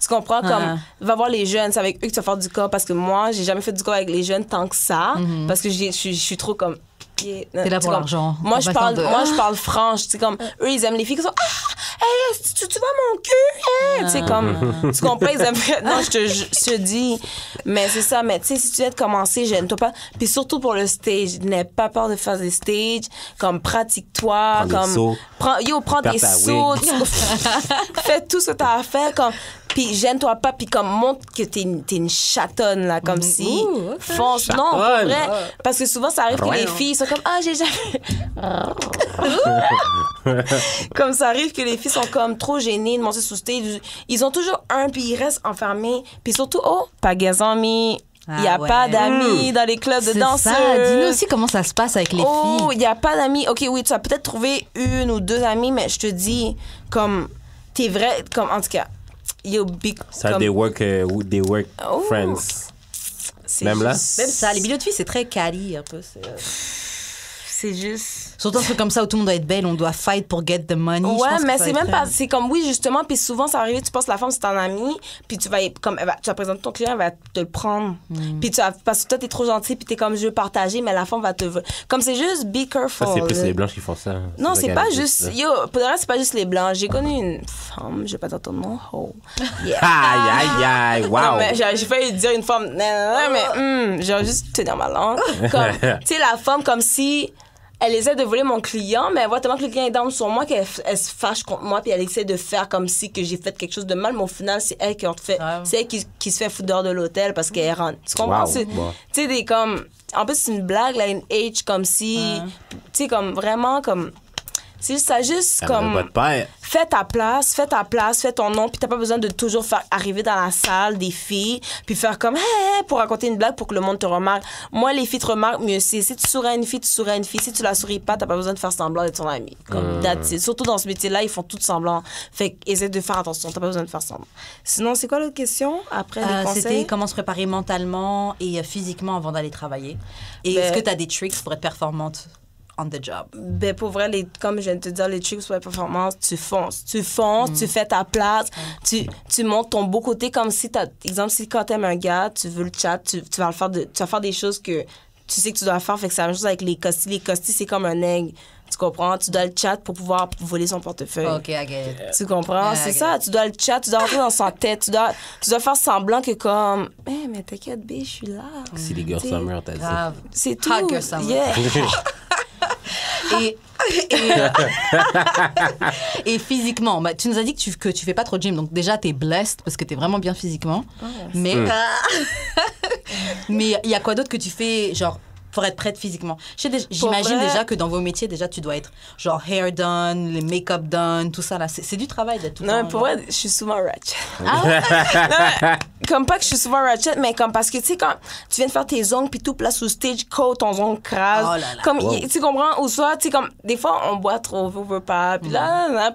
tu comprends, comme, va voir les jeunes, c'est avec eux que tu vas faire du corps, parce que moi, j'ai jamais fait du corps avec les jeunes tant que ça, parce que je suis trop comme. T'es là pour l'argent. Moi, je parle franche. Tu sais, comme, eux, ils aiment les filles qui sont, hey, tu vois mon cul? Tu sais, comme, tu comprends, ils aiment. Non, je te dis. Mais c'est ça. Mais tu sais, si tu viens de commencer, gêne-toi pas. Puis surtout pour le stage, n'aie pas peur de faire des stages. Comme, pratique-toi. Prends des sauts. Prends Perds des ta sauts. wig. Fais tout ce que t'as à faire. Comme, puis gêne-toi pas, puis comme montre que t'es une chatonne, là, comme si fonce. Non, pour Chatonne. vrai. Parce que souvent, ça arrive que les filles sont comme, j'ai jamais. Comme ça arrive que les filles sont comme trop gênées de monter sous stage. Ils ont toujours un, puis ils restent enfermés. Puis surtout, pas d'amis. Il n'y a pas d'amis dans les clubs de danseurs. Dis-nous aussi comment ça se passe avec les filles. Il n'y a pas d'amis. OK, oui, tu as peut-être trouvé une ou deux amies, mais je te dis, comme, t'es vrai, comme, en tout cas, Ça, comme, des work friends. c'est Même là? juste- Même ça, les milieux de filles, c'est très quali un peu. C'est juste... Surtout un truc comme ça où tout le monde doit être belle, on doit fight pour get the money. Je Ouais, pense que mais ça c'est va même être pas... C'est comme, oui, justement, puis souvent, ça arrive, tu penses que la femme, c'est ton amie, puis tu vas présenter ton client, elle va te le prendre. Puis parce que toi, t'es trop gentil, puis t'es comme, je veux partager, mais la femme va te... Comme, c'est juste, be careful. Ça, c'est plus là. les blanches qui font ça. Non, c'est pas juste juste... Yo, pour le reste, c'est pas juste les blancs. J'ai connu une femme, je vais pas dire ton nom, Yeah. Aïe, wow. Non, mais j'ai failli dire une femme, mais j'ai juste tenir ma langue. Comme, tu sais, la femme, comme si elle essaie de voler mon client, mais elle voit tellement que le client est down sur moi qu'elle se fâche contre moi, puis elle essaie de faire comme si que j'ai fait quelque chose de mal, mais au final, c'est elle qui c'est elle qui se fait foutre dehors de l'hôtel parce qu'elle rentre. Tu comprends? Wow. Tu sais, des comme... En plus, c'est une blague, là, une H, comme si... Tu sais, comme vraiment, comme... C'est juste ça, juste Ça comme... votre père. fais ta place, fais ton nom, puis t'as pas besoin de toujours faire arriver dans la salle des filles, puis faire comme, hey, pour raconter une blague pour que le monde te remarque. Moi, les filles te remarquent mieux. Si tu souris à une fille, tu souris à une fille. Si tu la souris pas, t'as pas besoin de faire semblant d'être son ami. Comme, surtout dans ce métier-là, ils font tout semblant. Fait essaie de faire attention, t'as pas besoin de faire semblant. Sinon, c'est quoi l'autre question après les conseils? C'était comment se préparer mentalement et physiquement avant d'aller travailler. Et est-ce que tu as des tricks pour être performante on the job? Ben, pour vrai, comme je viens de te dire, les tricks pour la performance, tu fonces, tu fais ta place, tu montres ton beau côté comme si exemple, si quand t'aimes un gars, tu veux le chat, tu vas faire des choses que tu sais que tu dois faire, fait que c'est la même chose avec les costis. Les costis, c'est comme un aigle. Tu comprends? Tu dois le chat pour pouvoir voler son portefeuille. OK, I get it. Tu comprends? C'est ça. Tu dois le chat, tu dois rentrer dans sa tête. Tu dois faire semblant que comme... Hey, mais t'inquiète, B, je suis là. Si les Girl Summer, t'as dit. Grave. C'est tout. Hot Girl Summer. Yeah. Et physiquement, tu nous as dit que tu fais pas trop de gym. Donc déjà, t'es blessed parce que t'es vraiment bien physiquement. Mais mais il y a quoi d'autre que tu fais, genre... pour être prête physiquement. J'imagine déjà que dans vos métiers, déjà, tu dois être genre hair done, les make-up done, tout ça là. C'est du travail d'être tout le temps. Non, mais pour vrai, je suis souvent ratchet. Ah ouais? Non, comme pas que je suis souvent ratchet, mais comme parce que tu sais, quand tu viens de faire tes ongles, puis tout place sous stage, coat, ton ongle crase. Oh là là. Comme, tu comprends? Ou soit, tu sais, comme, des fois, on boit trop, on veut pas. Puis là,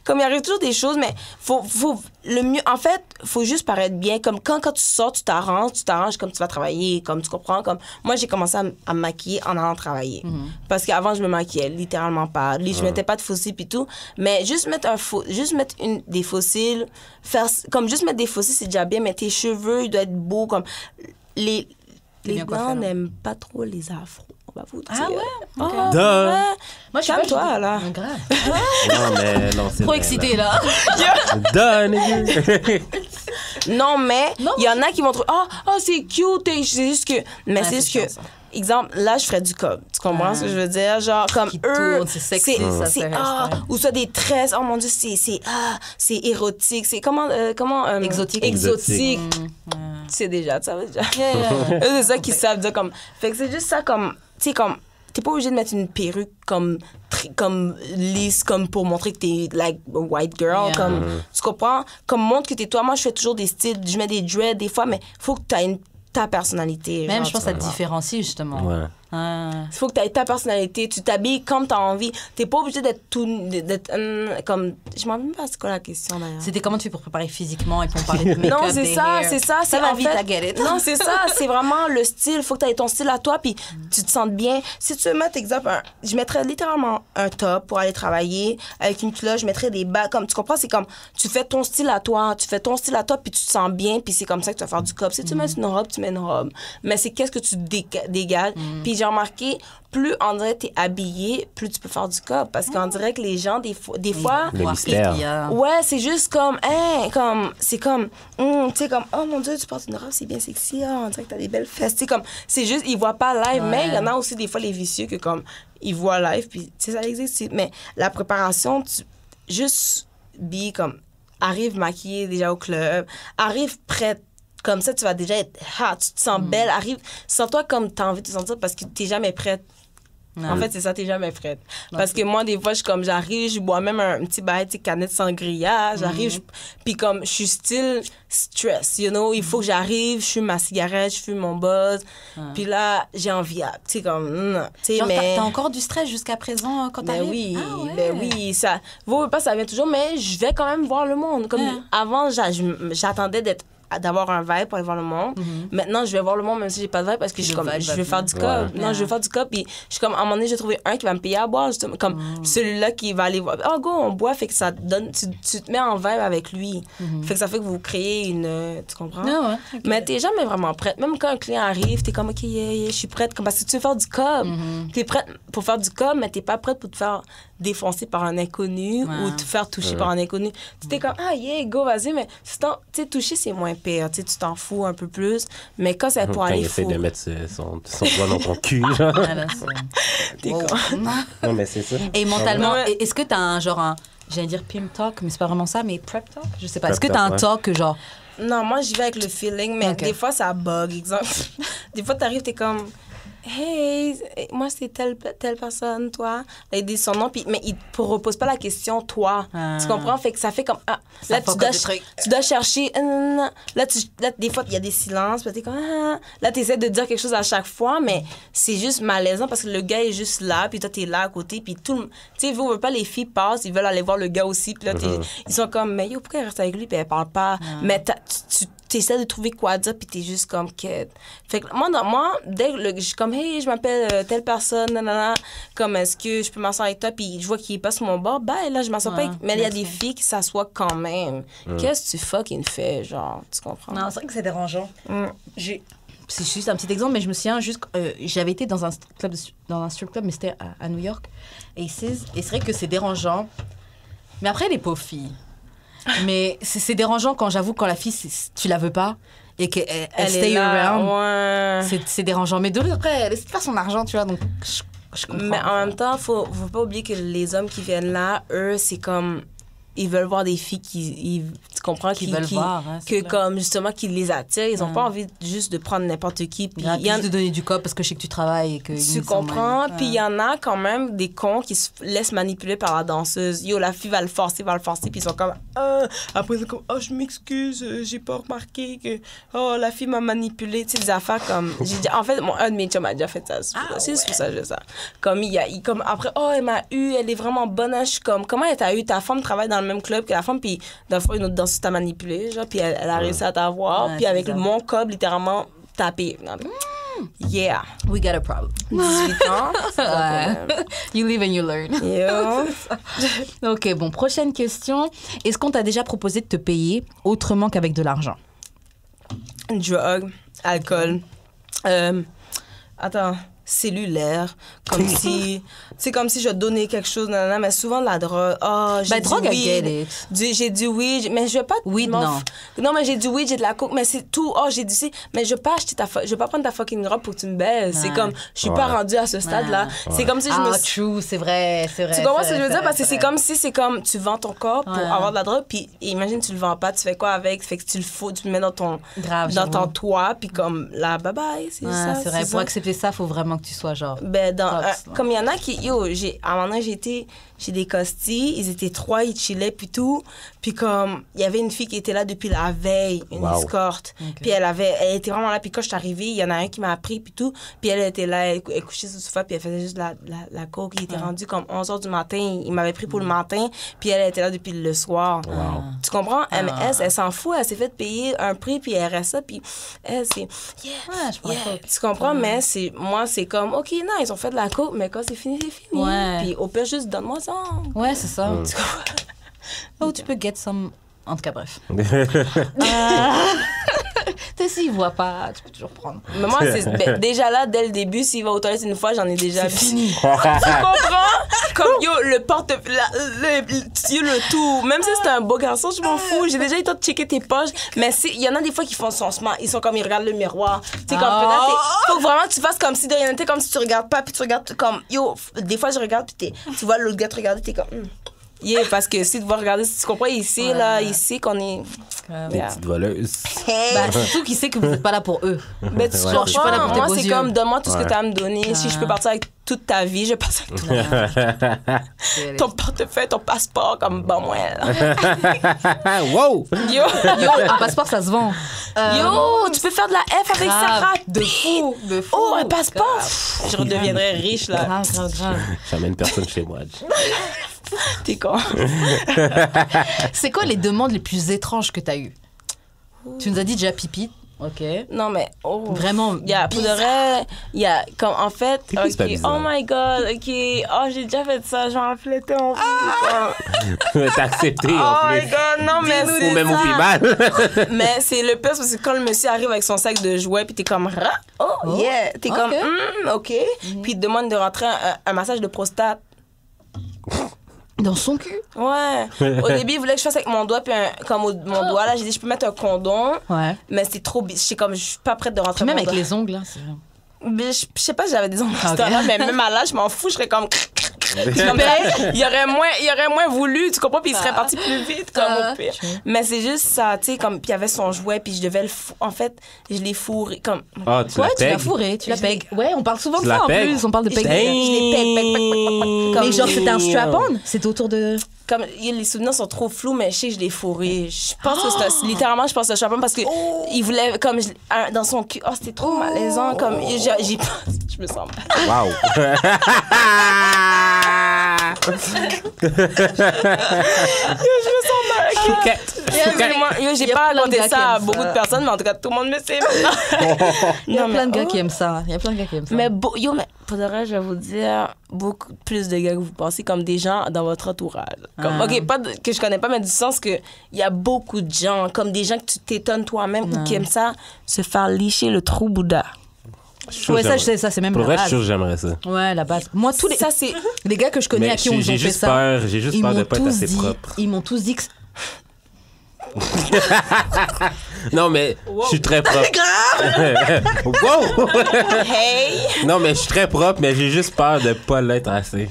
comme il arrive toujours des choses, mais faut le mieux. En fait, faut juste paraître bien. Comme quand tu sors, tu t'arranges comme tu vas travailler. Comme tu comprends? Comme, moi, j'ai commencé à me maquiller en allant travailler. Parce qu'avant, je me maquillais littéralement pas. Je mettais pas de faux cils puis tout. Mais juste mettre des faux cils, comme juste mettre des faux cils, c'est déjà bien. Mais tes cheveux, ils doivent être beaux. Comme les blancs n'aiment pas trop les afros. On va vous dire. Ah ouais? Oh, Okay. ouais. Moi, je calme-toi, là. Grave. Non, c'est Trop vrai, excitée, là. Non, mais il y en a qui vont trouver c'est cute. C'est juste que. Mais c'est juste que. chiant, ça. Exemple, là, je ferais du cob. Tu comprends ce que je veux dire? Genre, comme Qui eux. tourne, c'est sexy, ça, c'est hairstyle. Ou ça, des tresses. Oh mon Dieu, c'est érotique. C'est comment. Exotique. Exotique. C'est déjà, tu savais déjà. Eux, c'est ça qu'ils savent dire comme. Fait que c'est juste ça comme. Tu sais, comme. T'es pas obligé de mettre une perruque comme lisse, comme pour montrer que t'es like a white girl. Yeah. Comme, tu comprends? Comme montre que t'es toi. Moi, je fais toujours des styles. Je mets des dreads des fois, mais faut que t'aies ta personnalité. Même, genre, je pense que ça te différencie, justement. Ouais. il faut que tu aies ta personnalité, tu t'habilles comme tu as envie. T'es pas obligé d'être tout... comme... Je m'en rappelle même pas c'est quoi la question, d'ailleurs. C'était comment tu fais pour préparer physiquement et pour parler de make-up, Non, c'est des ça, hair. c'est ça. Ça va en vite, fait- I get it. Non, c'est ça. C'est vraiment le style. Il faut que tu aies ton style à toi, puis tu te sentes bien. Si tu veux mettre, exemple, je mettrais littéralement un top pour aller travailler. Avec une culotte, je mettrais des bas. Comme, tu comprends? C'est comme, tu fais ton style à toi. Tu fais ton style à toi, puis tu te sens bien, puis c'est comme ça que tu vas faire du cop. Si tu mets une robe, tu mets une robe. Mais c'est qu'est-ce que tu dégages. Puis j'ai remarqué, plus on dirait que t'es habillé, plus tu peux faire du cop. Parce qu'on dirait que les gens, des fois... Le mystère. Ouais, c'est juste comme, hein, c'est comme, tu sais, comme, oh mon Dieu, tu portes une robe, c'est bien sexy, on dirait que t'as des belles fesses, tu sais, comme, c'est juste, ils voient pas live, mais il y en a aussi des fois les vicieux que, comme, ils voient live, puis, tu sais, ça existe, mais la préparation, juste, comme, arrive maquillée déjà au club, arrive prête, comme ça, tu vas déjà être hot, tu te sens belle, arrive, sens-toi comme t'as envie de te sentir parce que t'es jamais prête. En fait, c'est ça, t'es jamais prête. Parce que moi, des fois, j'arrive, je bois même un petit bail, tu sais, canette sangria, j'arrive, puis comme, je suis style stress, you know, il faut que j'arrive, je fume ma cigarette, je fume mon buzz, puis là, j'ai envie, tu sais, comme, tu sais, Genre, mais... t'as encore du stress jusqu'à présent quand Ben t'arrives? oui, Ah ouais. ben oui, ça, vaut pas, ça vient toujours, mais je vais quand même voir le monde. Comme avant, j'attendais d'avoir un vibe pour aller voir le monde. Maintenant, je vais voir le monde même si j'ai pas de vibe parce que je veux faire du cop. Ouais. Non, je veux faire du cop. Puis je suis comme, à un moment donné, j'ai trouvé un qui va me payer à boire. Justement, comme celui-là qui va aller voir. Oh, go, on boit. Fait que ça te donne. Tu te mets en vibe avec lui. Fait que ça fait que vous créez une. Tu comprends? Ah ouais, ok. Mais t'es jamais vraiment prête. Même quand un client arrive, t'es comme, OK, je suis prête. Comme, parce que tu veux faire du cop. T'es prête pour faire du cop, mais t'es pas prête pour te faire défoncer par un inconnu ou te faire toucher par un inconnu. Tu t'es comme, go, vas-y. Mais tu sais, toucher, c'est moins pire. Tu sais, tu t'en fous un peu plus. Mais quand c'est pour Quand aller il essaie fou. de mettre son doigt dans ton cul, genre. Ah, là, c'est- T'es Wow. con. Non, mais c'est ça. Et mentalement, Ouais. est-ce que t'as un genre j'allais dire pimp talk, mais c'est pas vraiment ça, mais prep talk? Je sais pas. Est-ce que Prep t'as un talk, talk que genre. Non, moi, j'y vais avec le feeling, mais Ok. des fois, ça bug. Exemple, des fois, t'arrives, t'es comme, hey, moi c'est telle personne, toi. Là, il dit son nom, puis mais il ne repose pas la question, toi. Tu comprends? Fait que ça fait comme, là, tu dois chercher, là, des fois, il y a des silences, puis t'es comme, là, tu essaies de dire quelque chose à chaque fois, mais c'est juste malaisant parce que le gars est juste là, puis toi, t'es là à côté, puis tout le... Tu sais, vous voulez pas, les filles passent, ils veulent aller voir le gars aussi, puis là, ils sont comme, mais yo, pourquoi elle reste avec lui, puis elle parle pas? Mais tu essaies de trouver quoi dire, puis t'es juste comme, fait que moi, dès que je suis comme, hey, je m'appelle telle personne, nanana, comme, est-ce que je peux m'asseoir avec toi, puis je vois qu'il est pas sur mon bord, là, je m'assois pas avec... Mais il y a des filles qui s'assoient quand même. Qu'est-ce que tu fucking fais, genre, tu comprends? Non, c'est vrai que c'est dérangeant. C'est juste un petit exemple, mais je me souviens juste, j'avais été dans un strip club, mais c'était à New York, et c'est vrai que c'est dérangeant. Mais après, les pauvres filles. Mais c'est dérangeant quand la fille, tu la veux pas et qu'elle stay around. Ouais. C'est dérangeant. Mais de l'autre, après, elle essaie de faire son argent, tu vois, donc je comprends. Mais en même temps, faut pas oublier que les hommes qui viennent là, eux, c'est comme... Ils veulent voir des filles tu comprends, qui veulent voir, hein, que comme justement qui les attirent, ils ont pas envie juste de prendre n'importe qui, puis il y a de donner du cop parce que je sais que tu travailles et que tu comprends, puis il y en a quand même des cons qui se laissent manipuler par la danseuse. Yo, la fille va le forcer, puis ils sont comme après c'est comme je m'excuse, j'ai pas remarqué que la fille m'a manipulé, tu sais, des affaires comme en fait un de mes chums a déjà fait ça, c'est pour ça que je fais ça. Comme comme après elle m'a eu, elle est vraiment bonne, je suis comme comment elle t'a eu, ta femme travaille dans le même club que la femme, puis d'un fois une autre danseuse t'a manipulé, genre, puis elle a réussi à t'avoir, puis avec mon cob littéralement tapé. Yeah, we got a problem. 18 ans. You live and you learn. Yeah. Ok, bon, prochaine question. Est-ce qu'on t'a déjà proposé de te payer autrement qu'avec de l'argent? Drogue, alcool, cellulaire, comme si c'est comme si je donnais quelque chose, nanana, mais souvent de la drogue. J'ai dit drogue, oui, I get it. j'ai dit oui, mais je veux pas weed, non. Non, mais j'ai dit oui, j'ai de la coke, mais c'est tout. J'ai dit mais je veux pas acheter je veux pas prendre ta fucking robe pour que tu me baises. C'est comme je suis pas rendue à ce stade là. C'est comme si je me true, c'est vrai. Tu comprends ce que je veux dire, parce que c'est comme si tu vends ton corps pour avoir de la drogue, puis imagine tu le vends pas, tu fais quoi avec? Fait que tu le mets dans ton toit, puis comme là bye bye, c'est ça. C'est vrai, pour accepter ça, faut vraiment que tu sois genre comme il y en a qui à un moment donné j'étais chez des costis, ils étaient 3, ils chillaient puis tout, puis comme il y avait une fille qui était là depuis la veille, une escorte, puis elle était vraiment là, puis quand je suis arrivée, il y en a un qui m'a appris puis tout, puis elle était là, elle couchait sur le sofa, puis elle faisait juste la coke, il était rendu comme 11h du matin, il m'avait pris pour le matin, puis elle était là depuis le soir. Tu comprends? MS, elle s'en fout, elle s'est fait payer un prix, puis elle reste ça, puis elle c'est tu comprends? Mais moi c'est comme ok, non, ils ont fait de la coke, mais quand c'est fini, puis au pire juste donne-moi ça. Ouais, c'est ça. Ou tu peux get some... En tout cas, bref. S'il ne voit pas, tu peux toujours prendre. Mais moi, déjà là, dès le début, s'il va aux toilettes une fois, j'en ai déjà c'est fini. Tu comprends? Comme le tout. Même si c'est un beau garçon, je m'en fous. J'ai déjà eu le temps de checker tes poches. Mais il y en a des fois qui font son smart. Ils sont comme, ils regardent le miroir. Tu sais, comme faut vraiment que tu fasses comme si de rien n'était, comme si tu regardes pas, puis tu regardes comme, des fois je regarde, puis tu vois l'autre gars te regarder, t'es comme, parce que si tu vas regarder, si tu comprends, ici qu'on est... Des petites voleuses. Surtout qu'ils savent que vous n'êtes pas là pour eux. Mais tu comprends, je suis pas là pour tes beaux yeux. Comme, donne-moi tout ce que tu as à me donner. Si je peux partir avec toute ta vie, je passe avec toi. Ton portefeuille, ton passeport, comme, moi. Wow! Yo, un passeport, ça se vend. Tu peux faire de la F avec ça. De fou. Oh, un passeport. Je redeviendrai riche, là. Grave. J'amène personne chez moi. T'es con. C'est quoi les demandes les plus étranges que t'as eues? Tu nous as dit déjà pipi. Ok. Non, mais vraiment. Il y a, pour de vrai, il y a, comme en fait, bizarre. oh my god, j'ai déjà fait ça, j'en rappelais tellement. T'as accepté en plus. Oh my god, non, mais ou même au plus mal. Mais c'est le pire, parce que quand le monsieur arrive avec son sac de jouets, puis t'es comme, yeah, t'es comme, ok. Puis il te demande de rentrer un massage de prostate. Dans son cul? Ouais. Au début, il voulait que je fasse avec mon doigt, puis comme mon doigt, là, j'ai dit, je peux mettre un condom. Ouais. Mais c'est trop... Je suis pas prête de rentrer même avec les ongles, là, c'est vrai. Mais je sais pas si j'avais des ongles à ce temps-là, mais même à l'âge, je m'en fous, je serais comme... il aurait moins voulu, tu comprends, puis il serait parti plus vite, comme au pire. Mais c'est juste ça, tu sais, comme, puis il y avait son jouet, puis je devais en fait, je l'ai fourré, comme... Ah, tu l'as Tu l'as peg? fourré, tu l'as peg. Ouais, on parle souvent de Tu ça l'as en peg? plus, on parle de peg. Je l'ai peg. Mais genre, c'était un strap-on? C'était autour de... Comme les souvenirs sont trop flous, mais je sais que je l'ai fourré. Je pense que c'était littéralement, je pense que c'était un parce que il voulait comme dans son cul. Oh, c'était trop malaisant. Comme j'ai pas, je me sens mal. Wow. Je me sens mal. Chouquette. J'ai y a pas plein de raconté gars qui ça à aiment beaucoup ça. de personnes, mais en tout cas, tout le monde me sait. Il y a plein de gars qui aiment ça. Il y a plein de gars qui aiment ça. Mais mais pour de vrai, je vais vous dire beaucoup plus de gars que vous pensez, comme des gens dans votre entourage. Comme, OK, pas que je connais pas, mais du sens que il y a beaucoup de gens, comme des gens que tu t'étonnes toi-même ou qui aiment ça, se faire licher le trou Bouddha. Ouais, ça, je sais, ça, c'est même Pour la vrai, je suis base. sûr que j'aimerais ça. Ouais, la base. Moi, tous les... Ça, c'est... Les gars que je connais Mais à qui on j'ai fait juste ça, peur, j'ai juste ils peur de m'ont pas être tous assez dit, propre. ils m'ont tous dit que Non, mais je suis très propre. Wow! Hey! Non, mais je suis très propre, mais j'ai juste peur de pas l'être assez.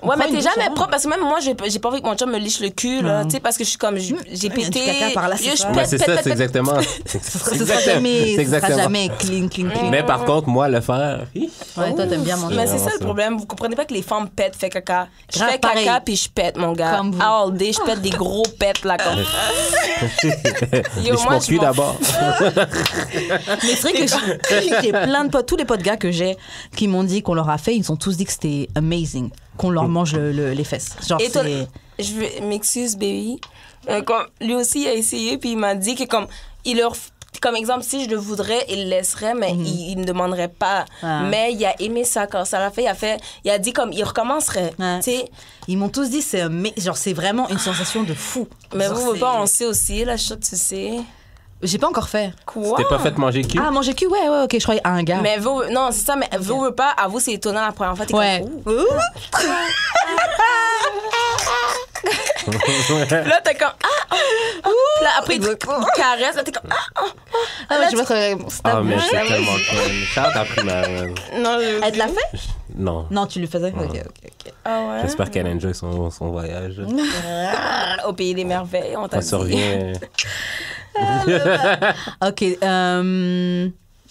Ouais, mais une t'es jamais douche, propre parce que même moi, j'ai pas envie que mon chum me liche le cul, là. Tu sais, parce que je suis comme, j'ai y a pété. du caca par là, c'est je ça. pète, Ben, c'est pète, ça, pète, c'est pète. exactement. ce sera jamais clean, clean, clean. Mais par contre, moi, le faire. Ouais, toi, t'aimes bien manger. Mais c'est vraiment ça le ça. problème. Vous comprenez pas que les femmes pètent, fait caca. Je Grave fais pareil. caca puis je pète, mon gars. Comme vous. All day, je pète des gros pètes, là, comme. Yo, Lèche moi, mon je cul m'en d'abord. Mais c'est vrai que j'ai plein de potes, tous les potes gars que j'ai qui m'ont dit qu'on leur a fait, ils ont tous dit que c'était amazing, qu'on leur mange les fesses. Genre, Et toi, c'est... je m'excuse, baby. Comme, lui aussi, il a essayé, puis il m'a dit que, comme, comme exemple, si je le voudrais, il le laisserait, mais il me demanderait pas. Ah. Mais il a aimé ça quand ça l'a fait. Il a dit, comme, il recommencerait. Ouais. Tu sais, Ils m'ont tous dit genre c'est vraiment une sensation de fou. mais Genre, vous, c'est- pas, on sait aussi, là, je suis sûre que tu sais. J'ai pas encore fait. Quoi? T'es pas fait manger le cul? Ah, manger cul, ouais, ok, je croyais à un gars. Mais vous, non, c'est ça, mais vous pas, à vous, c'est étonnant la première fois. T'es Ouais. comme, ouh. Là, t'es comme, Puis là, après, il te caresse, là, t'es comme, Ah, ouais, je vais être Ah, mais c'est tellement cool. Charles a pris ma. Non, Elle te l'a fait? Non. Non, tu lui faisais? Ok. Ah ouais. J'espère qu'elle enjoy son voyage. Au pays des merveilles, on t'a On dit. se revient.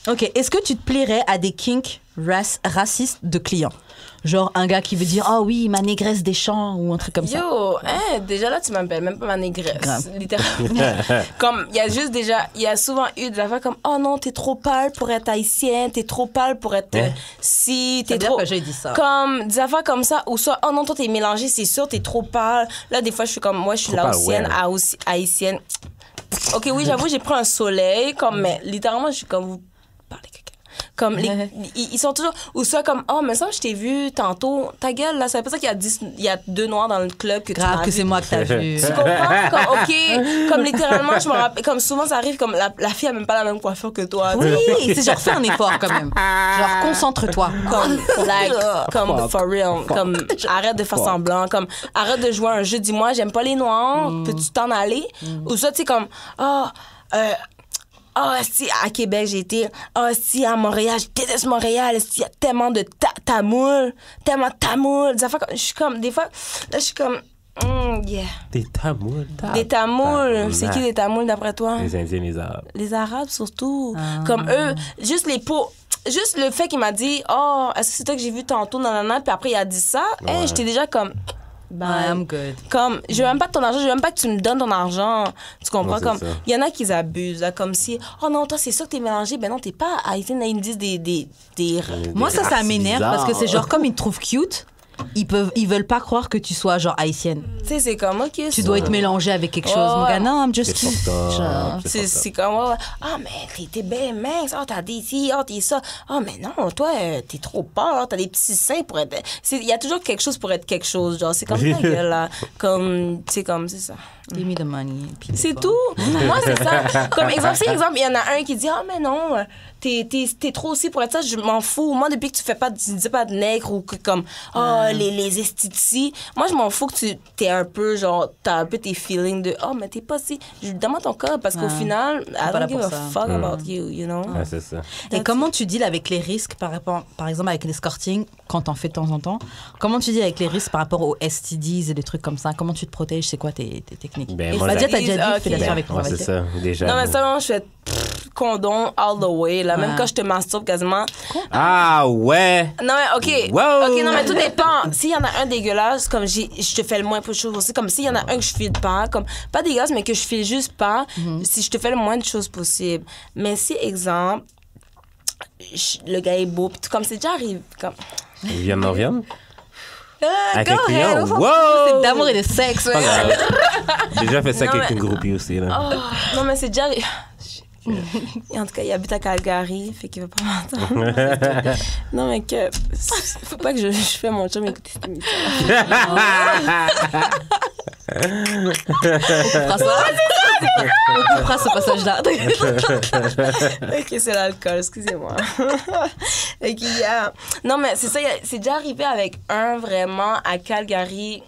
Ok, est-ce que tu te plairais à des kinks racistes de clients? Genre un gars qui veut dire « Oh oui, ma négresse des champs » ou un truc comme ça. Yo, hein, déjà là, tu m'appelles même pas ma négresse. Grave. Littéralement. Comme, il y a souvent eu des affaires comme, oh non, t'es trop pâle pour être haïtienne, t'es trop pâle pour être si, t'es C'est bien trop. que j'ai dit ça. Comme, des affaires comme ça, ou soit, oh non, toi, t'es mélangée, c'est sûr, t'es trop pâle. Là, des fois, je suis comme, moi, je suis Trop pâle, laotienne, ouais. haïtienne. Ok, oui, j'avoue, j'ai pris un soleil, comme, mais littéralement, je suis comme, vous parlez caca. Comme, ils sont toujours, ou soit comme, oh, mais ça, je t'ai vu tantôt, ta gueule, là, c'est pas ça qu'il y a 2 noirs dans le club que tu Grave m'as que vu. c'est moi que t'as vu. Tu comprends? Comme, OK, comme littéralement, je me rappelle, comme souvent ça arrive, comme la fille a même pas la même coiffure que toi. Oui, c'est genre fais un effort quand même. Genre concentre-toi. Comme for real. Comme, arrête de faire semblant. Comme, arrête de jouer à un jeu. Dis-moi, j'aime pas les noirs. Peux-tu t'en aller? Ou ça, tu sais, comme, si à Québec j'ai été, si à Montréal, je déteste Montréal, il y a tellement de tamoul, des affaires comme, je suis comme, des fois, là je suis comme, yeah. Des tamouls. Des tamouls, c'est qui des tamouls d'après toi? Les Indiens, les Arabes. Les Arabes surtout, comme eux, juste les peaux. Juste le fait qu'il m'a dit, oh, est-ce que c'est toi que j'ai vu tantôt, nanana, puis après il a dit ça, Ouais. j'étais déjà comme, I'm good. comme, je veux même pas ton argent, je veux même pas que tu me donnes ton argent. Tu comprends? Ouais, c'est Comme, ça. il y en a qui abusent, là, comme si, oh non, toi, c'est sûr que t'es mélangé. Ben non, t'es pas haïtienne. Ils me disent des Moi, ça races m'énerve parce que bizarres. c'est genre comme ils te trouvent cute, ils veulent pas croire que tu sois genre haïtienne. tu sais, c'est comme, OK. Tu dois être mélangé avec quelque chose. Mon gars, non, I'm just C'est cute. fucked up. Genre, C'est comme, ah, mais t'es bien mince, t'as des ci, t'es ça. Ah, mais non, toi, t'es trop pâle, t'as des petits seins pour être. Il y a toujours quelque chose pour être quelque chose, genre, c'est comme ta gueule, là. Comme, c'est ça. Give me the money. puis C'est bon. tout. Moi, c'est ça. Comme exemple, il y en a un qui dit, ah, mais non, t'es trop aussi pour être ça, je m'en fous. Moi, depuis que tu dis pas de nègre ou que comme, les esthétiques. Moi, je m'en fous que tu t'es un peu, genre, t'as un peu tes feelings de, oh, mais t'es pas si. Donne-moi ton corps, parce qu'au final, I don't give a fuck about you, you know? Ouais, c'est ça. Et comment tu deals avec les risques par rapport, par exemple, avec l'escorting, quand t'en fais de temps en temps? Comment tu deals avec les risques par rapport aux STDs et des trucs comme ça? Comment tu te protèges? C'est quoi tes techniques? Ben, moi, T'as déjà dit ok. fellation avec ouais, c'est convoité. ça, déjà. Non, mais ça, moi, je fais condom all the way, là. Même quand je te masturbe quasiment. Ah, ouais! Non, mais OK. Wow. OK, non, mais tout dépend. S'il y en a un dégueulasse, comme je te fais le moins de choses aussi, comme s'il y en a un que je file pas, comme, pas dégueulasse, mais que je file juste pas, si je te fais le moins de choses possible. Mais si, exemple, le gars est beau, puis tout, comme c'est déjà arrivé, comme... Vienne, non, vienne? Avec go un client? ahead, on s'en fout, Wow! c'est d'amour et de sexe. Pas grave. J'ai déjà fait ça Non, avec mais- une groupie aussi, là. Non, mais c'est déjà... En tout cas, il habite à Calgary, fait qu'il va pas m'entendre. Non, mais que... Faut pas que je fais mon chum écouter cette émission. On fera ça. On coupera ce passage-là. OK, c'est l'alcool, excusez-moi. OK, yeah. Non, mais c'est ça, c'est déjà arrivé avec un vraiment à Calgary,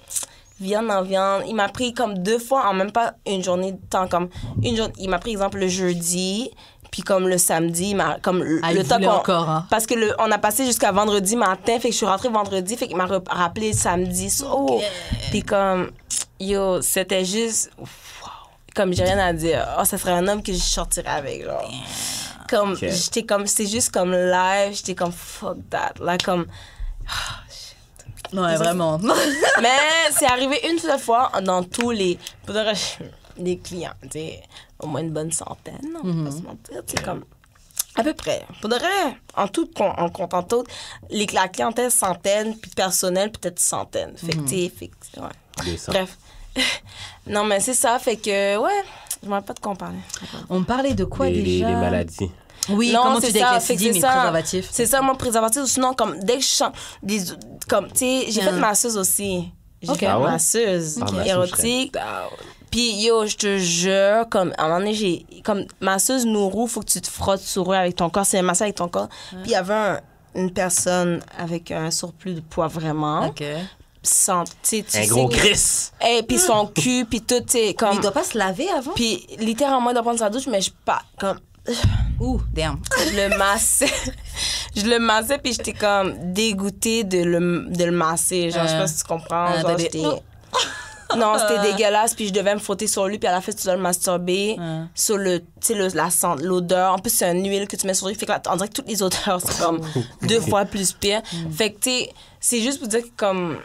viande en viande. Il m'a pris comme 2 fois en même pas une journée de temps. Comme une journée, il m'a pris, exemple, le jeudi, puis comme le samedi, il m'a comme Ah, le il temps voulait qu'on... encore, hein. Parce que on a passé jusqu'à vendredi matin, fait que je suis rentrée vendredi, fait qu'il m'a rappelé le samedi. Oh! Puis comme, yo, c'était juste... wow. Comme j'ai rien à dire. Oh, ça serait un homme que je sortirais avec, genre. Comme, Ok. j'étais comme, c'est juste comme live, j'étais comme fuck that. Là, comme. Ouais, vraiment. Mais c'est arrivé une seule fois dans tous les. Pour de vrai, les clients, tu sais, au moins une bonne centaine, on va pas se mentir, tu sais, comme. À peu près. Pour de vrai, en comptant tout, la clientèle centaine, puis personnel peut-être centaine. Fait que, tu sais, ouais. Des cents. Bref. Non, mais c'est ça, fait que, ouais, je m'en rappelle pas de quoi on parlait. On parlait de quoi Les déjà? maladies. Oui, Non, comment c'est tu dis ça, avec fait les que STD, c'est mais ça. préservatifs? C'est ça, moi, préservatif, ou sinon, comme, dès que je chante, comme, tu sais, j'ai fait masseuse aussi. J'ai Ok. fait Ah ouais? masseuse Ah, masseuse, érotique. Puis, yo, je te jure, comme, à un moment donné, comme, masseuse nourou, faut que tu te frottes sur eux avec ton corps, c'est un massage avec ton corps. Puis, il y avait une personne avec un surplus de poids vraiment. OK. Sans, tu sais, Un sais gros que- Chris! Et puis son cul, puis tout, tu sais, Mais comme... il doit pas se laver avant? Puis, littéralement, il doit prendre sa douche, mais je pas, comme... Ouh, damn. Je le massais. Je le massais, puis j'étais comme dégoûtée de le masser. Genre, je sais pas si tu comprends. Genre, t'as des- j'étais... Non, c'était dégueulasse, puis je devais me frotter sur lui, puis à la fin, tu dois le masturber sur le, tu sais, l'odeur. En plus, c'est une huile que tu mets sur lui, fait que là, on dirait que toutes les odeurs, c'est comme 2 fois plus pire. Fait que, tu sais, c'est juste pour dire que, comme,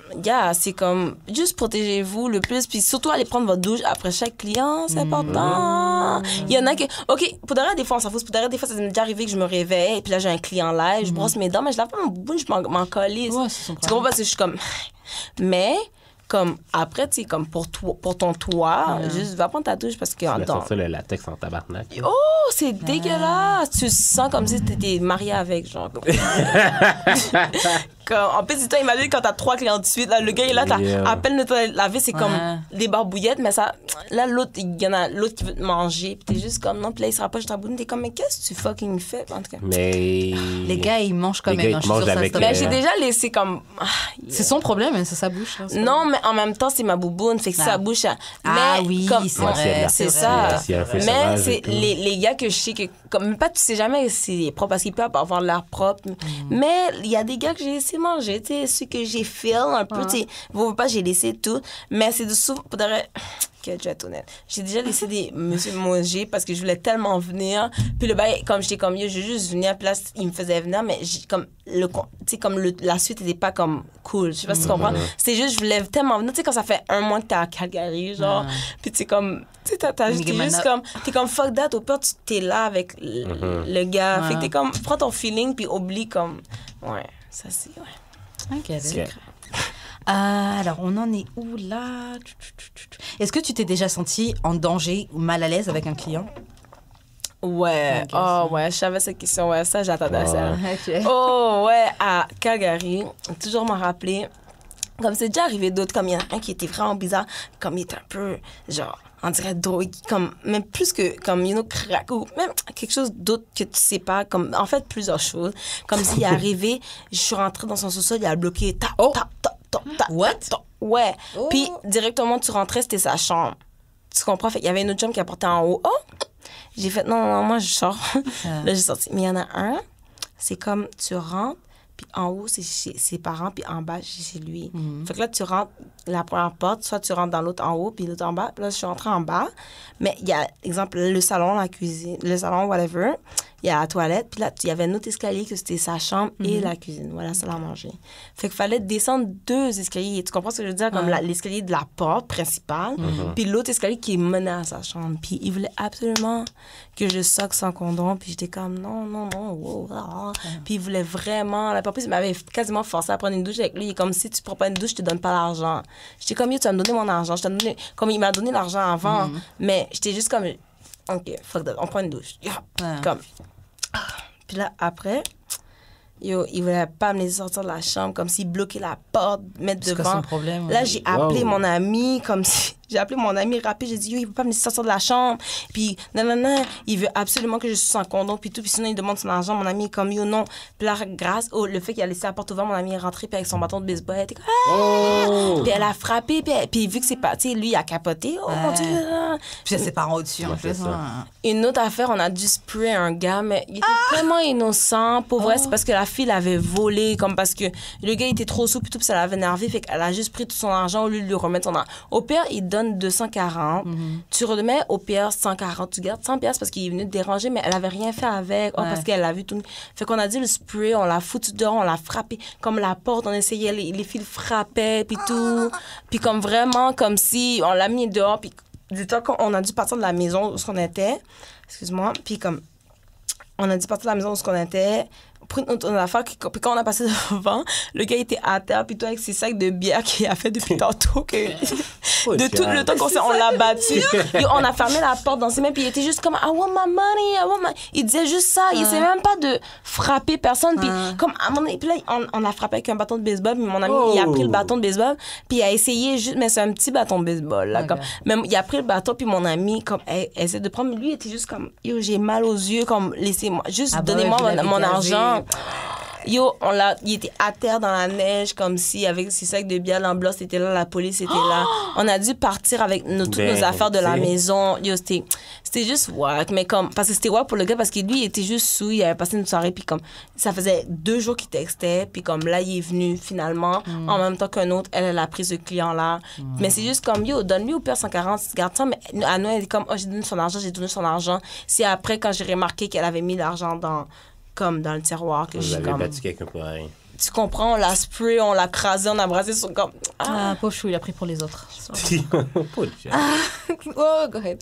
c'est comme, juste protégez-vous le plus, puis surtout, allez prendre votre douche après chaque client, c'est important. Il y en a que, OK, pour derrière, des fois, on s'en fout. Pour derrière, des fois, ça m'est déjà arrivé que je me réveille, puis là, j'ai un client live, je brosse mes dents, mais je lave pas mon bout, je m'en colisse. Ouais, c'est son Tu comprends? Parce que je suis comme... Mais, comme, après, tu sais, comme pour ton toit, juste va prendre ta douche parce que... Tu vas dans- sortir le latex en tabarnak. Oh, c'est dégueulasse! Tu sens comme si t'étais marié avec, genre. En plus, dis-toi, imagine quand t'as 3 clients de suite, là, le gars est là, t'as Yeah. à peine le temps de laver, c'est comme Ouais. des barbouillettes, mais ça... Là, l'autre, il y en a l'autre qui veut te manger, puis t'es juste comme, non, puis là, il se rapproche de ta bouche, t'es comme, mais qu'est-ce que tu fucking fais? En tout cas. Mais. Les gars, ils mangent quand Les même. gars, ils hein, je mangent suis sûre, ça, avec c'est- Mais le- j'ai déjà laissé comme... C'est son problème, hein, c'est sa bouche. là, c'est Non, mais en même temps, c'est ma bouboune, fait que Ah. sa bouche... Ah mais oui, comme, c'est Ouais, s'il y a de vrai. la- c'est c'est ça. vrai. S'il y a un feu Mais sauvage c'est et tout. les gars que je sais que, comme, pas, tu sais jamais si c'est propre parce qu'ils peuvent avoir l'air propre. Mais il y a des gars que j'ai laissé manger, tu sais, ceux que j'ai feel un peu, tu sais, vous pas, j'ai laissé tout. Mais c'est de souvent, pour de vrai, que je vais être honnête. J'ai déjà laissé des monsieur manger parce que je voulais tellement venir. Puis le bail, comme j'étais comme, yo, je veux juste venir, puis là, il me faisait venir, mais comme, tu sais, comme la suite était pas comme cool. Je sais pas si tu comprends. C'est juste, je voulais tellement venir. Tu sais, quand ça fait 1 mois que t'es à Calgary, genre, puis tu sais, comme, tu sais, t'es comme fuck that, au pire, tu t'es là avec le gars. Fait que t'es comme, prends ton feeling, puis oublie comme, ouais, ça c'est, ouais. Ok, Ok. alors, on en est où là? Est-ce que tu t'es déjà senti en danger ou mal à l'aise avec un client? Ouais, Ok, oh ouais, je savais cette question, ouais, ça j'attendais ça. Ok. Oh ouais, à Calgary, toujours m'en rappeler. Comme c'est déjà arrivé d'autres, comme il y en a un qui était vraiment bizarre, comme il était un peu, genre, on dirait drogue, comme, même plus que, comme, you know, crack, ou même quelque chose d'autre que tu sais pas, comme, en fait, plusieurs choses. Comme s'il est arrivé, je suis rentrée dans son sous-sol, il a bloqué, tap, tap, tap, What? Ouais. Oh. Puis, directement, tu rentrais, c'était sa chambre. Tu comprends? Fait qu'il y avait une autre chambre qui apportait en haut. Oh! J'ai fait, non, moi, je sors. Là, j'ai sorti. Mais il y en a un, c'est comme, tu rentres, puis en haut, c'est chez ses parents, puis en bas, c'est chez lui. Fait que là, tu rentres la première porte, soit tu rentres dans l'autre en haut, puis l'autre en bas. Puis là, je suis rentrée en bas. Mais il y a, exemple, le salon, la cuisine, le salon, whatever. Il y a la toilette, puis là, il y avait un autre escalier que c'était sa chambre et la cuisine. Voilà, salle à manger. Fait qu'il fallait descendre 2 escaliers. Tu comprends ce que je veux dire? Comme l'escalier de la porte principale, puis l'autre escalier qui menait à sa chambre. Puis il voulait absolument que je sorte sans condom, puis j'étais comme non, wow, Puis il voulait vraiment... La papesse m'avait quasiment forcé à prendre une douche avec lui. Il est comme, si tu prends pas une douche, je te donne pas l'argent. J'étais comme, yo, tu vas me donner mon argent. Je t'ai donné... Comme il m'a donné l'argent avant, mais j'étais juste comme... OK, fuck that, on prend une douche. Comme... Puis là, après, il voulait pas me laisser sortir de la chambre, comme s'il bloquait la porte, mettre C'est devant. quoi son problème? Là, j'ai appelé mon ami, comme si... J'ai appelé mon ami rapide, j'ai dit, yo, il veut pas me laisser sortir de la chambre. Puis, non, il veut absolument que je sois sans condom, puis tout. Puis sinon, il demande son argent. Mon ami est comme, yo, non. Puis là, grâce au le fait qu'il a laissé la porte ouverte, mon ami est rentré, puis avec son bâton de baseball, elle était comme, ah! Puis elle a frappé, puis vu que c'est parti, lui, il a capoté. Oh mon Dieu! Puis c'est ses parents au-dessus, en fait. Une autre affaire, on a dû sprayer un gars, mais il était tellement innocent. Pour vrai, c'est parce que la fille l'avait volé, comme parce que le gars était trop sous, puis tout, puis ça l'avait énervé. Fait qu'elle a juste pris tout son argent au lieu de lui remettre son argent. Au pire, il donne 240. Tu remets au pire 140. Tu gardes 100$ parce qu'il est venu te déranger, mais elle avait rien fait avec. Parce qu'elle a vu tout. Fait qu'on a dit le spray, on l'a foutu dehors, on l'a frappé. Comme la porte, on essayait, les fils frappaient, puis tout. Puis comme vraiment, comme si on l'a mis dehors, puis du temps qu'on a dû partir de la maison où on était, excuse-moi, puis comme on a dû partir de la maison où on était, pris notre affaire, puis quand on a passé devant, le gars était à terre, puis tout avec ses sacs de bière qu'il a fait depuis tantôt, que de tout le temps on l'a battu. Et on a fermé la porte dans ses mains, puis il était juste comme, I want my money, Il disait juste ça, il essayait même pas de frapper personne, puis comme, à mon avis, puis là, on a frappé avec un bâton de baseball, puis mon ami, il a pris le bâton de baseball, puis il a essayé juste, mais c'est un petit bâton de baseball, là, comme, même, il a pris le bâton, puis mon ami, comme, elle essaie de prendre, mais lui, il était juste comme, yo, j'ai mal aux yeux, comme, laissez-moi, juste donnez-moi mon argent. Yo, il était à terre dans la neige, comme si, avec ses sacs de bière, l'ambulance était là, la police était là. On a dû partir avec toutes nos affaires de la maison. Yo, c'était juste wack, mais comme, parce que c'était wack pour le gars, parce que lui, il était juste sous, il avait passé une soirée, puis comme, ça faisait 2 jours qu'il textait, puis comme, là, il est venu, finalement, en même temps qu'un autre, elle a pris ce client-là. Mais c'est juste comme, yo, donne-lui au pire 140, garde ça, mais à nous, elle est comme, oh, j'ai donné son argent. C'est après, quand j'ai remarqué qu'elle avait mis l'argent dans le tiroir, que Vous avez battu quelqu'un pour rien. Tu comprends, on l'a spray, on l'a crasé, on a brassé son comme... Pauvre chou, il a pris pour les autres. Oh, go ahead.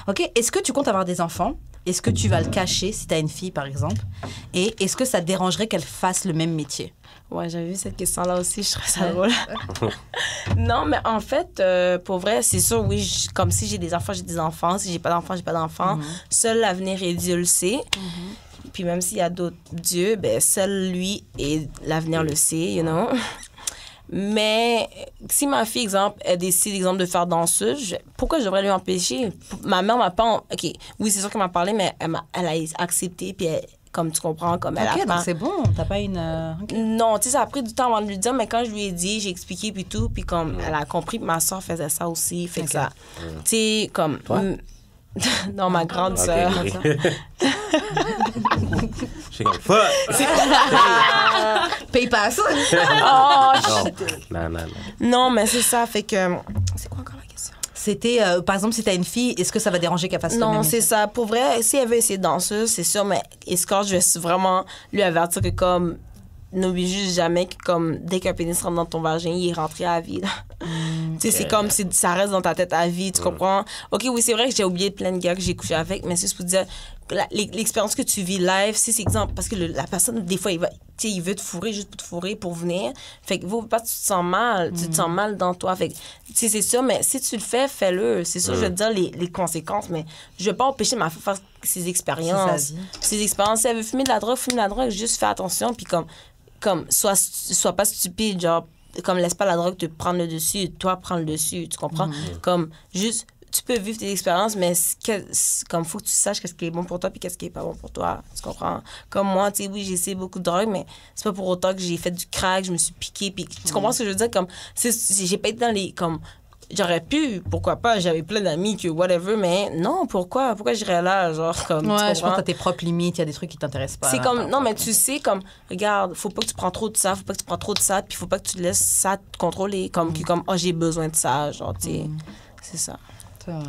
Ok, est-ce que tu comptes avoir des enfants? Est-ce que tu vas le cacher si t'as une fille, par exemple? Et est-ce que ça te dérangerait qu'elle fasse le même métier? Ouais, j'avais vu cette question-là aussi, je trouvais ça drôle. Non, mais en fait, pour vrai, c'est sûr, oui, comme si j'ai des enfants, j'ai des enfants. Si j'ai pas d'enfants, j'ai pas d'enfants. Seul l'avenir est Dieu le sait. Puis même s'il y a d'autres dieux, ben seul lui et l'avenir le sait, you know. Mais si ma fille, exemple, elle décide, exemple, de faire danseuse, pourquoi je devrais lui empêcher? Ma mère m'a pas... OK, oui, c'est sûr qu'elle m'a parlé, mais elle a accepté, puis elle, comme tu comprends, comme elle a pas... Ok, donc c'est bon, t'as pas une... Non, tu sais, ça a pris du temps avant de lui dire, mais quand je lui ai dit, j'ai expliqué, puis tout, puis comme elle a compris que ma soeur faisait ça aussi, fait que ça... Tu sais, comme... Toi? Non, ma grande sœur. Je suis comme, fuck! Paye pas ça! Non. Non, mais c'est ça, fait que... C'est quoi encore la question? C'était, par exemple, si t'as une fille, est-ce que ça va déranger qu'elle fasse le même Non, métier? c'est ça. Pour vrai, si elle veut essayer de danseuse, c'est sûr, mais escort, je vais vraiment lui avertir que comme... N'oublie juste jamais que comme dès qu'un pénis rentre dans ton vagin, il est rentré à vie. Tu sais, c'est comme si ça reste dans ta tête à vie, tu comprends? OK, oui, c'est vrai que j'ai oublié plein de gars que j'ai couché avec, mais c'est juste pour dire l'expérience que tu vis live, c'est exemple parce que la personne des fois il veut te fourrer juste pour te fourrer pour venir. Fait que faut pas que tu te sens mal, tu te sens mal dans toi. Fait que tu sais c'est sûr, mais si tu le fais, fais-le. C'est sûr, je vais te dire les conséquences, mais je vais pas empêcher ma fille de faire ses expériences. Ses expériences, si elle veut fumer de la drogue, juste fais attention puis comme sois pas stupide, genre comme laisse pas la drogue te prendre le dessus, toi prendre le dessus, tu comprends? Comme juste tu peux vivre tes expériences, mais comme faut que tu saches qu'est-ce qui est bon pour toi puis qu'est-ce qui est pas bon pour toi. Tu comprends? Comme moi, tu sais, oui, j'ai essayé beaucoup de drogue, mais c'est pas pour autant que j'ai fait du crack, je me suis piqué. Puis tu comprends ce que je veux dire? Comme, j'ai pas été dans les... Comme, j'aurais pu, pourquoi pas, j'avais plein d'amis que whatever, mais non, pourquoi j'irais là, genre, comme, Ouais, je pense que t'as tes propres limites, il y a des trucs qui t'intéressent pas. c'est comme, non, mais tu sais, comme, regarde, faut pas que tu prends trop de ça, faut pas que tu prends trop de ça, puis faut pas que tu laisses ça te contrôler, comme, oh, j'ai besoin de ça, genre, tu sais, c'est ça. Ça va.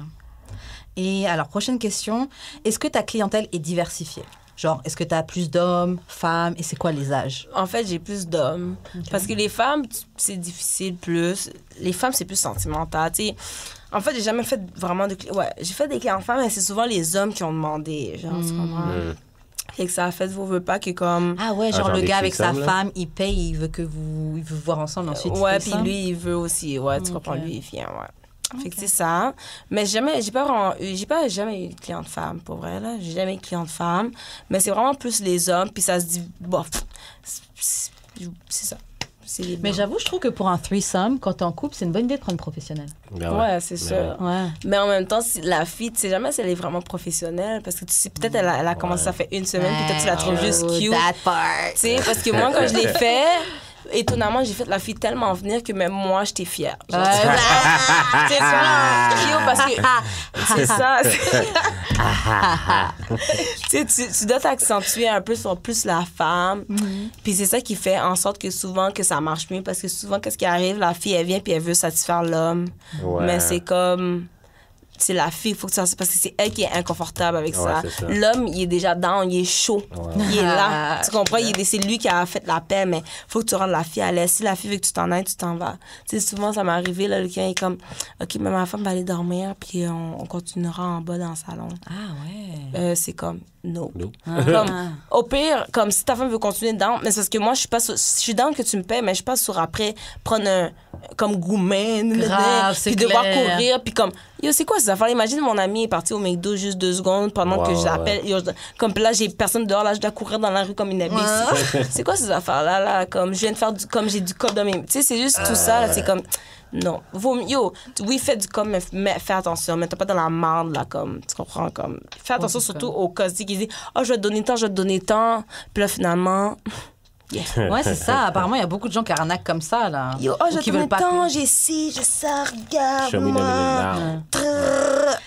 Et alors, prochaine question, est-ce que ta clientèle est diversifiée? Genre, est-ce que tu as plus d'hommes, femmes, et c'est quoi les âges? En fait, j'ai plus d'hommes. Okay. Parce que les femmes, c'est difficile plus. Les femmes, c'est plus sentimental. Tu sais, en fait, j'ai jamais fait vraiment de... Ouais, j'ai fait des clients femmes, mais c'est souvent les hommes qui ont demandé. Genre, tu comprends? Et que ça a fait, vous voulez pas que comme... Ah ouais, genre le gars avec sa femme, il paye, il veut vous voir ensemble ensuite. Ouais, puis lui, il veut aussi. Ouais, tu comprends, lui, il vient, ouais. Fait que c'est ça. Mais j'ai pas jamais eu de cliente femme, pour vrai, là. J'ai jamais eu de cliente femme. Mais c'est vraiment plus les hommes, puis ça se dit, bof, c'est ça. Mais j'avoue, je trouve que pour un threesome, quand t'es en couple, c'est une bonne idée de prendre professionnel. Ouais, c'est sûr. Ouais. Mais en même temps, la fille, tu sais jamais si elle est vraiment professionnelle, parce que tu sais, peut-être elle a commencé, ça fait une semaine, puis peut-être tu la trouves juste cute. That part. Tu sais, parce que moi, quand je l'ai fait... Étonnamment, j'ai fait la fille tellement venir que même moi, j'étais fière. Genre, c'est ça, parce que c'est ça. Tu dois t'accentuer un peu sur plus la femme. Puis c'est ça qui fait en sorte que souvent que ça marche mieux, parce que souvent, qu'est-ce qui arrive? La fille, elle vient puis elle veut satisfaire l'homme. Ouais. Mais c'est comme... C'est la fille, faut que ça, parce que c'est elle qui est inconfortable avec ça. L'homme, il est déjà down, il est chaud. Ouais. Il est là. Tu comprends? C'est lui qui a fait la paix, mais faut que tu rendes la fille à l'aise. Si la fille veut que tu t'en ailles, tu t'en vas. Tu sais, souvent, ça m'est arrivé, là, le client est comme, OK, mais ma femme va aller dormir, puis on continuera en bas dans le salon. Ah ouais. C'est comme, no. Comme, au pire, comme si ta femme veut continuer dedans, mais c'est parce que moi, je suis down que tu me paies, mais je suis pas sur après prendre un, comme gourmet, puis devoir courir, puis comme, yo, c'est quoi ces affaires? Imagine, mon ami est parti au McDo juste 2 secondes pendant que je l'appelle. Comme là, j'ai personne dehors, là, je dois courir dans la rue comme une imbécile. C'est quoi ces affaires-là, là? Comme, je viens de faire comme j'ai du cop dans mes... Tu sais, c'est juste tout ça, là, c'est comme... Non. Oui, fais du com, mais fais attention. Mets-toi pas dans la merde, là, comme... Tu comprends? Comme... Fais attention surtout aux casiers qui disent « Oh, je vais te donner tant. » Puis là, finalement... Yeah. Ouais, c'est ça. Apparemment, il y a beaucoup de gens qui arnaquent comme ça, là. Yo, oh, j'ai donné tant, j'ai ci, j'ai ça, regarde-moi.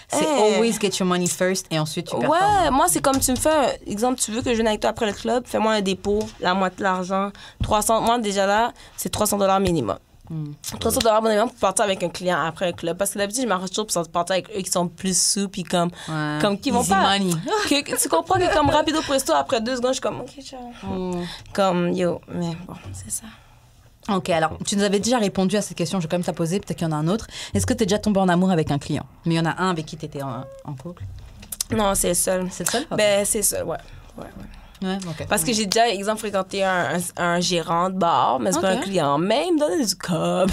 C'est always get your money first et ensuite tu performes. Ouais, moi, c'est comme tu me fais, exemple, tu veux que je vienne avec toi après le club, fais-moi un dépôt, la moitié de l'argent, 300. Moi, déjà là, c'est $300 minimum. $300 minimum pour partir avec un client après un club. Parce que d'habitude, je m'arrange toujours pour partir avec eux qui sont plus sous, puis comme qui vont pas. Tu comprends que comme rapido presto, après 2 secondes, je suis comme, OK, ciao. Comme, yo, mais bon, c'est ça. OK, alors, tu nous avais déjà répondu à cette question, je vais quand même te la poser, peut-être qu'il y en a un autre. Est-ce que tu es déjà tombé en amour avec un client? Mais il y en a un avec qui tu étais en couple? Non, c'est le seul. C'est le seul? Okay. Ben, c'est le seul, ouais. Ouais, okay. Parce que j'ai déjà, exemple, fréquenté un gérant de bar, mais c'est pas un client. Mais il me donnait du cop.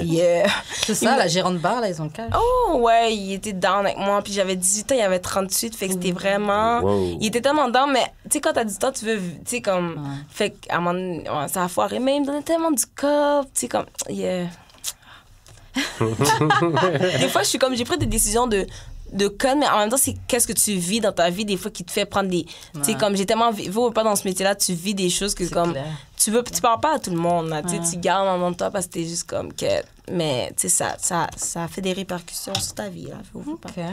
Yeah. C'est ça, la gérante de bar, là, ils ont le cash. Oh, ouais, il était down avec moi. Puis j'avais 18 ans, il avait 38. Fait que c'était vraiment... Wow. Il était tellement down, mais tu sais, quand t'as 18 ans, tu veux... Tu sais, comme... Fait qu'à un moment donné, ça a foiré. Mais il me donnait tellement du cop. Tu sais, comme... Yeah. Des fois, je suis comme... J'ai pris des décisions de conne, mais en même temps, c'est qu'est-ce que tu vis dans ta vie, des fois, qui te fait prendre des... Tu sais, comme j'ai tellement... pas dans ce métier-là, tu vis des choses que, comme... Clair. Tu parles pas à tout le monde, là, tu gardes en de toi parce que t'es juste comme... Mais, tu sais, ça fait des répercussions sur ta vie, là. Okay.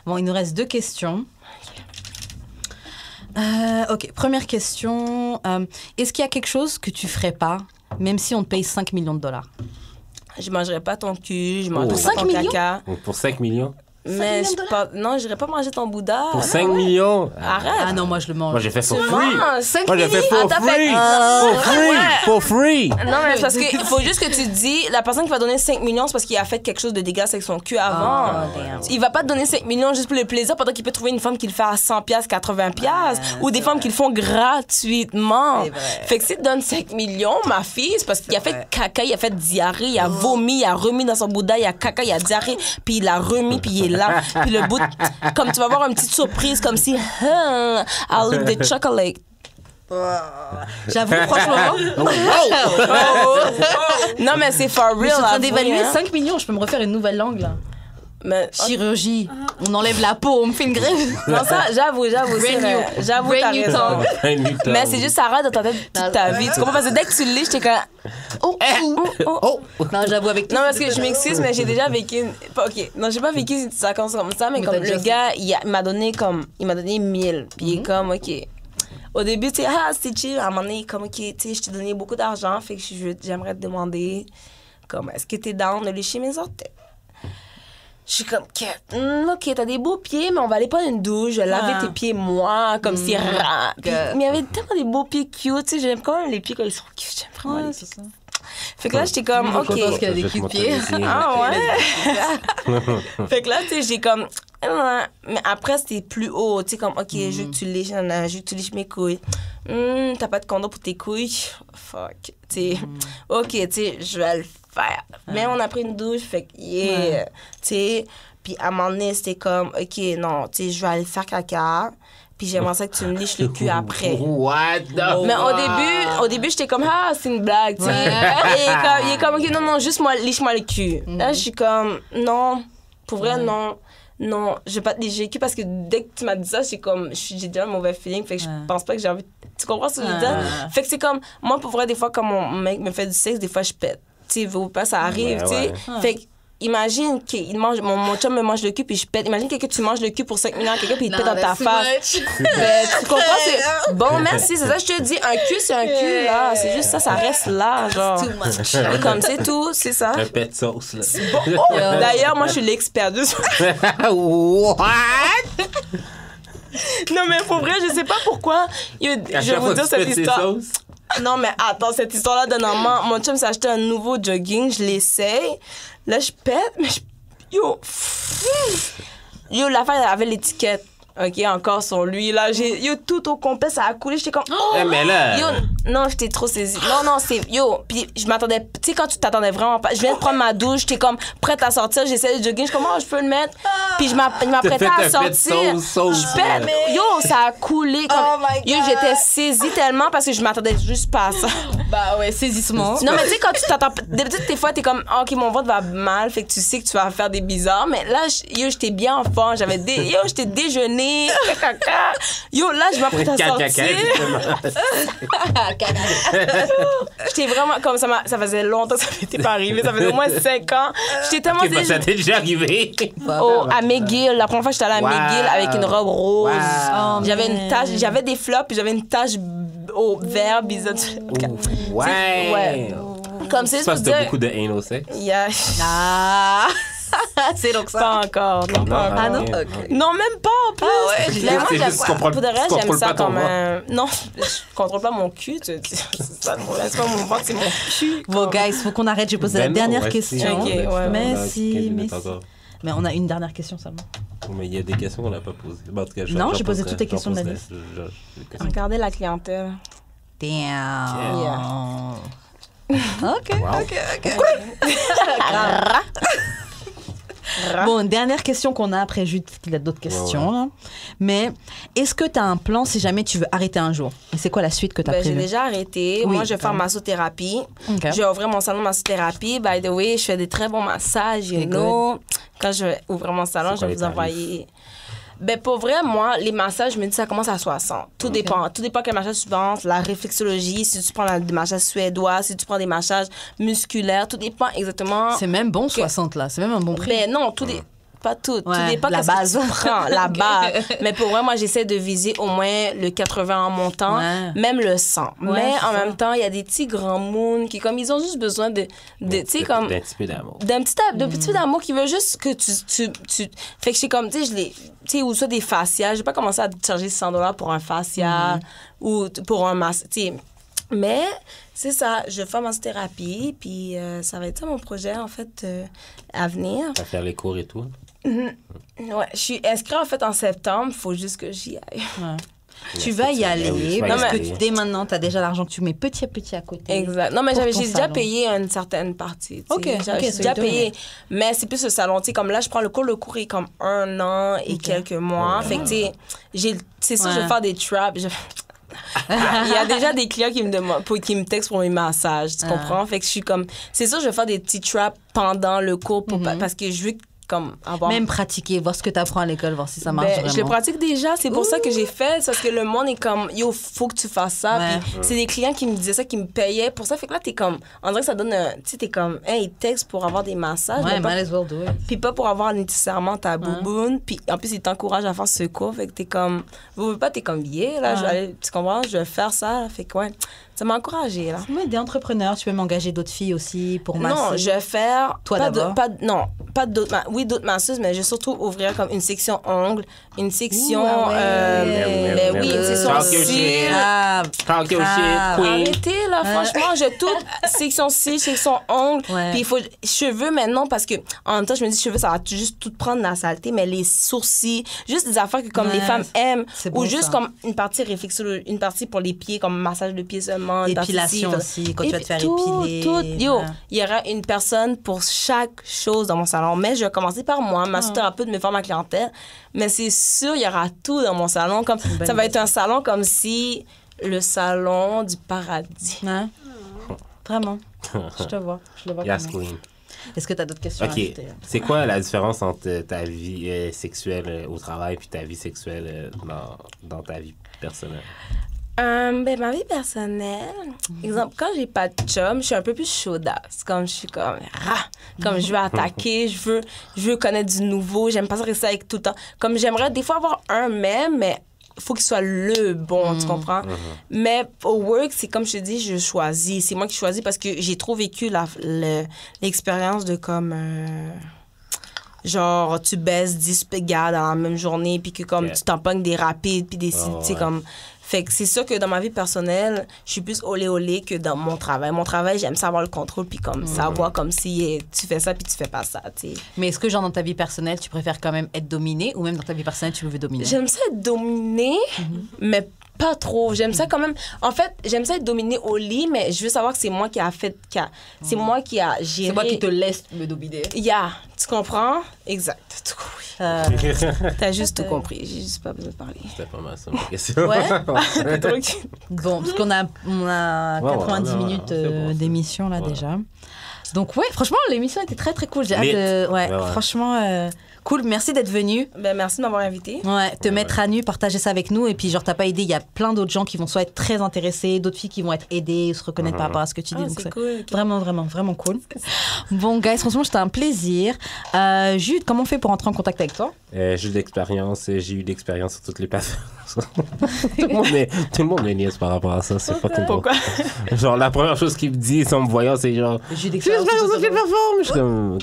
Bon, il nous reste 2 questions. OK, première question. Est-ce qu'il y a quelque chose que tu ferais pas, même si on te paye $5 millions? Je mangerais pas ton cul, je mangerais pas ton caca. Pour 5 millions? Mais non, j'irais pas manger ton Bouddha. Pour 5 millions? Arrête. Ah non, moi je le mange. Moi j'ai fait for free. Moi j'ai fait for free. For free. Non, mais c'est parce qu'il faut juste que tu dis, la personne qui va donner 5 millions, c'est parce qu'il a fait quelque chose de dégueulasse avec son cul avant. Il va pas te donner 5 millions juste pour le plaisir, pendant qu'il peut trouver une femme qui le fait à 100$, 80$, ou des femmes qui le font gratuitement. Fait que si tu donnes 5 millions, ma fille, c'est parce qu'il a fait caca, il a fait diarrhée, il a vomi, il a remis dans son Bouddha, il a caca, il a diarrhée, puis il a remis, puis il est là. Puis le bout, comme tu vas avoir une petite surprise, comme si, I'll eat the chocolate. J'avoue, franchement. Non, mais c'est for real. Je suis en train d'évaluer 5 millions, je peux me refaire une nouvelle langue, là. Mais, Chirurgie. On enlève la peau, on me fait une greffe. non, ça, j'avoue, c'est vrai. J'avoue, t'as raison. Mais c'est juste, ça reste dans ta tête toute ta vie. Tu comprends? Parce que dès que tu le lis, j'étais comme... Oh. Non, j'avoue avec Non, parce que je m'excuse, mais j'ai déjà vécu... OK, non, j'ai pas vécu une séquence comme ça, mais comme le gars, il m'a donné 1000. Puis il est comme, OK... Au début, tu sais, c'est chill. À un moment donné, comme, OK, tu sais, je t'ai donné beaucoup d'argent, fait que j'aimerais te demander, comme, est-ce que t'es down de lécher mes orteils? Je suis comme, OK, t'as des beaux pieds, mais on va aller prendre une douche, je vais laver tes pieds, moi, comme c'est rare. Mais il y avait tellement des beaux pieds cute, tu sais, j'aime quand même les pieds quand ils sont cute, j'aime vraiment les pieds. Ça. Fait que là, j'étais comme, OK. Parce qu'il y a des cute pieds. Ah ouais? Fait que là, tu sais, j'ai comme... Mais après, c'était plus haut. Tu sais, comme, OK, je veux que tu lèches mes couilles. T'as pas de condom pour tes couilles? Fuck. Tu sais, OK, tu sais, je vais le faire. Mais on a pris une douche, fait que, Tu sais, puis à un moment donné, c'était comme, OK, non, tu sais, je vais aller faire caca. Puis j'aimerais ça que tu me liches le cul après. What the Mais au début, j'étais comme, c'est une blague, tu sais. Et il est comme, OK, non, juste liche-moi le cul. Là, je suis comme, non, pour vrai, non, je vais pas te licher le cul parce que dès que tu m'as dit ça, j'ai déjà un mauvais feeling, fait que je pense pas que j'ai envie. Tu comprends ce que je veux dire? Fait que c'est comme, moi, pour vrai, des fois, quand mon mec me fait du sexe, des fois, je pète. Tu sais, veux pas, ça arrive, tu sais. Fait que, imagine qu'il mange, mon chum me mange le cul puis je pète. Imagine quelqu'un, tu manges le cul pour 5 minutes à quelqu'un puis il te pète dans ta face. Tu comprends? C'est... Bon, merci, c'est ça, je te dis. Un cul, c'est un cul, là. C'est juste ça reste là, genre. Et comme c'est tout, c'est ça. Un pet sauce, là. Bon, d'ailleurs, moi, je suis l'expert de ça. What? Non, mais pour vrai, je sais pas pourquoi. Je vais vous dire cette histoire. Non, mais attends, cette histoire-là, dernièrement, mon chum s'est acheté un nouveau jogging, je l'essaye. Là, je pète, mais Yo, l'affaire, elle avait l'étiquette. OK, encore sur lui. Là, tout au complet, ça a coulé. J'étais comme, mais là... Yo, non, j'étais trop saisie. Non, c'est... Yo, puis je m'attendais... Tu sais, quand tu t'attendais vraiment pas... Je viens de prendre ma douche, j'étais comme prête à sortir. J'essaie de jogging. Je suis comme, je peux le mettre. Puis je m'apprêtais à sortir. Je pète. Yo, ça a coulé. Comme... Yo, j'étais saisie tellement parce que je m'attendais juste pas à ça. Bah ouais, saisissement. Non, mais tu sais, quand tu t'attends... D'habitude, des fois, t'es comme, OK, mon ventre va mal, fait que tu sais que tu vas faire des bizarres. Mais là, j'étais bien en forme. J'étais déjeuné. Yo, là, je m'apprête à sortir. J'étais vraiment comme ça faisait longtemps que ça m'était pas arrivé. Ça faisait au moins 5 ans. J'étais tellement ça t'est déjà arrivé? À McGill. La première fois que j'étais allée à McGill avec une robe rose. J'avais une tache, j'avais des flops puis j'avais une tache au vert bizarre. Ouais. Comme c'est ça, pour dire... beaucoup de anal sex? C'est donc ça. Pas encore. Non, pas encore. Ah non? Okay. Non, même pas en plus. Mais moi, pour de vrai, j'aime ça comme un... Non, je contrôle pas mon cul. C'est ça le problème. C'est pas mon ventre, c'est mon cul. Bon, guys, faut qu'on arrête. J'ai posé la dernière question. Okay, Merci. Mais on a une dernière question seulement. Mais il y a des questions qu'on n'a pas posées. En tout cas, non, j'ai posé toutes les questions de la liste. Regardez la clientèle. Damn. OK. Bon, dernière question qu'on a après, Jude, qu'il a d'autres questions. Là. Mais est-ce que tu as un plan si jamais tu veux arrêter un jour? Et c'est quoi la suite que tu as prévue? J'ai déjà arrêté. Oui, moi, je vais faire massothérapie. Okay. Je vais ouvrir mon salon de massothérapie. By the way, je fais des très bons massages. Quand je vais ouvrir mon salon, je vais vous envoyer... Ben, pour vrai, moi, les massages, je me dis, ça commence à 60. Tout dépend. Tout dépend quel massage tu prends. La réflexologie, si tu prends des massages suédois, si tu prends des massages musculaires, tout dépend exactement. C'est même bon, 60, là. C'est même un bon prix. Ben non, pas tout. Tout dépend de ce que tu prends, la base. Mais pour vrai, moi, j'essaie de viser au moins le 80 en montant, même le 100. Mais en même temps, il y a des petits grands moons qui, comme, ils ont juste besoin de tu sais, comme... D'un petit peu d'amour. D'un petit peu d'amour qui veut juste que tu... Fait que je sais comme, tu sais, ou soit des faciales. J'ai pas commencé à charger $100 pour un facial ou pour un massage, tu sais. Mais c'est ça, je fais massothérapie, puis ça va être ça mon projet, en fait, à venir. À faire les cours et tout. Ouais, je suis inscrite, en fait, en septembre. Il faut juste que j'y aille. Ouais. Tu vas y aller, parce que dès maintenant, tu as déjà l'argent que tu mets petit à petit à côté. Exact. Non, mais j'ai déjà payé une certaine partie. J'ai déjà payé. Mais c'est plus le salon. Tu sais, comme là, je prends le cours est comme 1 an et quelques mois. Fait que, tu sais, c'est sûr, je vais faire des traps. Il y a déjà des clients qui me demandent, qui me textent pour mes massages, tu comprends? Fait que je suis comme, c'est sûr, je vais faire des petits traps pendant le cours parce que je veux comme avoir... Même pratiquer, voir ce que tu apprends à l'école, voir si ça marche Ben, vraiment. je le pratique déjà, c'est pour ça que j'ai fait, parce que le monde est comme, yo, faut que tu fasses ça. Ouais. Puis c'est des clients qui me disaient ça, qui me payaient pour ça. Fait que là, t'es comme, on dirait que ça donne un, tu sais, t'es comme, hey, ils textent pour avoir des massages. Ouais, mais pas, might as well do it. puis pas pour avoir nécessairement ta bouboune. Puis en plus, ils t'encouragent à faire ce cours. Fait que t'es comme, vous pas, t'es comme, yeah, là, je vais aller, tu comprends, je vais faire ça. Fait que ouais, ça m'a encouragée, là. Ouais, des entrepreneurs, tu peux m'engager d'autres filles aussi pour masser. Non, je vais faire. Toi pas d'abord? Non, pas d'autres. Oui, d'autres masseuses, mais je vais surtout ouvrir comme une section ongles, une section. Ouh, ah ouais. Ben oui, une section Talk your shit. cils. Grave. Talk your shit, Ah, queen. Arrêtez, là, franchement, j'ai toute section cils, section ongles. Ouais. Puis il faut. Cheveux maintenant, parce que en même temps, je me dis, cheveux, ça va juste tout prendre la saleté, mais les sourcils, juste des affaires que comme Ouais, les femmes aiment. c'est Ou bon, juste ça. comme une partie réflexologie, une partie pour les pieds, comme massage de pieds seulement. une partie ici, Épilation aussi, quand tu vas te faire tout, épiler. Tout, yo, Ouais. il y aura une personne pour chaque chose dans mon salon. Mais je vais commencer par moi, ma thérapeute me forme ma clientèle. Mais c'est sûr, il y aura tout dans mon salon. Comme, bonne ça va idée. être un salon comme si le salon du paradis. Ouais. Vraiment. Je te vois. Je le vois Yes, quand même. queen. Est-ce que tu as d'autres questions à OK. ajouter? C'est quoi la différence entre ta vie sexuelle au travail puis ta vie sexuelle dans ta vie personnelle? Ben, ma vie personnelle, exemple, quand j'ai pas de chum, je suis un peu plus chaudasse. Comme je suis comme, comme je veux attaquer, je veux connaître du nouveau, j'aime pas ça rester avec tout le temps. Comme j'aimerais des fois avoir un même, mais faut qu'il soit le bon, tu comprends? Mais au work, c'est comme je te dis, je choisis. C'est moi qui choisis parce que j'ai trop vécu l'expérience de comme... genre, tu baisses 10 gars dans la même journée, puis que comme Yeah. tu t'en pognes des rapides, puis des... Oh, tu sais, ouais. comme... Fait que c'est sûr que dans ma vie personnelle, je suis plus olé que dans mon travail. Mon travail, j'aime ça avoir le contrôle, puis comme savoir comme si tu fais ça, puis tu fais pas ça, tu sais. Mais est-ce que, genre, dans ta vie personnelle, tu préfères quand même être dominée ou même dans ta vie personnelle, tu veux dominer? J'aime ça être dominée, mais pas trop. J'aime ça quand même. En fait, j'aime ça être dominée au lit, mais je veux savoir que c'est moi qui a fait. C'est moi qui a géré. C'est moi qui te laisse me dominer. Yeah, tu comprends? Exact. Tout compris. T'as juste tout compris. J'ai juste pas besoin de parler. C'était pas mal ça, ma question. Ouais. Donc, Bon, parce qu'on a, on a Ouais, 90 ouais, minutes c'est bon, ça. d'émission là Ouais. déjà. Donc ouais, franchement, l'émission était très très cool. J'ai hâte Lit. de... Ouais, Ouais, ouais. franchement, cool. Merci d'être venu. ben, merci de m'avoir invité. Ouais, te mettre à nu, partager ça avec nous. Et puis, genre, t'as pas aidé, il y a plein d'autres gens qui vont soit être très intéressés, d'autres filles qui vont être aidées, se reconnaître par rapport à ce que tu dis. Ah, Donc, c'est cool. ok. Vraiment, vraiment, vraiment cool. Bon, guys, franchement, c'était un plaisir. Jude, comment on fait pour entrer en contact avec toi? J'ai eu d'expérience, j'ai eu d'expérience sur toutes les plateformes. tout le monde me niaise par rapport à ça, c'est fucking drôle. Pourquoi? Genre, la première chose qu'il me dit en me voyant, c'est genre... Jude, J'ai d'expérience. d'expérience sur toutes les plateformes! Je suis comme,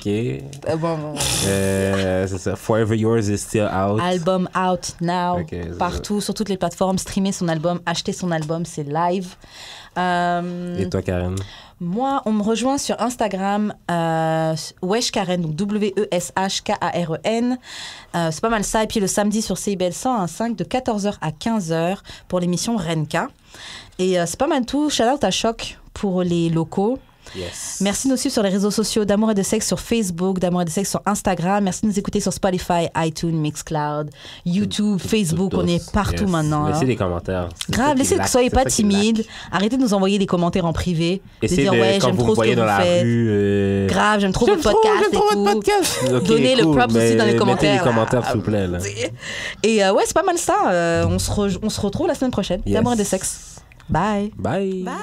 OK. Bon. C'est ça. Forever Yours is still out. Album out now, Ok, c'est partout, sur toutes les plateformes. Streamer son album, acheter son album, c'est live. Et toi, Karen? Moi, on me rejoint sur Instagram, Weshkaren, donc W-E-S-H-K-A-R-E-N. C'est pas mal ça. Et puis le samedi sur CIBL 101.5 de 14h à 15h pour l'émission Renka. Et c'est pas mal tout. Shout out à Choc pour les locaux. Yes. Merci de nous suivre sur les réseaux sociaux d'Amour et de Sexe sur Facebook, d'Amour et de Sexe sur Instagram. Merci de nous écouter sur Spotify, iTunes, Mixcloud, YouTube, Facebook. On est partout Yes. maintenant. Laissez hein. des commentaires. C'est ça Grave, qui laissez que laque, soyez c'est pas ça qui timide. laque. Arrêtez de nous envoyer des commentaires en privé. Essayez de dire, de, ouais, quand j'aime vous trop me ce que voyez vous dans la faites. rue... Grave, j'aime trop votre podcast J'aime trop et votre tout. podcast. Ok, Donnez le cool, props aussi mais dans les commentaires, Mettez des commentaires, là. s'il vous plaît. Là. Et ouais, c'est pas mal ça. On se retrouve la semaine prochaine. Yes. D'amour et de sexe. Bye. Bye. Bye.